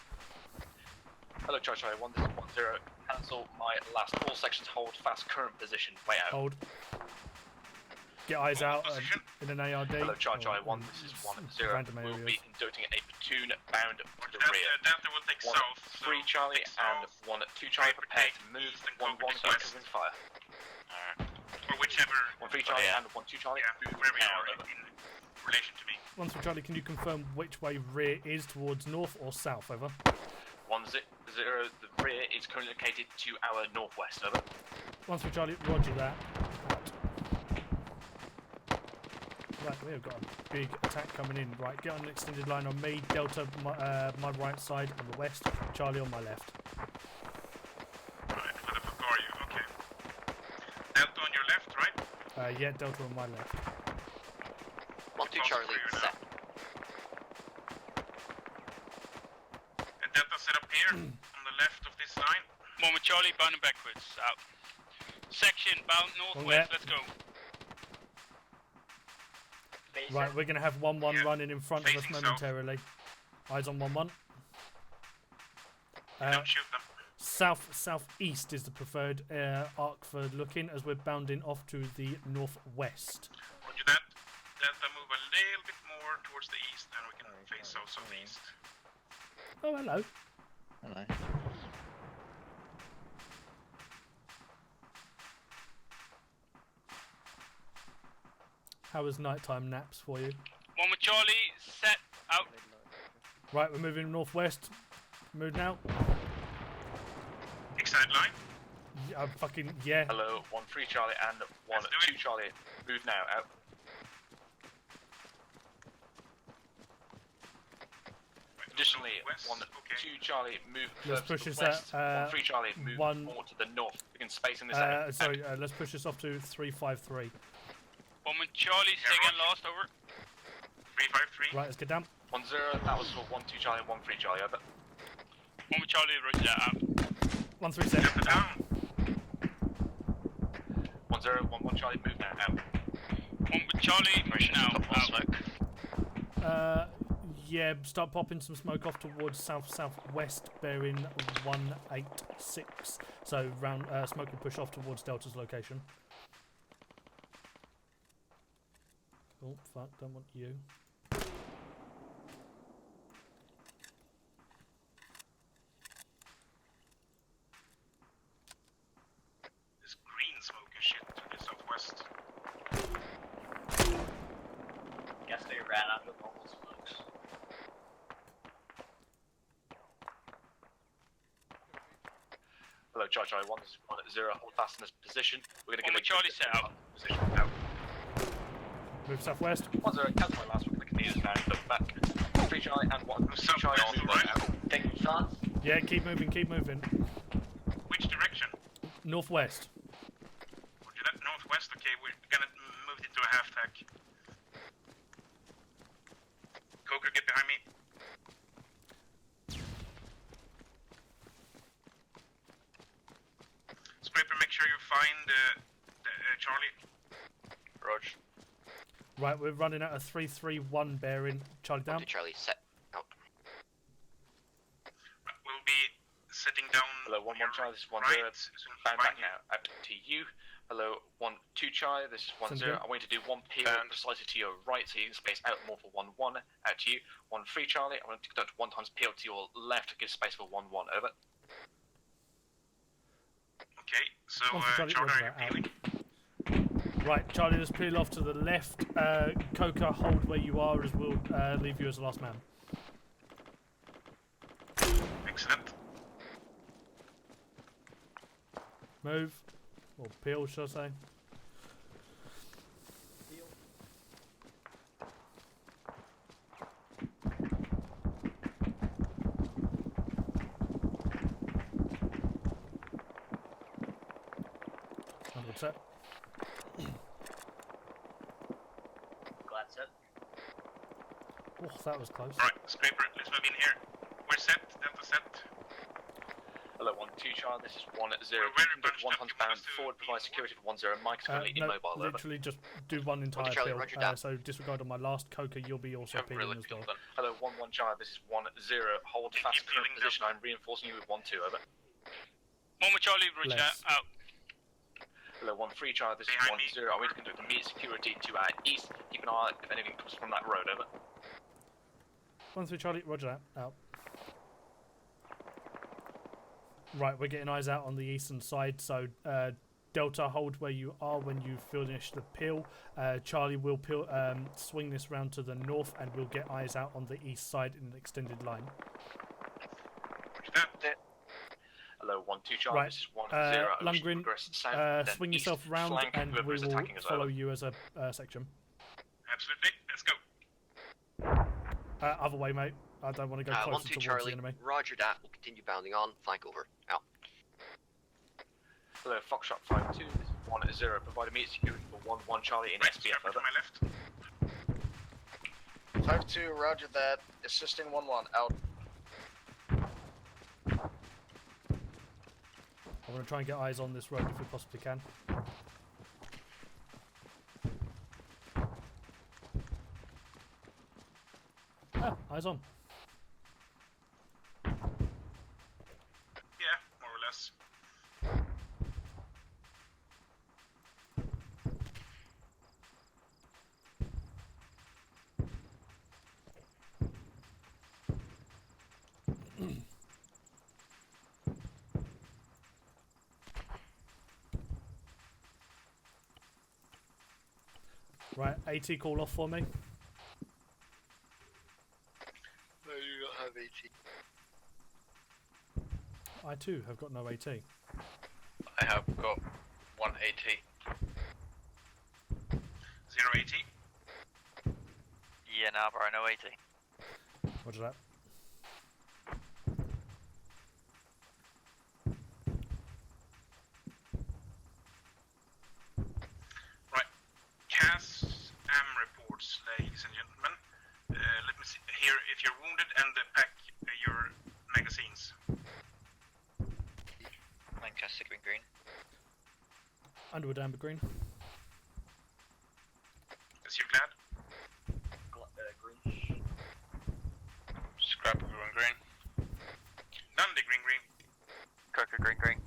Hello, Charlie 1. This is 1-0. Cancel my last. All sections hold fast. Current position. Way out. Hold. Get eyes out in an ARD. Hello, Charlie 1. This is 1-0. We'll be conducting a platoon bound to the rear. Delta will take south. 1-3 Charlie and 1-2 Charlie prepare to move. 1-1 covering fire. Or whichever. 1-3 Charlie and 1-2 Charlie. Yeah, wherever you are in relation to me. 1-3 Charlie, can you confirm which way rear is, towards north or south? Over. 1-0. The rear is currently located to our northwest. Over. 1 3 Charlie, roger that. Out. Right, we've got a big attack coming in. Right, get on an extended line on me. Delta, my right side on the west. Charlie on my left. Right, where the fuck are you? Okay. Delta on your left, right? Yeah, Delta on my left. 1-2 Charlie, set. And Delta set up here, on the left of this line. Moment Charlie, bounding backwards. Out. Section, bound northwest, let's go. Right, we're going to have 1-1 running in front of us momentarily. Eyes on 1-1. Don't shoot them. Southeast is the preferred arc for looking as we're bounding off to the northwest. Roger that. Delta move a little bit more towards the east and we can face southeast. Oh, hello. Hello. How was nighttime naps for you? One with Charlie, set, out. Right, we're moving northwest. Move now. Extended line? Yeah, fucking, yeah. Hello, 1-3 Charlie and 1-2 Charlie. Move now, out. Additionally, 1-2 Charlie, move Let's further push to this the west. out. 1-3 Charlie, move more to the north. We can space in this area. Sorry, let's push this off to 353. One with Charlie, second last, over. 353. Right, let's get down. 1-0, that was for 1-2 Charlie and 1-3 Charlie, over. One with Charlie, roger that, out. 1-3 set. Down. 1-0, 1-1 Charlie, move now, out. One with Charlie, now, out. Smoke. Yeah, start popping some smoke off towards south-southwest, bearing 186. So round smoke will push off towards Delta's location. Oh fuck! Don't want you. This green smoke and shit to the southwest. Guess they ran out of normal smokes. Hello, Charlie, 1-0, hold fast in this position. We're going to give Charlie set out. Position out. Move southwest. 1-0, cancel my last one. We're going to continue this now. Look back. 3 Charlie and 1-2 Charlie. Move right out. Taking shots. Yeah, keep moving, keep moving. Which direction? Northwest. Roger that, northwest. Okay, we're gonna move it to a half tack. Coker, get behind me. Scraper, make sure you find Charlie. Roger. Right, we're running at a 331 bearing. Charlie down. 1-2 Charlie, set. Out. We'll be setting down. Hello, 1-1 Charlie, this is 1-0. Bound back now. Out to you. Hello, 1-2 Charlie, this is 1-0. I want you to do 1 peel precisely to your right so you can space out more for 1-1. Out to you. 1-3 Charlie, I want you to conduct 1 times peel to your left to give space for 1-1. Over. Okay, so Charlie, are you peeling? Right, Charlie, let's peel off to the left. Coca, hold where you are as we'll leave you as the last man. Excellent. Move. Or peel, shall I say. Onward set. Glad set. Oh, that was close. Right, Scraper, let's move in here. We're set, Delta set. Hello, 1-2 Charlie, this is 1-0. Conduct 1 times bound forward, provide security for 1-0. Mike's currently No, immobile. Over. literally just do one entire Charlie, peel. roger that. So disregard on my last Coca, you'll be also peeling Really as well. done. Hello, 1-1 Charlie, this is 1-0. Hold fast current position. I'm reinforcing you with 1-2. Over. One with Charlie, roger out. Hello, 1-3 Charlie, this is 1-0. I want to conduct immediate security to our east. Keep an eye out if anything comes from that road. Over. 1-3 Charlie, roger that. Out. Right, we're getting eyes out on the eastern side, so Delta, hold where you are when you finish the peel. Charlie will peel, swing this round to the north, and we'll get eyes out on the east side in an extended line. Hello, 1-2 Charlie. Right. This is 1-0. Lundgren, Progress south, then swing east, yourself round, flank and we whoever's will attacking us. follow Over. you as a section. Absolutely. Let's go. Other way, mate. I don't want to go closer 1-2 towards Charlie. the enemy. Roger that. We'll continue bounding on. Flank over. Out. Hello, Foxtrot 5-2. This is 1-0. Provide immediate security for 1-1 Charlie in SBF. Over. To my left. 5-2, roger that. Assisting 1-1, out. I want to try and get eyes on this road if we possibly can. Eyes on. Yeah, more or less. Right, AT call off for me. No, you don't have AT. I too have got no AT. I have got 1 AT. 0 AT. Yeah, nah, bro, no AT. Roger that. CAS AM reports, ladies and gentlemen. Let me see here if you're wounded and pack your magazines. Lancaster green. Underwood amber green. Is you glad? Green. Scrap green. Dundee green. Coca green.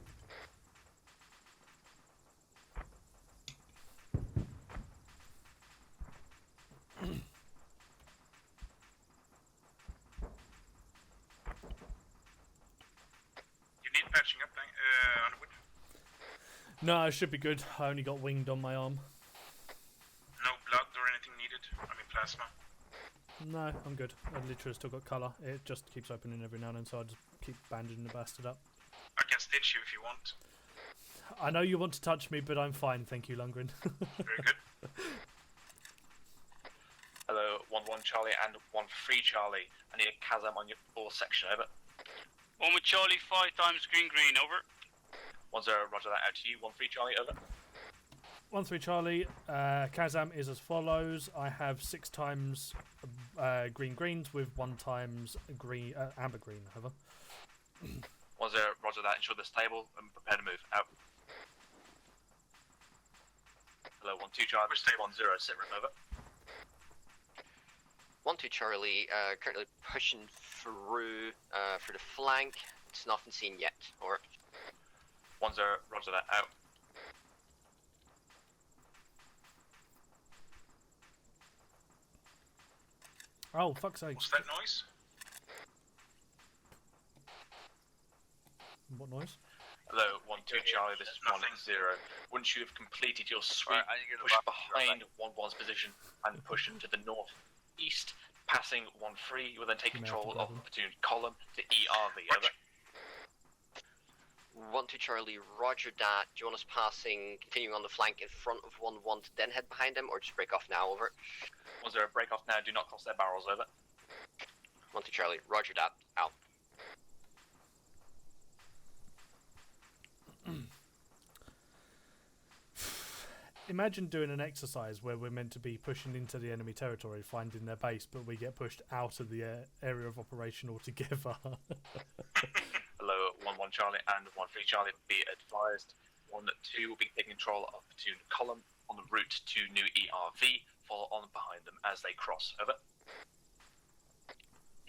You need patching up, Underwood? No, I should be good. I only got winged on my arm. No blood or anything needed? I mean plasma. No, I'm good. I literally still got colour. It just keeps opening every now and then, so I just keep bandaging the bastard up. I can stitch you if you want. I know you want to touch me, but I'm fine, thank you, Lundgren. Very good. Hello, 1-1 Charlie and 1-3 Charlie. I need a chasm on your 4 section. Over. 1 with Charlie, 5 times green, over. 1-0, roger that out to you. 1-3 Charlie, over. 1-3 Charlie, Kazam is as follows. I have 6 times greens with 1 times green amber green. Over. 1-0, roger that. Ensure they're stable and prepare to move. Out. Hello, 1-2 Charlie. We're stable. 1-0. Sit rep. Over. 1-2 Charlie. Currently pushing through for the flank. It's nothing seen yet. Or 1-0, roger that. Out. Oh, fuck's sake. What's that noise? What noise? Hello, 1-2 Charlie, this is 1-0. Once you have completed your sweep, push behind 1-1's position and push him to the northeast, passing 1-3. You will then take control of the platoon column to ERV. Over. 1-2 Charlie, roger that. Do you want us passing, continuing on the flank in front of 1-1 to then head behind them, or just break off now? Over. 1-0, break off now. Do not cross their barrels. Over. 1-2 Charlie, roger that. Out. Imagine doing an exercise where we're meant to be pushing into the enemy territory, finding their base, but we get pushed out of the area of operation altogether. Hello, 1-1 Charlie and 1-3 Charlie. Be advised, 1-2 will be taking control of platoon column on the route to new ERV. Follow on behind them as they cross. Over.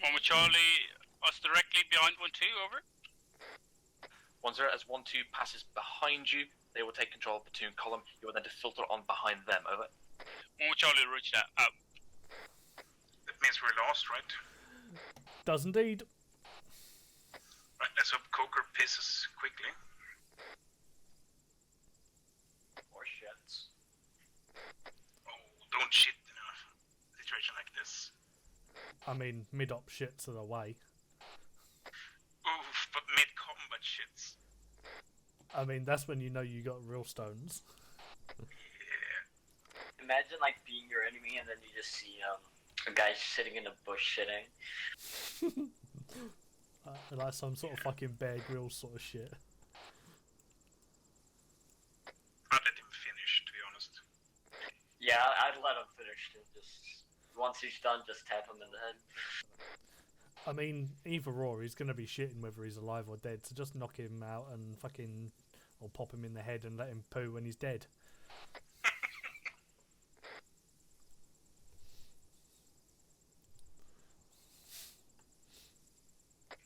1 with Charlie, us directly behind 1-2. Over. 1-0 as 1-2 passes behind you. They will take control of the platoon column. You will then to filter on behind them. Over. 1 with Charlie, roger that. Out. That means we're lost, right? Does indeed. Right, let's hope Coker pisses quickly. Or shits. Oh, don't shit in a situation like this. I mean, mid-op shits are the way. Oof, but mid-combat shits. I mean, that's when you know you got real stones. Imagine like being your enemy and then you just see a guy sitting in a bush shitting. Like some sort of fucking Bear Grylls sort of shit. I'd let him finish, to be honest. Yeah, I'd let him finish and just once he's done, just tap him in the head. I mean, either or, he's gonna be shitting whether he's alive or dead. So just knock him out and fucking, or pop him in the head and let him poo when he's dead.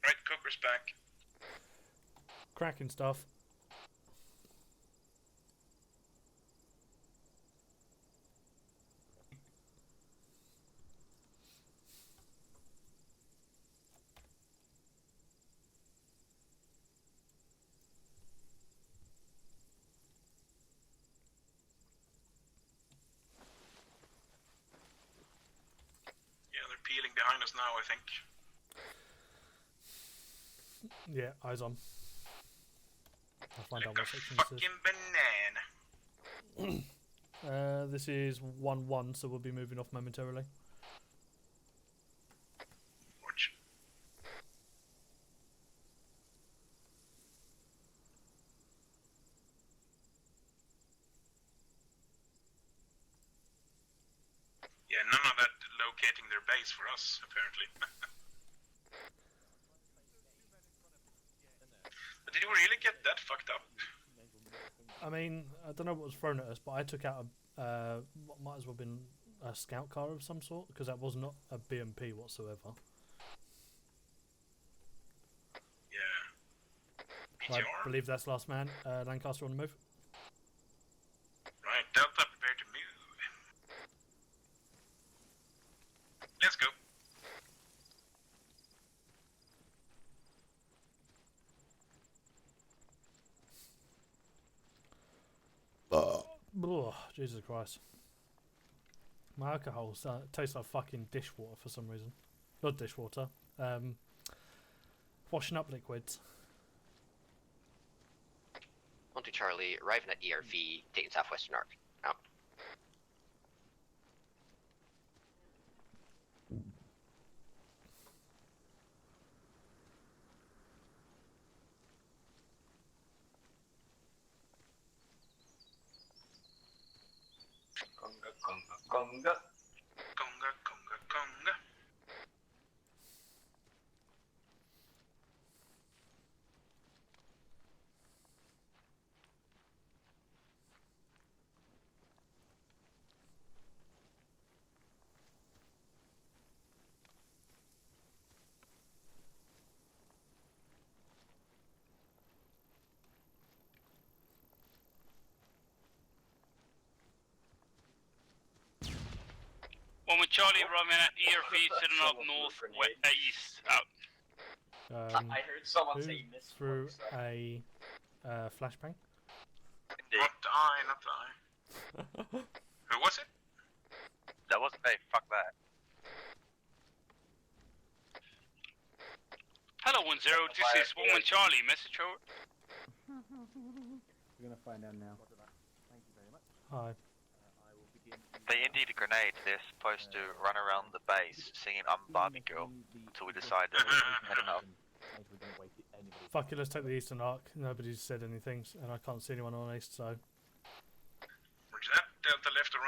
Right, Cooper's back. Cracking stuff. Yeah, they're peeling behind us now, I think. Yeah, eyes on. I'll find out Like what a section this is. fucking banana. This is 1-1, so we'll be moving off momentarily. Watch. Yeah, none of that locating their base for us, apparently. But did we really get that fucked up? I mean, I don't know what was thrown at us, but I took out what might as well have been a scout car of some sort, because that was not a BMP whatsoever. Yeah. I believe that's last man. Lancaster on the move. Right, Delta, prepare to move. Let's go. Oh, Jesus Christ. My alcohol tastes like fucking dishwater for some reason. Not dishwater. Washing up liquids. 1-2 Charlie, arriving at ERV, taking southwestern arc. Out. Conga, conga, conga. Conga, conga, conga. One with Charlie arriving at ERV sitting up north, east, out. I heard someone say Who miss through a flashbang? Not I, not I. Who was it? That wasn't me, fuck that. Hello 10, this is 1 Charlie, message over. We're gonna find out now. Thank you very much. Hi. They indeed a grenade. They're supposed to run around the base singing I'm Barbie Girl until we decide that we've had enough. Fuck it, let's take the eastern arc. Nobody's said anything, and I can't see anyone on east, so. Roger that. Delta left or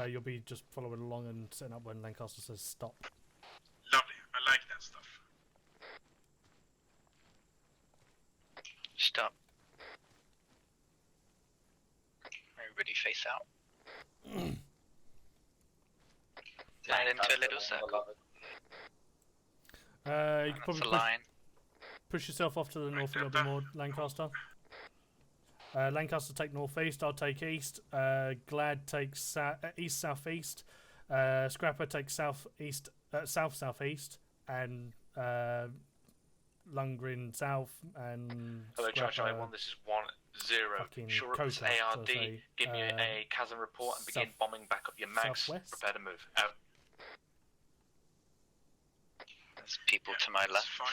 right? You'll be just following along and setting up when Lancaster says stop. Lovely. I like that stuff. Stop. Everybody face out. Land into a little circle. You can That's a probably line. push yourself off to the north a little bit more, Lancaster. Lancaster take northeast, I'll take east. Glad takes east southeast. Scrapper takes southeast, south-southeast, and Lundgren south and. Hello, Charlie Scrapper 1, this is 1-0. fucking Shore up this Coca, ARD, so say, give me a chasm report and begin bombing back up your mags. southwest? Prepare to move. Out. There's people to my left. Fine.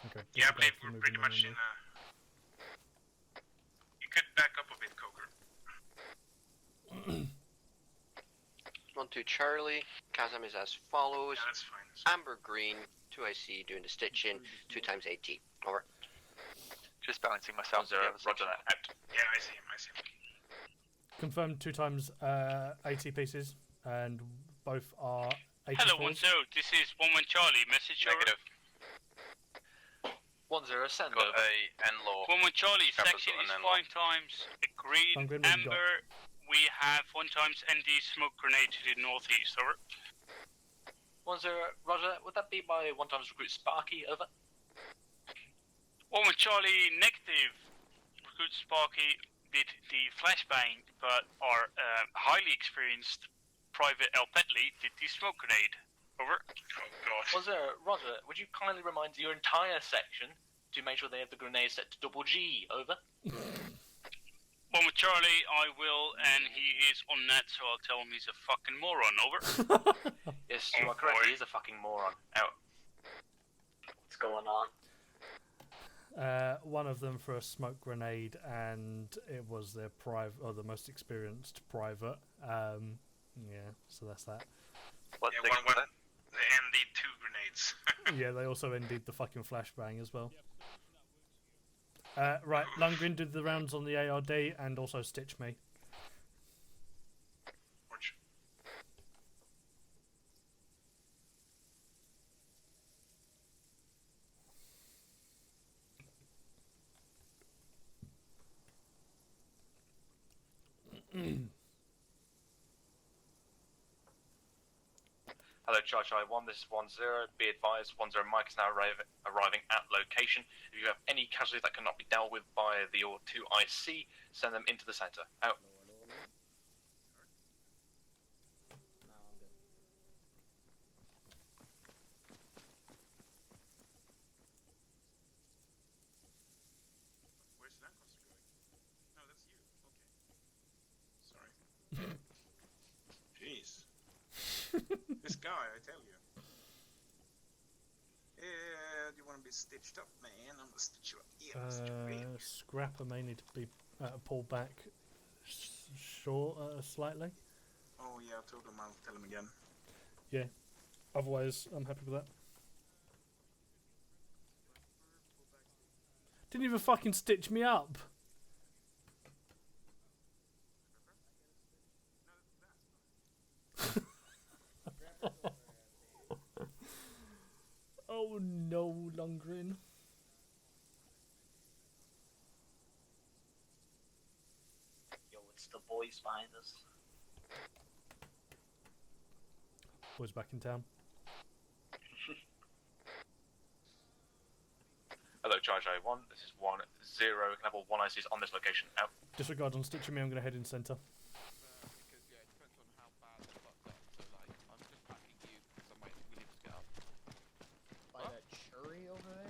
Okay. Yeah, I believe we're pretty much in a... You could back up a bit, Coker. 1-2 Charlie. Kazam is as follows. Yeah, that's fine. Amber Green, 2IC doing the stitching, 2 times AT. Over. Just balancing myself. Roger that. Out. Yeah, I see him. Confirmed 2 times 80 pieces, and both are 84s. Hello, 1-0. This is 1-1 Charlie. Message Negative. 1-0, send Got over. a N-law. 1-1 Charlie. Trapezoid Section is and 5 times. Agreed. I'm gonna Amber, we have 1 times ND smoke grenade to the northeast. Over. 1-0, Roger. Would that be by 1 times recruit Sparky? Over. 1-1 Charlie. Negative. Recruit Sparky did the flashbang, but our highly experienced Private L. Petley did the smoke grenade. Over. Oh gosh. 1-0, Roger. Would you kindly remind your entire section to make sure they have the grenade set to double G? Over. 1 with Charlie, I will, and he is on net, so I'll tell him he's a fucking moron. Over. Yes, you are correct. He is a fucking moron. Out. What's going on? One of them for a smoke grenade, and it was their private, or the most experienced private. Yeah, so that's that. What yeah, one. The ND 2 grenades. Yeah, they also ended the fucking flashbang as well. Right, Lundgren did the rounds on the ARD and also stitch me. Watch. Hello, Charge 1, this is 1-0. Be advised, 1-0 Mike is now arriving at location. If you have any casualties that cannot be dealt with by the or 2 IC, send them into the center. Out. Where's that cost going? No, that's you. Okay. Sorry. Jeez. This guy, I tell you. Yeah, do you want to be stitched up, man? I'm gonna stitch you up. Yeah, I'll stitch you up. Scrapper may need to be pulled back short slightly. Oh yeah, I told him. I'll tell him again. Yeah. Otherwise, I'm happy with that. Didn't even fucking stitch me up. Oh no, Lundgren. Yo, it's the boys behind us. Boys back in town. Hello, Charge 1, this is 1-0. Can I have all 1 ICs on this location? Out. Disregard on stitching me, I'm going to head in centre.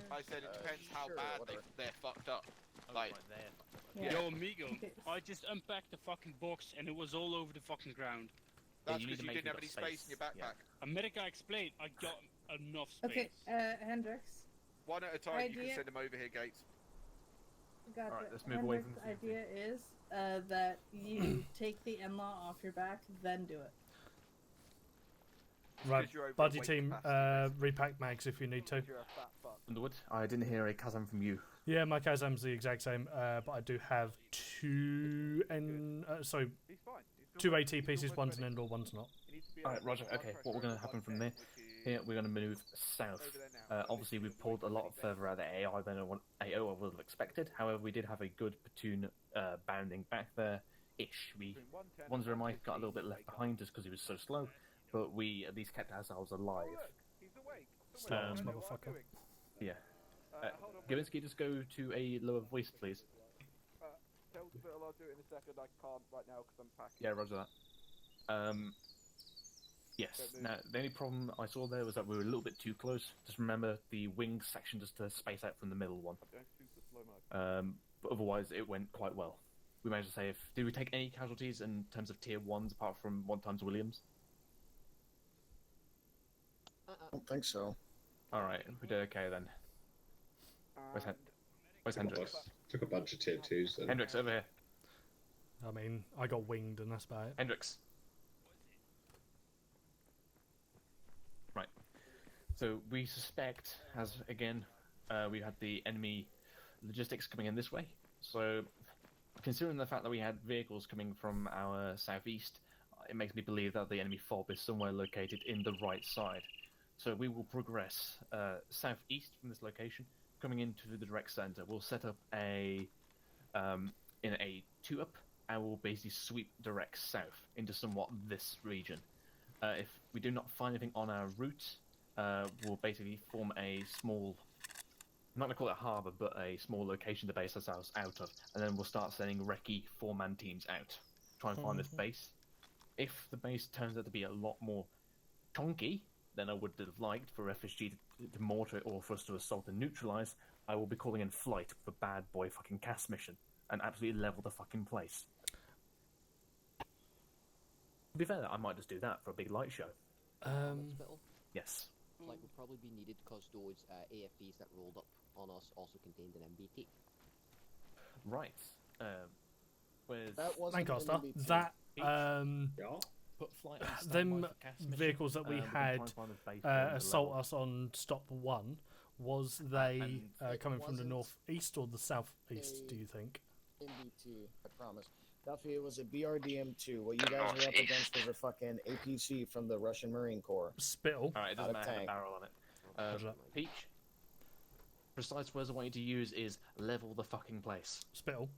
I said it depends how bad they're fucked up. Like, Yeah. Yo, amigo, I just unpacked the fucking box and it was all over the fucking ground. that's because you didn't have any space in your backpack. A medic I explained, I got enough space. Okay, Hendrix. One at a time, you can send them over here, Gates. Got Alright, it. let's move away from The idea is that you take the NLAW off your back, then do it. Right, buddy team, repack mags if you need to. Underwood, I didn't hear a Kazam from you. Yeah, my Kazam's the exact same, but I do have two AT pieces, one's an end or one's not. Alright, Roger, okay, what we're going to happen from there, here we're going to move south. Obviously we've pulled a lot further out of the AI than I would have expected, however we did have a good platoon bounding back there-ish. 1-0 Mike got a little bit left behind just because he was so slow, but we at least kept ourselves alive. Slowest motherfucker. Yeah. Gawinski, just go to a lower voice, please. Tell the Bill I'll do it in a second. I can't right now because I'm packing. Yeah, roger that. Yes. Now, the only problem I saw there was that we were a little bit too close. Just remember the wing section just to space out from the middle one. But otherwise, it went quite well. We managed to save. Did we take any casualties in terms of tier 1s apart from 1 times Williams? I don't think so. Alright, we did okay then. Where's Hendrix? Took a bunch of tier 2s then. Hendrix, over here. I mean, I got winged and that's about it. Hendrix. Right. So we suspect, as again, we had the enemy logistics coming in this way. So, considering the fact that we had vehicles coming from our southeast, it makes me believe that the enemy fob is somewhere located in the right side. So we will progress southeast from this location, coming into the direct center. We'll set up in a 2-up, and we'll basically sweep direct south into somewhat this region. If we do not find anything on our route, we'll basically form a small, I'm not going to call it a harbour, but a small location to base ourselves out of, and then we'll start sending recce 4-man teams out, try and find this base. If the base turns out to be a lot more chunky than I would have liked for FSG to mortar it or for us to assault and neutralise, I will be calling in flight with a bad boy fucking cast mission and absolutely level the fucking place. To be fair, I might just do that for a big light show. Yes. Flight will probably be needed because those AFVs that rolled up on us also contained an MBT. Right. Where's Lancaster, that put flight on standby them for cast mission. vehicles that we can had try and find a base below the assault level. us on stop 1, was they coming from the northeast or the southeast, do you think? MBT, I promise. Duffy, it was a BRDM-2. What you guys were up against was a fucking APC from the Russian Marine Corps. Spittle. Alright, it doesn't matter, have a barrel on it. Peach, precise words I want you to use is level the fucking place. Spittle.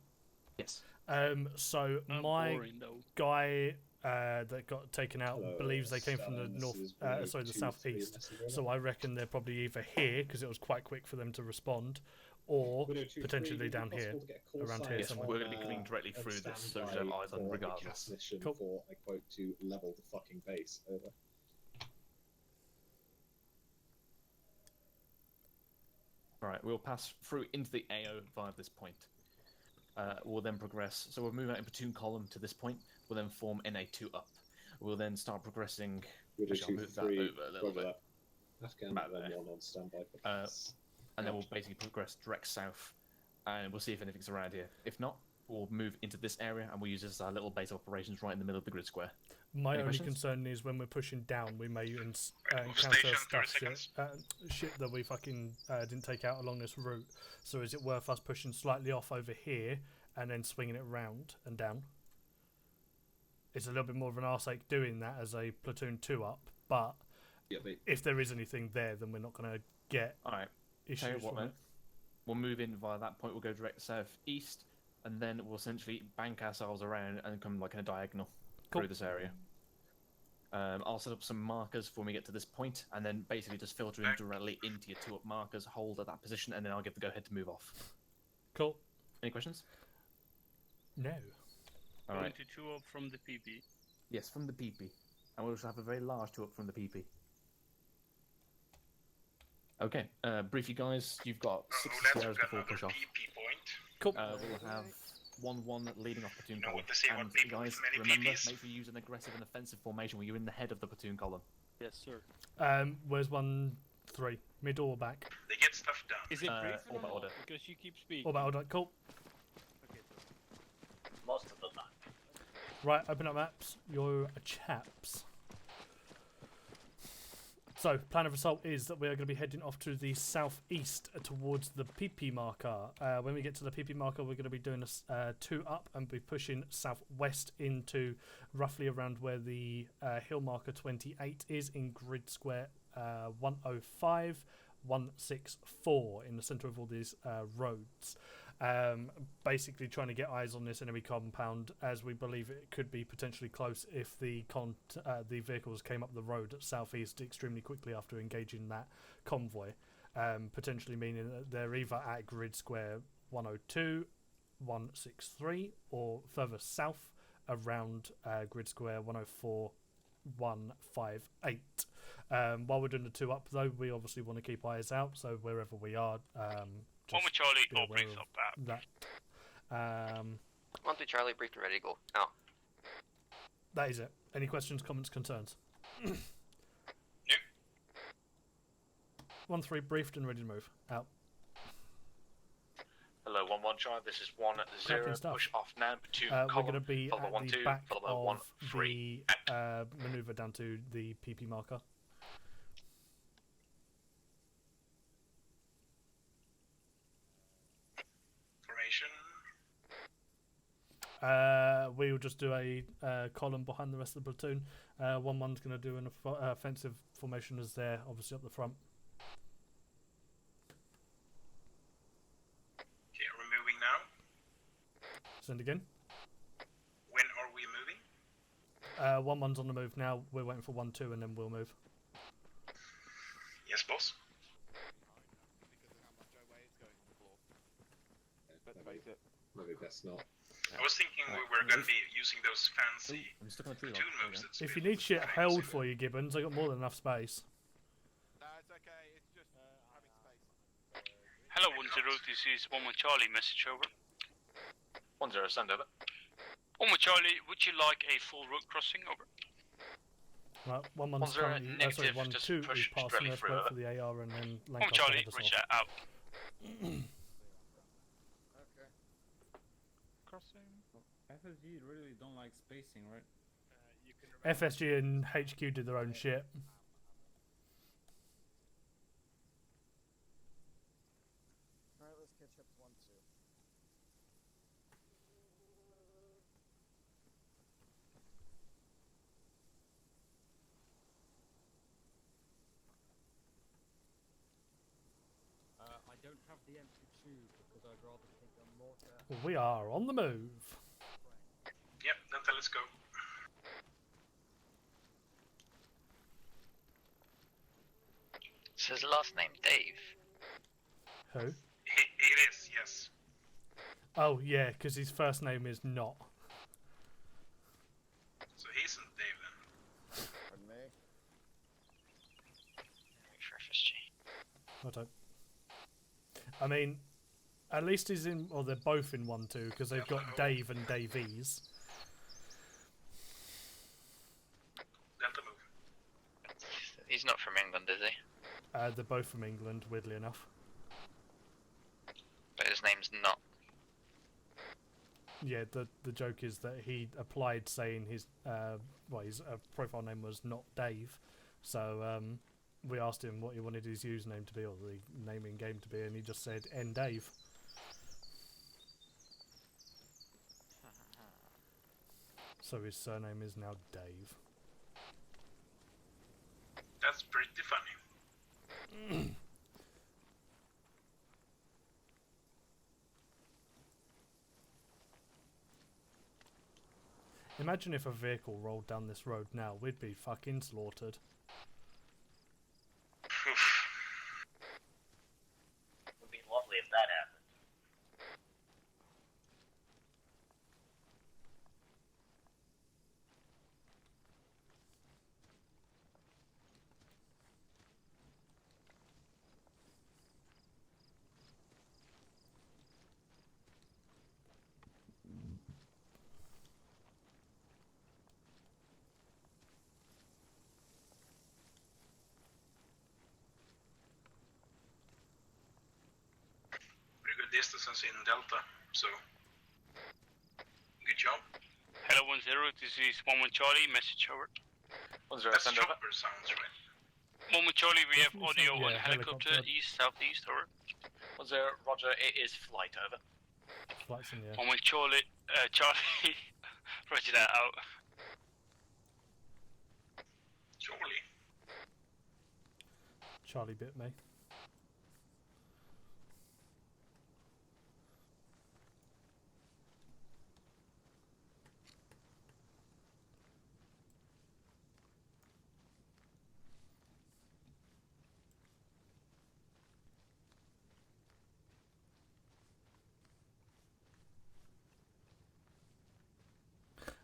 Yes. So my guy that got taken out believes they came from the the southeast. So I reckon they're probably either here because it was quite quick for them to respond, or potentially down here, around here Yes, somewhere. we're going to be coming directly through this, so we should have eyes on regardless. Cool. For, I quote, to level the fucking base. Over. Alright, we'll pass through into the AO via this point. We'll then progress, so we'll move out in platoon column to this point. We'll then form in a 2-up. We'll then start progressing. Actually, I'll move that over a little bit. Afghan About 1-1 there. on standby. And then we'll basically progress direct south, and we'll see if anything's around here. If not, we'll move into this area, and we'll use this as our little base operations right in the middle of the grid square. My Any only questions? concern is when we're pushing down, we may encounter shit that we fucking didn't take out along this route. So is it worth us pushing slightly off over here and then swinging it round and down? It's a little bit more of an arse-ache doing that as a platoon 2-up, but if there is anything there, then we're not going to get issues Tell you what, from man. it. We'll move in via that point. We'll go direct south-east, and then we'll essentially bank ourselves around and come like in a diagonal through this area. I'll set up some markers when we get to this point, and then basically just filter in directly into your 2-up markers, hold at that position, and then I'll give the go-ahead to move off. Cool. Any questions? No. All right. 2-up from the PP. Yes, from the PP. And we'll also have a very large 2-up from the PP. Okay, brief you guys, you've got 60 hours before push-off. Cool. We'll have 1-1 leading off platoon column. to see what And people guys, with many remember, PPs. make sure you use an aggressive and offensive formation when you're in the head of the platoon column. Yes, sir. Where's 1-3? Middle or back? They get stuff done. Is it brief all about order. Because you keep speaking. All about order. Cool. Okay, sir. Most of the time. Right, open up maps. Your chaps. So, plan of assault is that we are going to be heading off to the southeast towards the PP marker. When we get to the PP marker, we're going to be doing a 2-up and be pushing southwest into roughly around where the hill marker 28 is in grid square 105, 164 in the centre of all these roads. Basically trying to get eyes on this enemy compound, as we believe it could be potentially close if the vehicles came up the road at southeast extremely quickly after engaging that convoy, potentially meaning that they're either at grid square 102, 163, or further south around grid square 104, 158. While we're doing the 2-up though, we obviously want to keep eyes out, so wherever we are, Alpha Charlie be aware opens of up that. that. 1-3 Charlie, briefed and ready to go. Out. That is it. Any questions, comments, concerns? 1-3 briefed and ready to move. Out. 1-1 Charlie, this is 1-0. Cracking stuff. Push off now to We're column. going to be Follow at by 1-2. the back Follow by of 1-3. the maneuver down to the PP marker. Formation. We'll just do a column behind the rest of the platoon. 1-1's going to do an offensive formation as they're obviously up the front. Okay, are we moving now? Send again. When are we moving? 1-1's on the move now. We're waiting for 1-2 and then we'll move. Yes, boss. Maybe best not. I was thinking we were going to be using those fancy platoon moves. If you need shit held for you, Gibbons, I got more than enough space. Hello, 1-0, this is 1-1 Charlie, message over. 1-0, send over. 1-1 Charlie, would you like a full road crossing? Over. Well, 1-1's 1-0 currently, negative, 1-2 just is push passing. directly Let's through wait it. for the AR and then 1-1 Charlie, Roger, out. Crossing. FSG really don't like spacing, right? FSG and HQ did their own shit. Alright, let's catch up to 1-2. I don't have the MP2 because I'd rather take a mortar. We are on the move. Yep, Delta, let's go. Is his last name Dave? Who? It is, yes. Oh, yeah, because his first name is not. So he isn't Dave then. Pardon me? Wait for FSG. I don't. I mean, at least he's in, or they're both in 1-2 because they've got Dave and Davies. Delta move. He's not from England, is he? They're both from England, weirdly enough. But his name's not. Yeah, the joke is that he applied saying his his profile name was not Dave, so we asked him what he wanted his username to be or the name in game to be, and he just said N Dave. So his surname is now Dave. That's pretty funny. Imagine if a vehicle rolled down this road now, we'd be fucking slaughtered. Would be lovely if that happened. Pretty good distance in Delta, so good job. Hello, 1-0, this is 1-1 Charlie, message over. 1-0, That's send over. chopper sounds, right? 1-1 Charlie, we have audio on Yeah, helicopter, helicopter. east, southeast, over. 1-0, Roger, it is flight over. Flight's in the air. 1-1 Charlie, Charlie, roger that out. Charlie. Charlie bit me.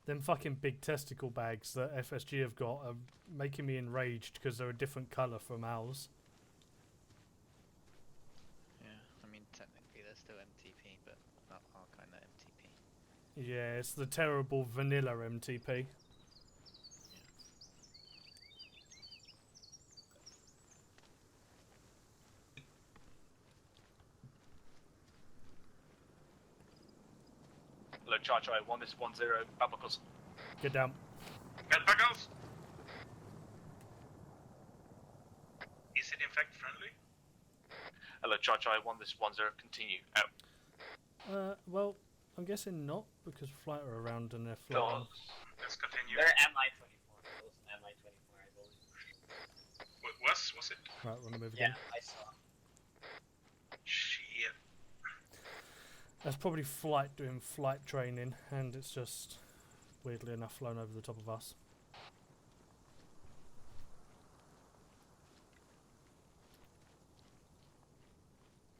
Them fucking big testicle bags that FSG have got are making me enraged because they're a different colour from ours. Yeah, I mean, technically they're still MTP, but not our kind of MTP. Yeah, it's the terrible vanilla MTP. Hello, Charge 1, this is 10, bad buckles. Get down. Bad buckles! Is it in fact friendly? Hello, Charge 1, this is 10, continue, out. Well, I'm guessing not, because flight are around and they're flying. Let's continue. They're MI-24. It was an MI-24, I believe. Was it? Right, we're gonna move Yeah, again. I saw. Shit. That's probably flight doing flight training, and it's just, weirdly enough, flown over the top of us.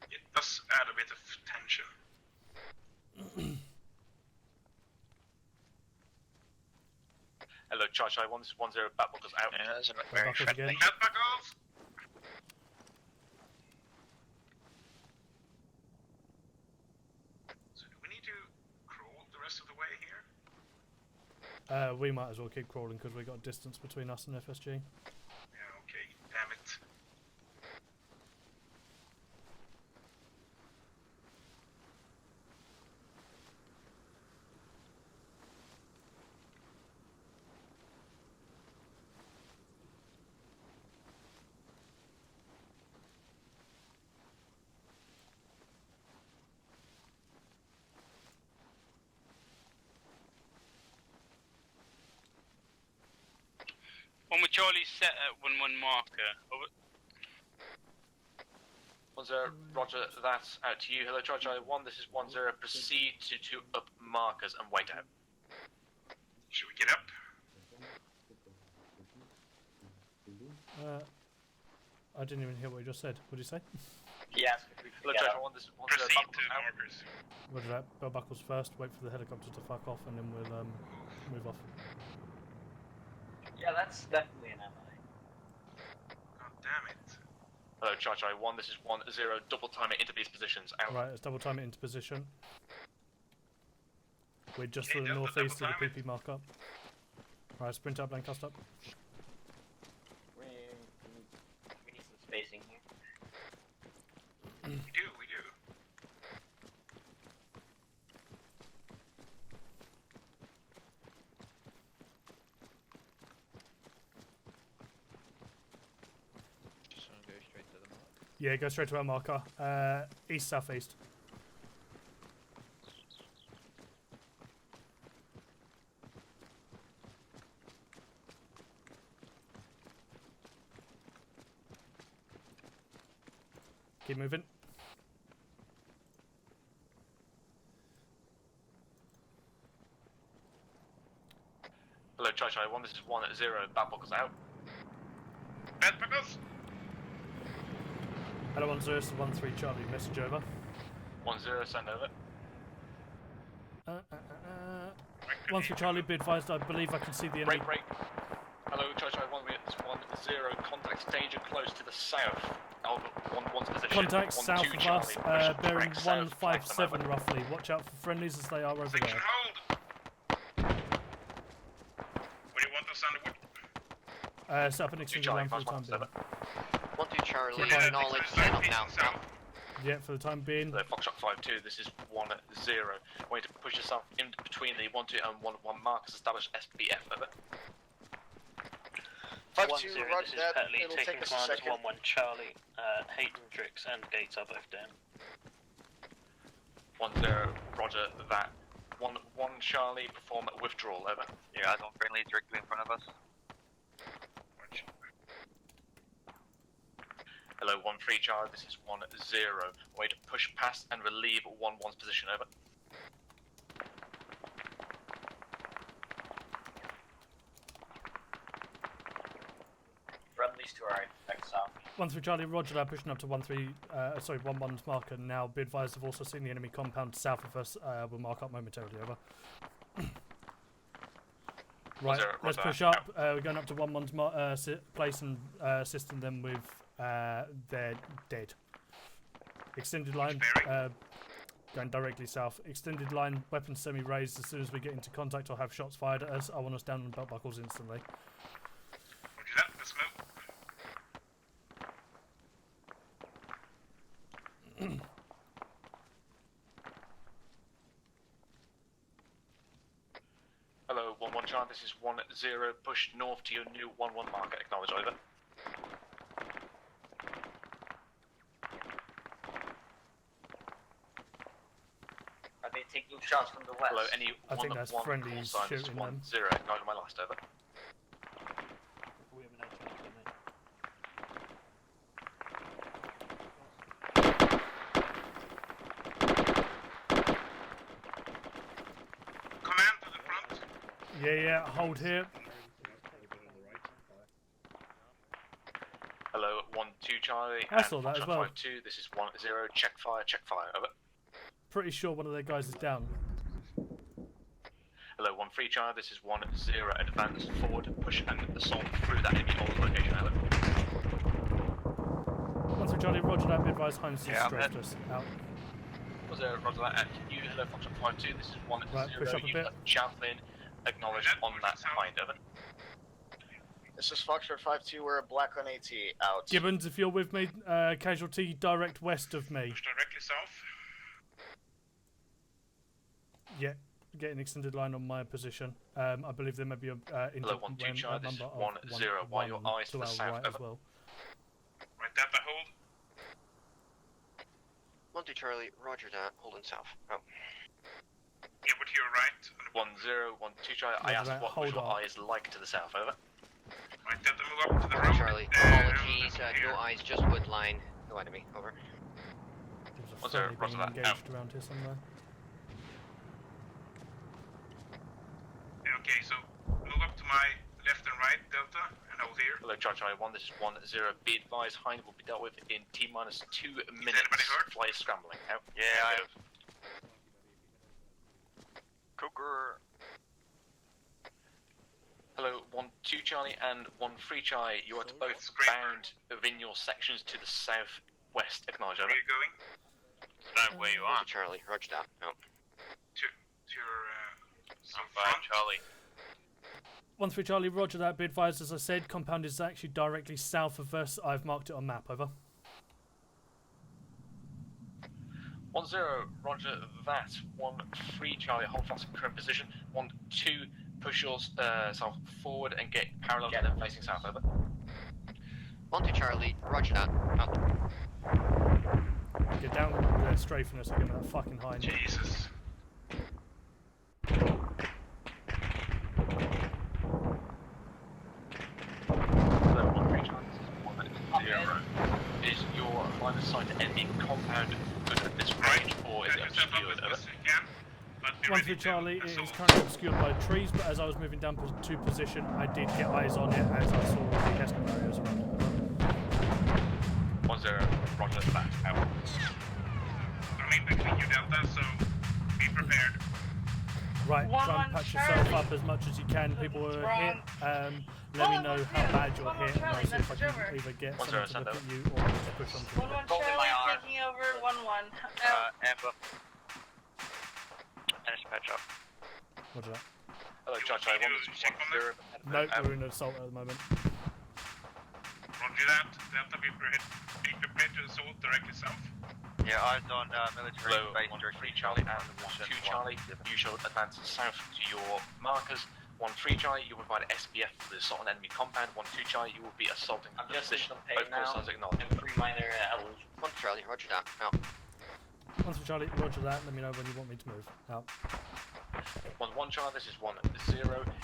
It does add a bit of tension. Hello, Charge 1, this is 10, bad buckles, out. Yeah, that doesn't look Bad very buckles friendly. again. Bad buckles! So do we need to crawl the rest of the way here? We might as well keep crawling because we've got distance between us and FSG. Yeah, okay, damn it. One with Charlie set at 1-1 marker. Over. 10, roger, that's out to you. Hello, Charge 1, this is 10, proceed to up markers and wait out. Should we get up? I didn't even hear what you just said. What did you say? Yes. Hello, Charge 1, this is 10, Proceed bad to buckles, out. markers. Roger that. Bell buckles first. Wait for the helicopter to fuck off, and then we'll move off. Yeah, that's definitely an MI. God damn it. Hello, Charge 1, this is 10, double time it into these positions, out. Right, let's double time it into position. We're just Okay, to the double northeast of the time it. PP marker. Right, sprint up, Lancaster. We need some spacing here. We do. Just want to go straight to the mark. Yeah, go straight to our marker. East, southeast. Keep moving. Hello, Charge 1, this is 10, bad buckles, out. Bad buckles! Hello, 10, this is 13 Charlie. Message over. 10, send over. 13 Charlie, be advised, I believe I can see the enemy. Break. Hello, Charge 1, it's 10, contact danger close to the south of 1's position. Contact 1-2 south of Charlie, us, push bearing direct south, flag them 157 over. roughly. Watch out for friendlies as they are over Section there. hold! What do you want us underwood? Set up an 2 exchange Charlie, line for the time 517. being. 1-2 Charlie, Yeah, acknowledge, set up now. Yeah, for the time being. So Foxtrot 5-2, this is 10. Want you to push yourself in between the 1-2 and 1-1 markers, establish SBF, over. 5-2, 1-0, roger this is that. Petley It'll taking take us a command as second. 1-1 Charlie. Hendrix and Gates are both down. 10, roger that. 1-1 Charlie, perform withdrawal, over. You guys on friendly directly in front of us? Hello, 1-3 Charlie, this is 10. Way to push past and relieve 1-1's position, over. Friendlies to our next south. 13 Charlie, roger that, pushing up to 1-1's marker now. Be advised, I've also seen the enemy compound south of us. We'll mark up momentarily, over. Right, let's push up. We're going up to 1-1's place and assisting them with their dead. Extended line, going directly south. Extended line, weapons semi-raised. As soon as we get into contact, I'll have shots fired at us. I want us down on belt buckles instantly. Roger that, let's move. 1 Charlie, this is 1-0. Push north to your new 1-1 marker. Acknowledge, over. Are they taking shots from the west? Hello, any I think that's 1-1 friendlies call sign, this is shooting 1-0. them. Acknowledge my last, over. We have an HM, mate. Command to the front. Yeah, hold here. Hello, 1-2 Charlie. I saw that as Foxtrot well. 5-2, this is 1-0. Check fire, over. Pretty sure one of their guys is down. Hello, 1-3 Charlie, this is 1-0. Advance forward, push and assault through that enemy hold location, over. 1-3 Charlie, roger that. Be advised, Heinz is Yeah, I'm strafed us. Out. Was there roger that? And you, hello, Foxtrot 5-2, this is 1-0. Right, push up a bit. Chaplin, acknowledge on that hind, over. This is Foxtrot 5-2, we're at Black on AT, out. Gibbons, if you're with me, casualty direct west of me. Push directly south. Yeah, get an extended line on my position. I believe there may be a Hello, 1-2 Charlie, this is 1-0. While your eyes to the south, right over. as well. Right, Delta, hold. 1-2 Charlie, roger that. Holding south. Out. Yeah, but to your right. 1-0, 1-2 Charlie. I Roger asked that, what hold was your on. eyes like to the south, over. Right, Delta, move up to the 1 road. Charlie, apologies. No eyes, just wood line. No enemy. Over. There's a 1-0, friendly roger being that. engaged around here somewhere. Yeah, okay, so move up to my left and right, Delta, and hold here. Hello, Charlie 1, this is 1-0. Be advised, Hind will be dealt with in T-2 minutes. anybody hurt? Fly scrambling. Out. Yeah, I have. Cougar. Hello, 1-2 Charlie and 1-3 Charlie. You are to both bound within your sections to the southwest. Acknowledge, over. Where are you going? Know where you are. 1-2 Charlie, roger that. Out. To your I'm fine, Charlie. 1-3 Charlie, roger that. Be advised, as I said, compound is actually directly south of us. I've marked it on map, over. 1-0, roger that. 1-3 Charlie, hold fast in current position. 1-2, push yourself forward and get parallel to them facing south, over. 1-2 Charlie, roger that. Out. Get down strafing us again, that fucking hind. Jesus. Hello, 1-3 Charlie, this is 1-0. Is your line of sight to enemy compound good at this range, or is it obscured, over? 1-3 Charlie, it is currently obscured by trees, but as I was moving down to position, I did get eyes on it as I saw the Esco barriers around it. 1-0, roger that. Out. I mean, between you, Delta, so be prepared. Right, try and patch yourself up as much as you can. People who are hit, let me know how bad you're hit, and I'll see if I can either get someone to look at you or just push on to you. 1-1 Charlie, taking over 1-1. Amber. Finish the patch up. Roger that. Hello, Charlie 1, this is 1-0. Nope, we're in assault at the moment. Roger that. Delta, be prepared to assault directly south. Yeah, eyes on military Hello, base 1-3 directly Charlie and 1-2 Charlie. You shall advance south to your markers. 1-3 Charlie, you will provide SPF for the assault on enemy compound. 1-2 Charlie, you will be assaulting I'm the just position. paid Both call now. signs acknowledged. And 3 minor evolution. 1 Charlie, roger that. Out. 1-3 Charlie, roger that. Let me know when you want me to move. Out. 1-1 Charlie, this is 1-0.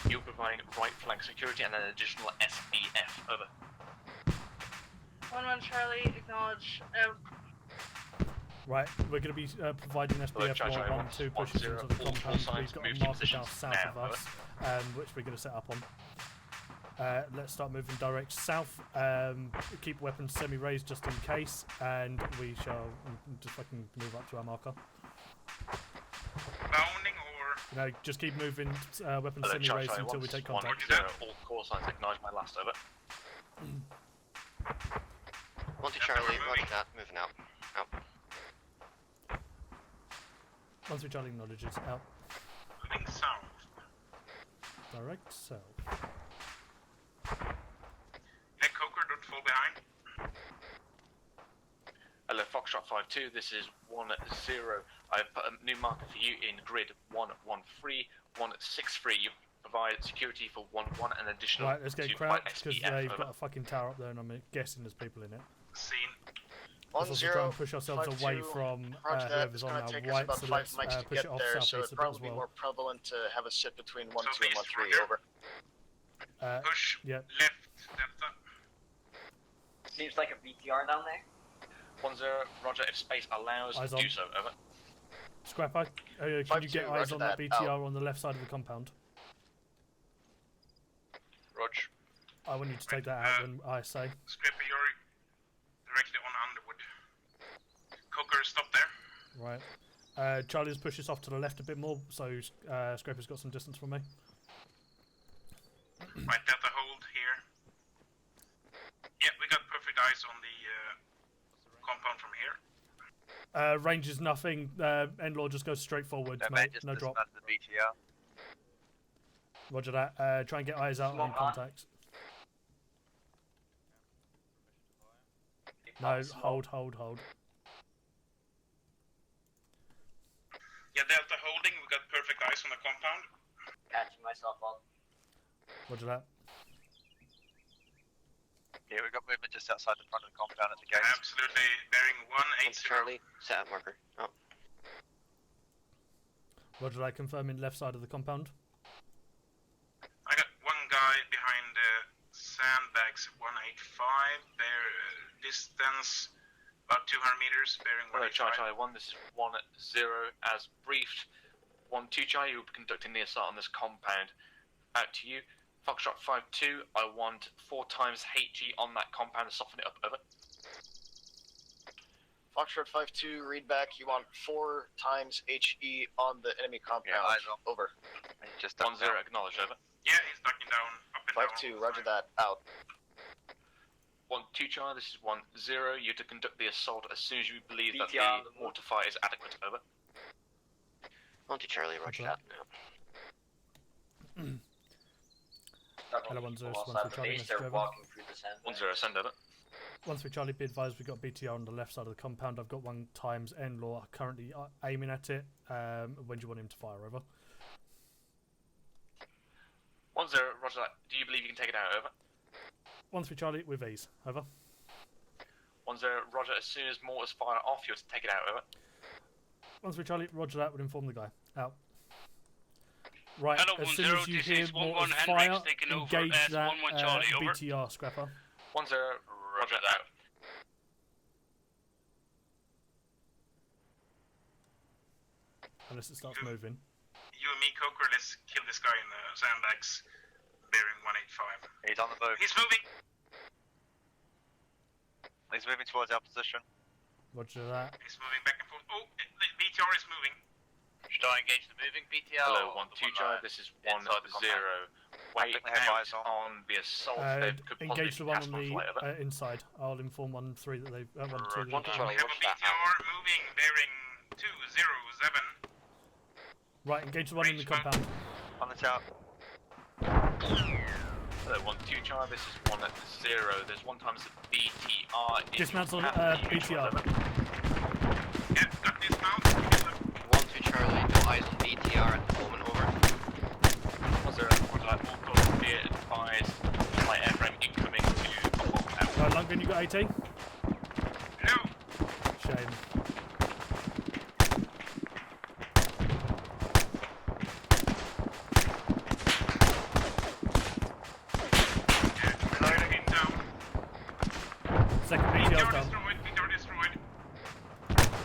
You're providing right flank security and an additional SPF. Over. 1-1 Charlie, acknowledge. Out. Right, we're going to be providing SPF 1-1-2 pushes into the compound. We've got a marker down south of us, which we're going to set up on. Let's start moving direct south. Keep weapons semi-raised just in case, and we shall just fucking move up to our marker. Bounding or... No, just keep moving weapons Hello, semi-raised Charlie, until we take contact. 1-0, all call signs acknowledge my last, over. 1-2 Charlie, roger that. Moving out. Out. 1-3 Charlie acknowledges. Out. Moving south. Direct south. Hey, Coker, don't fall behind. Hello, Foxtrot 5-2, this is 1-0. I've put a new marker for you in grid 1-1-3, 1-6-3. You provide security for 1-1 and additional Right, let's get to provide crouched because SPF. they've got a fucking tower up there, and I'm guessing there's people in it. Seen. Let's also try and push ourselves away from whoever's on our right, so let's push it off there, southeast so a it'd bit probably as be well. more prevalent to have a sit between 1-2 and Southeast, 1-3. Over. Push. Yeah. Left. Delta. Seems like a VTR down there. 1-0, roger, if space allows, Eyes do on. so, over. Scrapper, can you get eyes on that BTR on the left side of the compound? Roger. I want you to take that out when I say. Scrapper, you're directly on Underwood. Coker, stop there. Right. Charlie's push this off to the left a bit more, so Scrapper's got some distance from me. Right, Delta hold here. Yeah, we got perfect eyes on the compound from here. Range is nothing. Endlaw just goes straight forward. No drop. The BTR. Roger that. Try and get eyes out on contacts. No, hold. Yeah, Delta holding. We got perfect eyes on the compound. Catching myself up. Roger that. Yeah, we've got movement just outside the front of the compound at the gate. Absolutely. Bearing 180. Charlie, set up marker. Oh. Roger that. Confirming left side of the compound. I got one guy behind the sandbags, 185. Their distance about 200 meters, bearing 185. Charlie 1, this is 1-0. As briefed, 1-2 Charlie, you'll be conducting the assault on this compound. Out to you. Foxtrot 5-2, I want 4 times HE on that compound to soften it up, over. Foxtrot 5-2, read back. You want 4 times HE on the enemy compound. Yeah, eyes on. Over. 1-0, acknowledged, over. Yeah, he's ducking down, up and 5-2, roger that, out. 1-2 Charlie, this is 1-0. You're to conduct the assault as soon as you believe that BTR the mortar fire is adequate, over. 1-2 Charlie, roger that. Hello, 1-0, Outside the Charlie, base, let's they're go over. walking through the sand. 1-0, send over. 1-3 Charlie, be advised we've got BTR on the left side of the compound. I've got 1 times Endlaw currently aiming at it. When do you want him to fire, over? 1-0, roger that. Do you believe you can take it out, over? 1-3 Charlie, with ease, over. 1-0, roger, as soon as mortars fire off, you're to take it out, over. 1-3 Charlie, roger that, would inform the guy. Out. Right, Hello, as soon 1-0, as you this hear is 1-1 mortars Hendrix fire, taking over engage as that 1-1 Charlie, over. BTR, Scrapper. 1-0, roger that. Unless it starts moving. You and me, Coker, let's kill this guy in the sandbags, bearing 185. He's on the move. He's moving! He's moving towards our position. Roger that. He's moving back and forth. Oh, the BTR is moving. Should I engage the moving BTR? Hello, 1-2 Charlie, this is 1-0. Wait out on the assault. Engage the one on the inside. I'll inform 1-3 that they've... 1-2 1-2 Charlie, We have a BTR moving, bearing 207. Right, engage the one in the compound. On the top. Hello, 1-2 Charlie, this is 1-0. There's 1 times the BTR. Dismantle BTR. Yeah, duck dismount. 1-2 Charlie, no eyes on BTR at the moment, over. 1-0, roger that. All guns be advised. Light airframe incoming to compound out. Lundgren, you got AT? No. Shame. Second BTR down. BTR destroyed.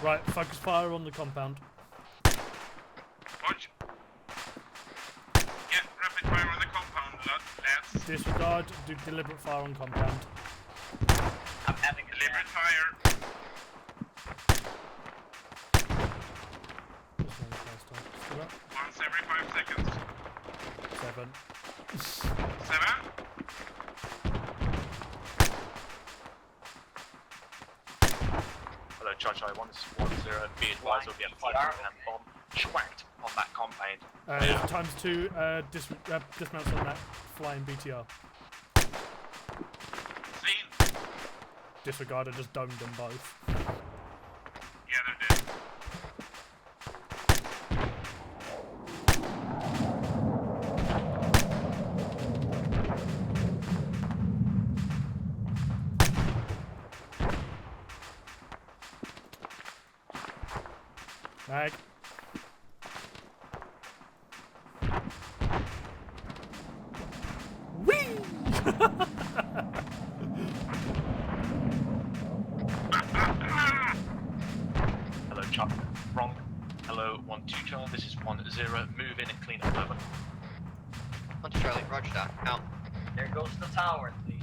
Right, focus fire on the compound. Watch. Yeah, rapid fire on the compound, lads. Disregard, do deliberate fire on compound. I'm having a deliberate fire. Once every 5 seconds. 7. 7. Hello, Charlie 1, this is 1-0. Be advised, there'll be a 5-hand bomb schwacked on that compound. Times 2 dismounts on that flying BTR. Seen. Disregard, I just domed them both. Yeah, they're dead. Mag. Whee! Hello, Chuck. Wrong. Hello, 1-2 Charlie. This is 1-0. Move in and clean up. Over. 1-2 Charlie. Roger that. Out. There goes the tower, please.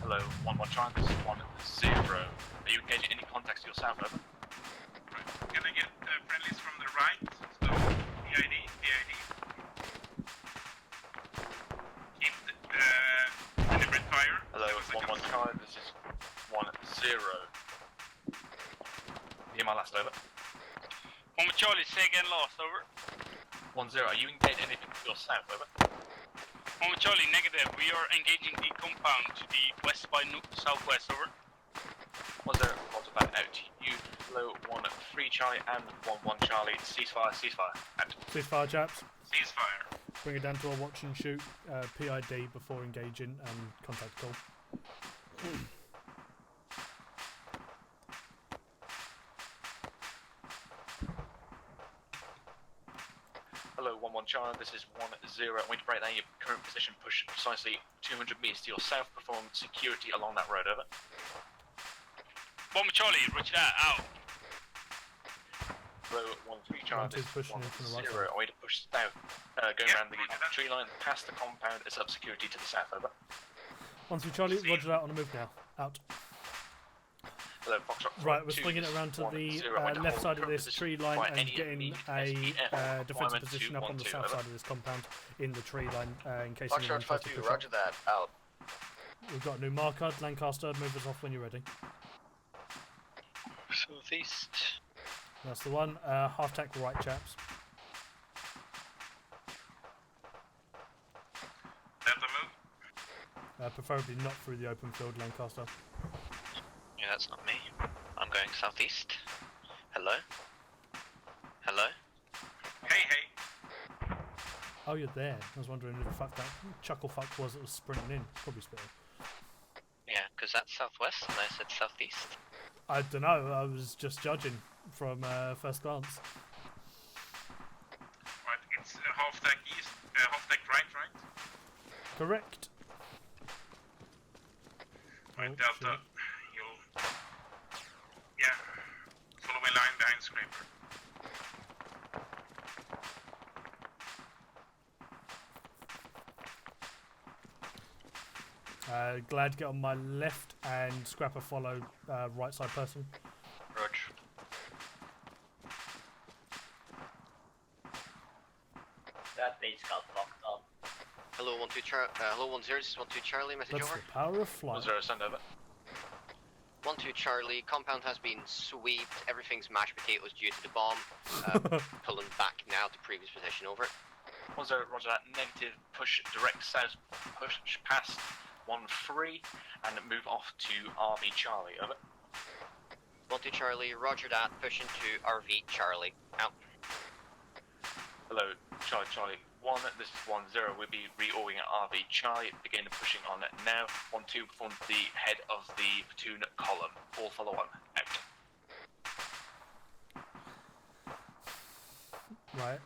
Hello, 1-1 Charlie. This is 1-0. Are you engaging any contacts to your south? Over. Right. Can I get friendlies from the right? So, PID. Keep deliberate fire. Hello, 1-1 Charlie. This is 1-0. Hear my last. Over. 1 Charlie, say again last, over. 1-0. Are you engaging anything to your south? Over. 1 Charlie, negative. We are engaging the compound to the west by southwest, over. 1-0. Roger that. Out to you. Hello, 1-3 Charlie and 1-1 Charlie. Ceasefire. Out. Ceasefire, chaps. Ceasefire. Bring it down to a watch and shoot. PID before engaging and contact call. Hello, 1-1 Charlie. This is 1-0. I want you to break down your current position. Push precisely 200 meters to your south. Perform security along that road. Over. 1 Charlie, roger that. Out. Hello, 1-3 Charlie. This is pushing in from the right 1-0. side. I want you to push south. Going around the tree line, past the compound. It's up security to the south. Over. 1-2 Charlie, roger that on the move now. Out. Hello, Foxtrot. Right, we're swinging it around to the left side of this tree line and getting a defensive position up on the south side of this compound in the tree line in case anyone tries to push up. Roger that. Out. We've got a new marker. Lancaster, move us off when you're ready. Southeast. That's the one. Half tack right, chaps. Delta move. Preferably not through the open field, Lancaster. Yeah, that's not me. I'm going southeast. Hello? Hello? Hey. Oh, you're there. I was wondering who the fuck that chuckle fuck was that was sprinting in. Probably Spitter. Yeah, because that's southwest and I said southeast. I don't know. I was just judging from first glance. Right, it's half deck east, half deck right? Correct. Right, Delta. You'll. Yeah. Follow my line behind Scraper. Glad to get on my left and Scrapper follow right side person. Roger. That base got fucked up. Hello, 1-2 this is 1-2 Charlie, message That's over. the power of flight. 1-0, send over. 1-2 Charlie, compound has been swept, everything's mashed potatoes due to the bomb. Pulling back now to previous position, over. 1-0, roger that. Negative, push direct south, push past 1-3, and move off to RV Charlie, over. 1-2 Charlie, roger that, pushing to RV Charlie, out. Hello, Charlie 1, this is 1-0, we'll be reordering at RV Charlie, begin pushing on it now. 1-2 form the head of the platoon column, all follow on, out. Right,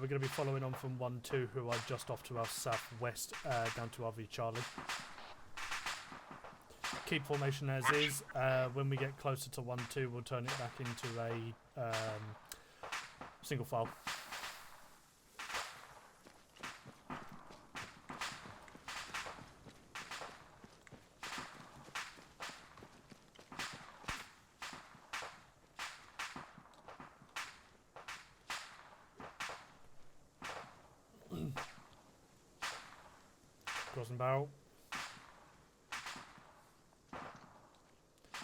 we're going to be following on from 1-2 who are just off to our southwest down to RV Charlie. Keep formation as is. When we get closer to 1-2 we'll turn it back into a single file. Cross and barrel.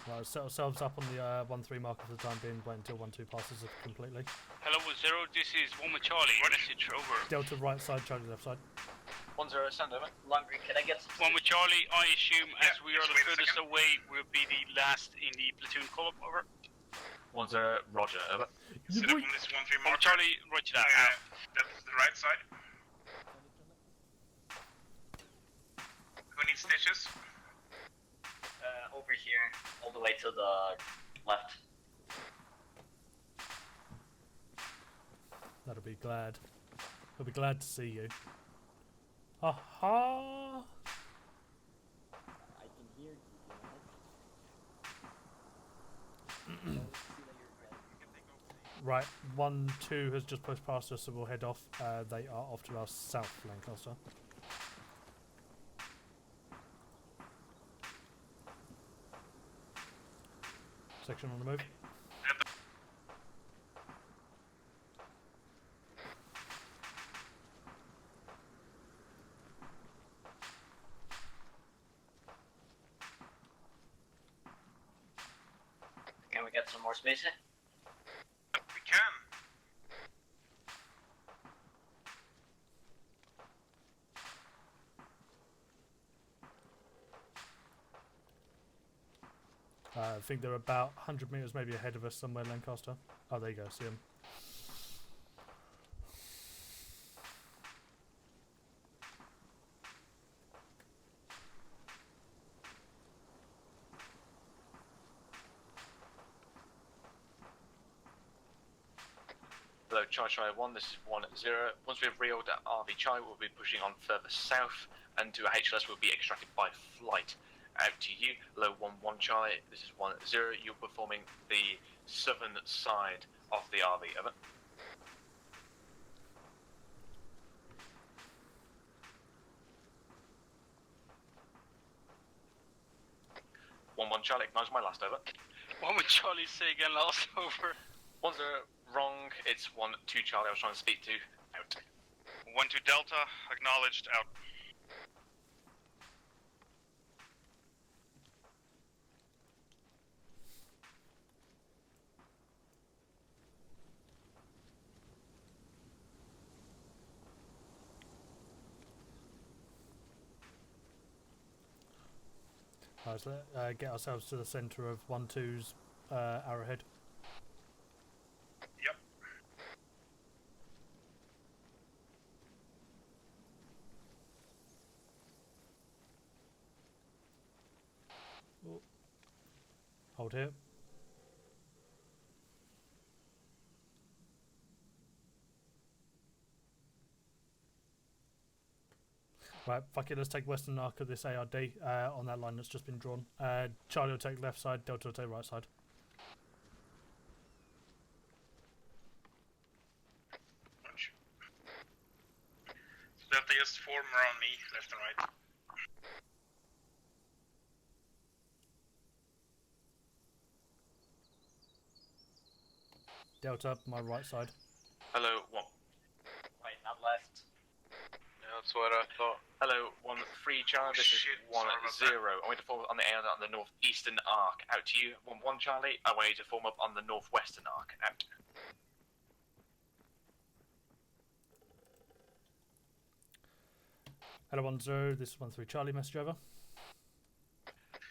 Right, set ourselves up on the 1-3 marker for the time being, wait until 1-2 passes it completely. Hello, 1-0, this is 1 Charlie, message over. Delta right side, Charlie left side. 1-0, send over. Laundry, can I get some... 1 Charlie, I assume as we are the furthest away, we'll be the last in the platoon column, over. 1-0, roger, over. Set up on this 1-3 marker. 1 Charlie, roger that, out. That's the right side. Who needs stitches? Over here, all the way to the left. I'll be glad. He'll be glad to see you. Aha! I can hear you, Right, 1-2 has just pushed past us, so we'll head off. They are off to our south, Lancaster. Section on the move. Can we get some more space in? We can. I think they're about 100 metres maybe ahead of us somewhere, Lancaster. Oh, there you go, see them. Hello, Charlie 1, this is 1-0. Once we have reordered at RV Charlie, we'll be pushing on further south, and to a HLS will be extracted by flight. Out to you, hello 1-1 Charlie, this is 1-0. You're performing the southern side of the RV, over. One Charlie, acknowledge my last, over. 1 Charlie, say again last, over. 1-0, wrong, it's 1-2 Charlie I was trying to speak to, out. 1-2 Delta, acknowledged, out. Alright, so get ourselves to the centre of 1-2's arrowhead. Yep. Oh. Hold here. Right, fuck it, let's take western arc of this ARD on that line that's just been drawn. Charlie will take left side, Delta will take right side. Delta just form around me, left and right. Delta, my right side. Hello, 1. Right, not left. Yeah, that's what I thought. Hello, 1-3 Charlie, this is 1-0. I want you to form up on the on the northeastern arc. Out to you, 1-1 Charlie. I want you to form up on the northwestern arc. Out. Hello 1-0, this is 1-3 Charlie, message over.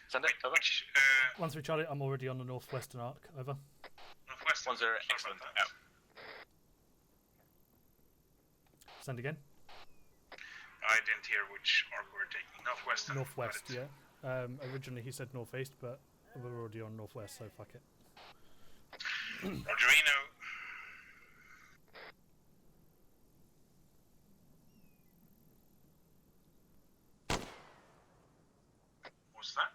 Send it, over. 1-3 Charlie, I'm already on the northwestern arc, over. Northwestern. 1-0, excellent, out. Send again. I didn't hear which arc we were taking. Northwestern. Northwest, yeah. Originally he said northeast, but we're already on northwest, so fuck it. Rogerino. What's that?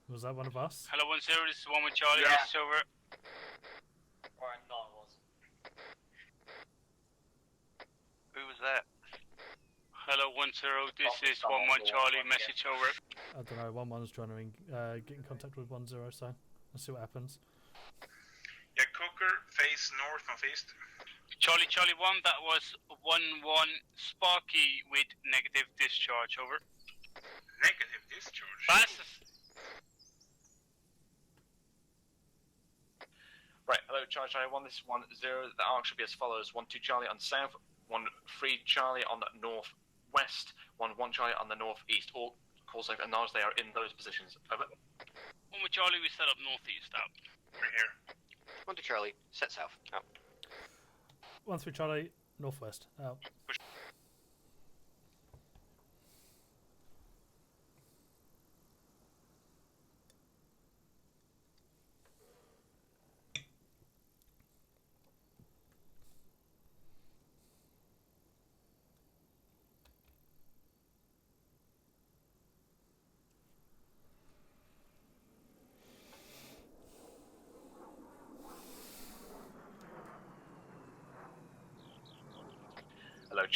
Was that one of us? Hello 1-0, this is 1 Charlie, Yeah. this is over. Or no, it wasn't. Who was that? Hello 1-0, this is 1 Charlie, message over. I don't know, 1-1's trying to get in contact with 1-0, so let's see what happens. Yeah, Coker, face north, northeast. Charlie 1, that was 1-1 Sparky with negative discharge, over. Negative discharge? Right, hello Charlie 1, this is 1-0. The arc should be as follows. 1-2 Charlie on south, 1-3 Charlie on the northwest, 1-1 Charlie on the northeast. All calls like acknowledge they are in those positions. Over. 1 Charlie, we set up northeast, out. We're here. 1-2 Charlie, set south, out. 1-3 Charlie, northwest, out.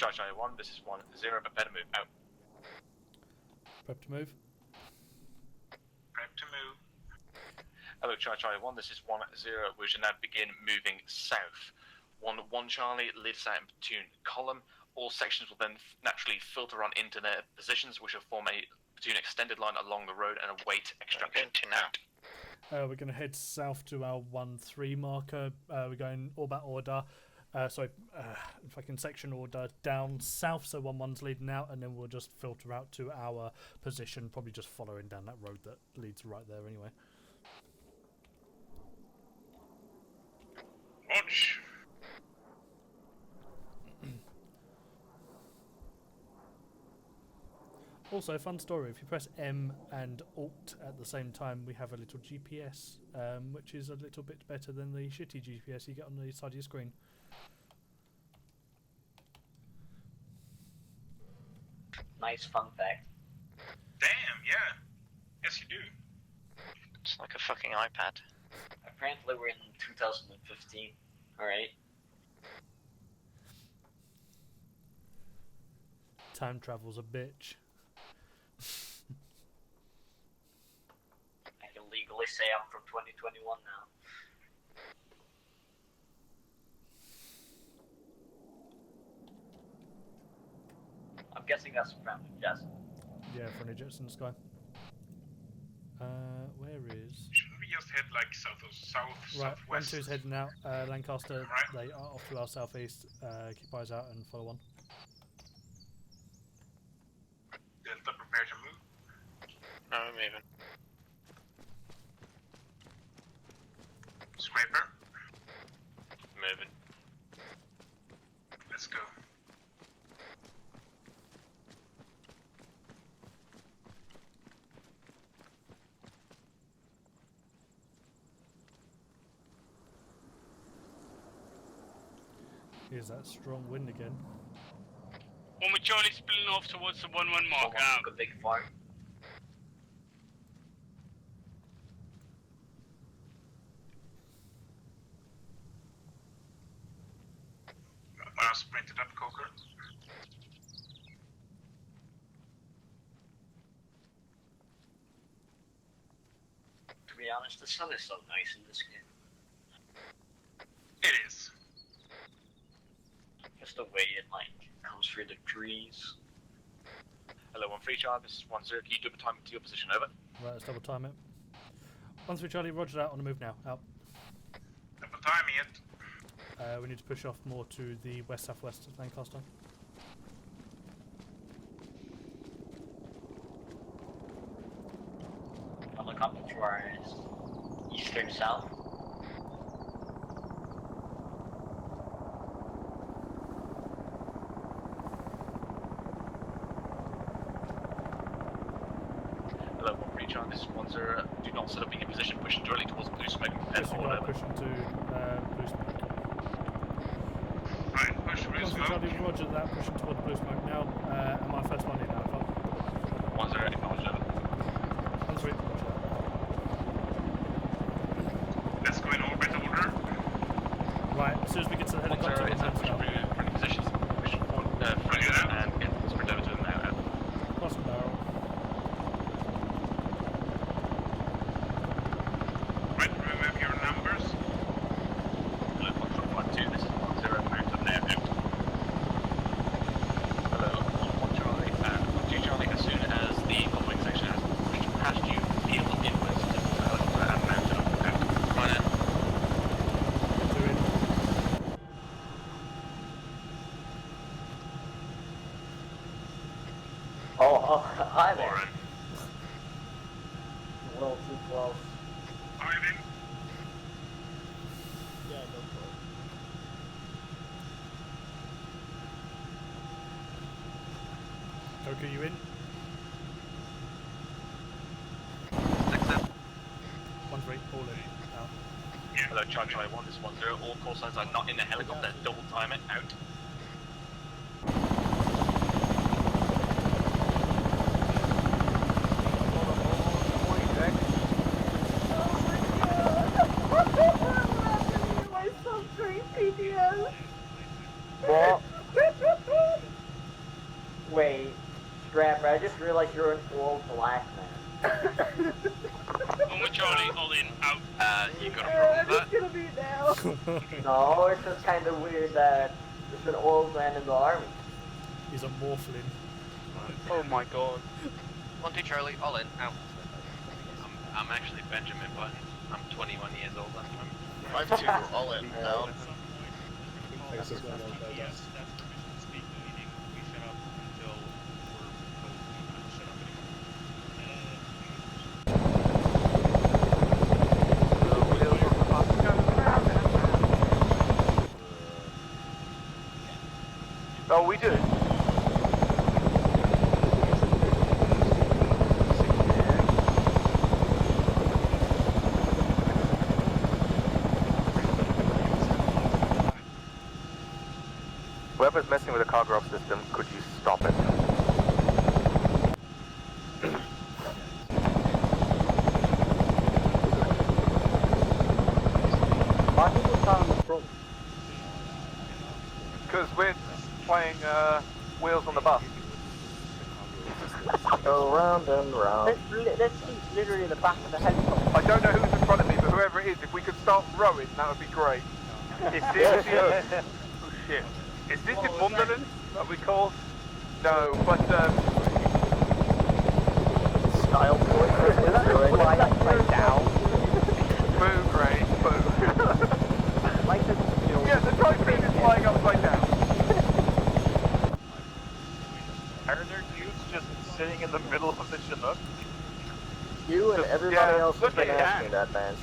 Charlie 1, this is 1-0, prepare to move, out. Prep to move. Prep to move. Hello, Charlie 1, this is 1-0, we should now begin moving south. 1 Charlie, lead us out in platoon column. All sections will then naturally filter on into their positions, which will form a platoon extended line along the road and await extraction. We're going to head south to our 1-3 marker. We're going all about order. Fucking section order down south, so 1-1's leading out, and then we'll just filter out to our position, probably just following down that road that leads right there anyway. Watch. Also, fun story, if you press M and Alt at the same time, we have a little GPS, which is a little bit better than the shitty GPS you get on the side of your screen. Nice fun fact. Damn, yeah. Yes, you do. It's like a fucking iPad. Apparently we're in 2015, alright? Time travel's a bitch. I can legally say I'm from 2021 now. I'm guessing that's from Jetson. Yeah, friendly jets in the sky. Where is... Shouldn't we just head like Right, southwest? 1-2's heading out. Lancaster, they are off to our southeast. Keep eyes out and follow on. Delta, prepare to move. No, I'm moving. Scraper. Moving. Let's go. Here's that strong wind again. One with Charlie spilling off towards the 1-1 mark. A big farm. I'll sprint it up, Coker. To be honest, the sun is so nice in this game. It is. Just the way it like comes through the trees. Hello, 1-3 Charlie, this is 1-0, can you double time to your position, over? Right, let's double time it. 1-3 Charlie, roger that, on the move now, out. Double timing it. We need to push off more to the west-southwest of Lancaster. Helicopter towards eastern south. Hello, 1-3 Charlie, this is 1-0, do not set up in your position, pushing directly towards blue smoke, and forward, over. Pushing to blue smoke. Right, push blue smoke. Charlie, roger that, pushing toward blue smoke now. Am I first one in now? 1-0, acknowledge over. 1-3, roger that. Let's go in orbit order. Right, as soon as we get to the helicopter, it's up to friendly positions, push forward, front and get sprint over to them now, out. Cross and barrel. Right, remove your numbers. Hello, Foxtrot 5-2, this is 1-0, move to them now, out. Hello, 1 Charlie, 1-2 Charlie, as soon as the following section has pushed past you, peel inwards to the helicopter and mount it up, out. Right now. Oh, hi there. Warren. A little too close. Ivan. Yeah, go for it. Okay, you in? 6-7. 1-3, all in. Out. Hello, Charlie 1, this is 1-0, all call signs are not in the helicopter, double time it, out. What? just realized you're an all black man. One with Charlie, all in, out. You got a problem with that? It's gonna be now. No, it's just kind of weird that there's an old man in the army. He's a morphling. Oh my god. 1-2 Charlie, all in, out. I'm actually Benjamin Button. I'm 21 years old at the moment. 5-2, all in, out. I guess that's one more play left. Oh, we do. Whoever's messing with the cargo up system, could you stop it? Why people found the front? Because we're playing Wheels on the Bus. Go round and round. Let's see, literally the back of the helicopter. I don't know who's in front of me, but whoever it is, if we could start rowing, that would be great. Is this oh shit. Is this the Wonderland that we call? No, but Style point. Is that just flying upside down? Boo, great, boo. Like the, you know, yeah, the Typhoon is flying upside down. Are there dudes just sitting in the middle of the Chinook? You and everybody else has been asking that, man.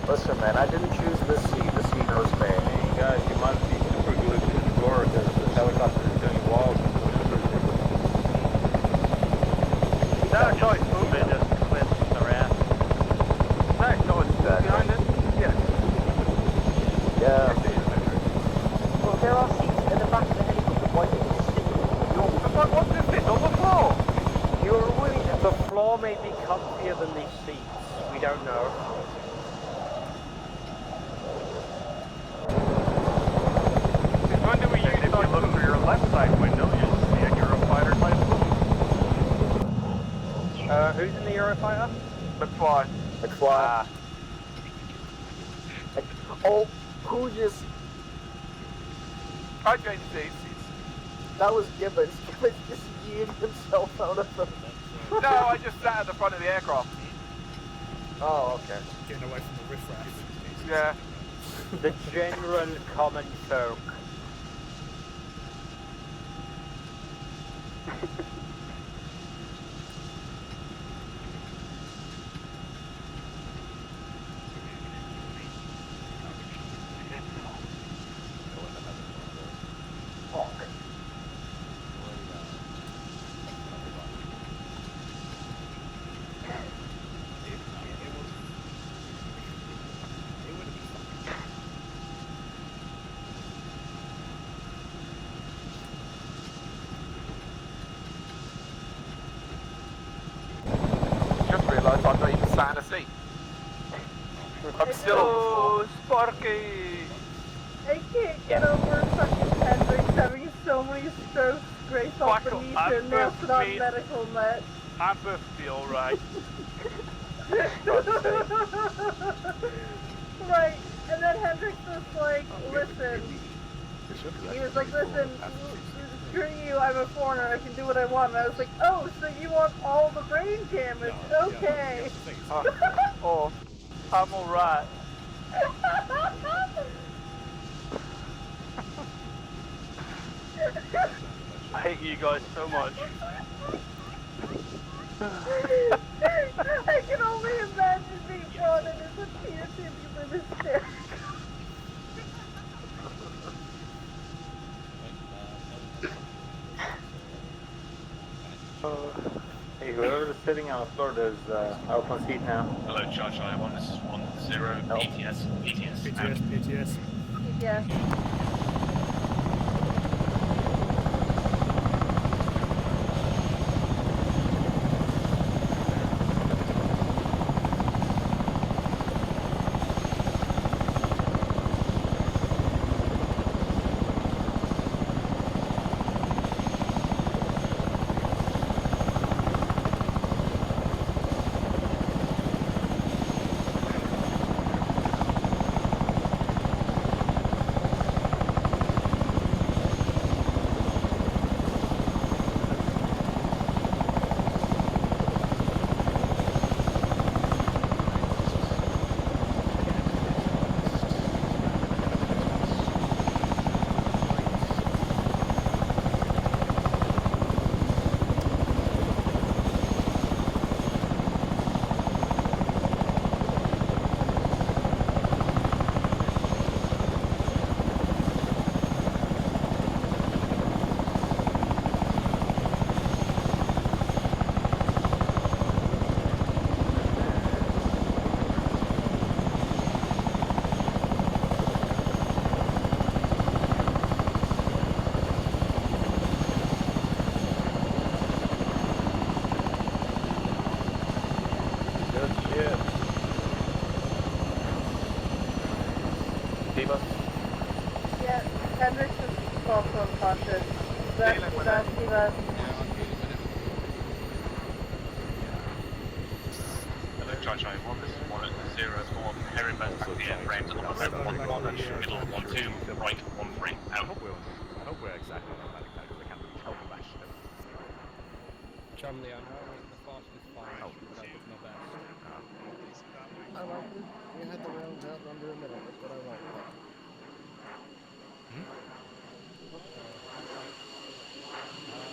Listen, man, I didn't choose this seat. The seat knows me. Hey, guys, you must be super glued to the floor because the helicopter is doing walls. No choice, move. They just clipped the ramp. No choice. Behind it? Yeah. Yeah. well, there are seats in the back of the helicopter. Why didn't you sit? What's this bit on the floor? You're really... The floor may be comfier than these seats. We don't know. When do we use if you look through your left side window, you'll see a Eurofighter type. Who's in the Eurofighter? McFly. McFly. Oh, who just... I changed seats. That was Gibbons. Gibbons just yeeted himself out of the... No, I just sat at the front of the aircraft. Oh, okay. Getting away from the riffraff. Yeah. The general common folk. Just realised I'm not even sat in a seat. I'm still on the floor. Sparky! I can't get over fucking Hendrix having so many strokes scraped off Fuck, beneath I'm him. That's perfectly- not medical net. I'm perfectly alright. Right, and then Hendrix was like, listen. He was like, listen, screw you, I'm a foreigner, I can do what I want. And I was like, oh, so you want all the brain damage? Okay. Oh, I'm alright. I hate you guys so much. I can only imagine being brought in as a tear-tubular stare. Hey, whoever's sitting on the floor does open seat now. Hello, Charge I-1, this is 1-0, PTS, PTS. PTS. Yeah. that. Try 1, this is 1 at 0, it's 1, Harry back to the end, frames, 1, 1, middle, 1, 2, right, 1, 3, out. I hope we're exactly on that because I can't really tell from that shit. Charlie, I'm routing the fastest fire, but I did my best. I like it. We had the rounds out in under a minute. That's what I want.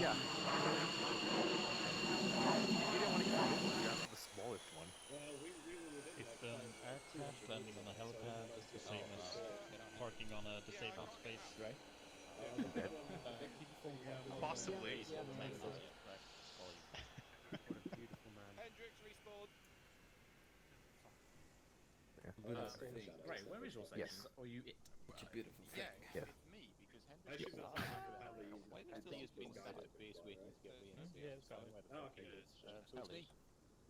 Yeah. You didn't want to kill it, you asked for the smallest one. If an aircraft landing on a helipad is the same as parking on a disabled space, right? Possibly. Right, where is your station? Yes. Or you it? It's a beautiful thing. Yeah. Why do you still use being static base waiting to get me?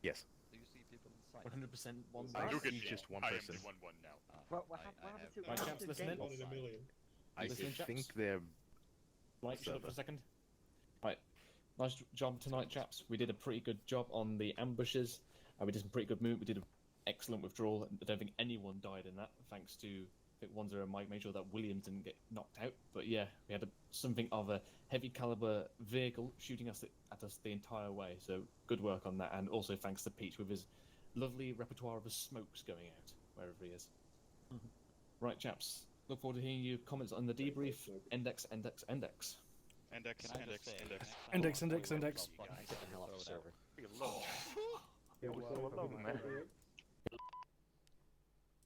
Yes. Do you see people in sight? 100% one. I do get just one person. I am the 1-1 now. Right, chaps, listening. I Listening, chaps? think they're... Right, shut up for a second. Right, nice job tonight, chaps. We did a pretty good job on the ambushes. We did some pretty good move. We did an excellent withdrawal. I don't think anyone died in that, thanks to I think 1-0 Mike made sure that Williams didn't get knocked out. But yeah, we had something of a heavy caliber vehicle shooting at us the entire way. So good work on that, and also thanks to Peach with his lovely repertoire of his smokes going out wherever he is. Right, chaps. Look forward to hearing your comments on the debrief. Index. Index. Index. Get the hell off the server. It was so low, man.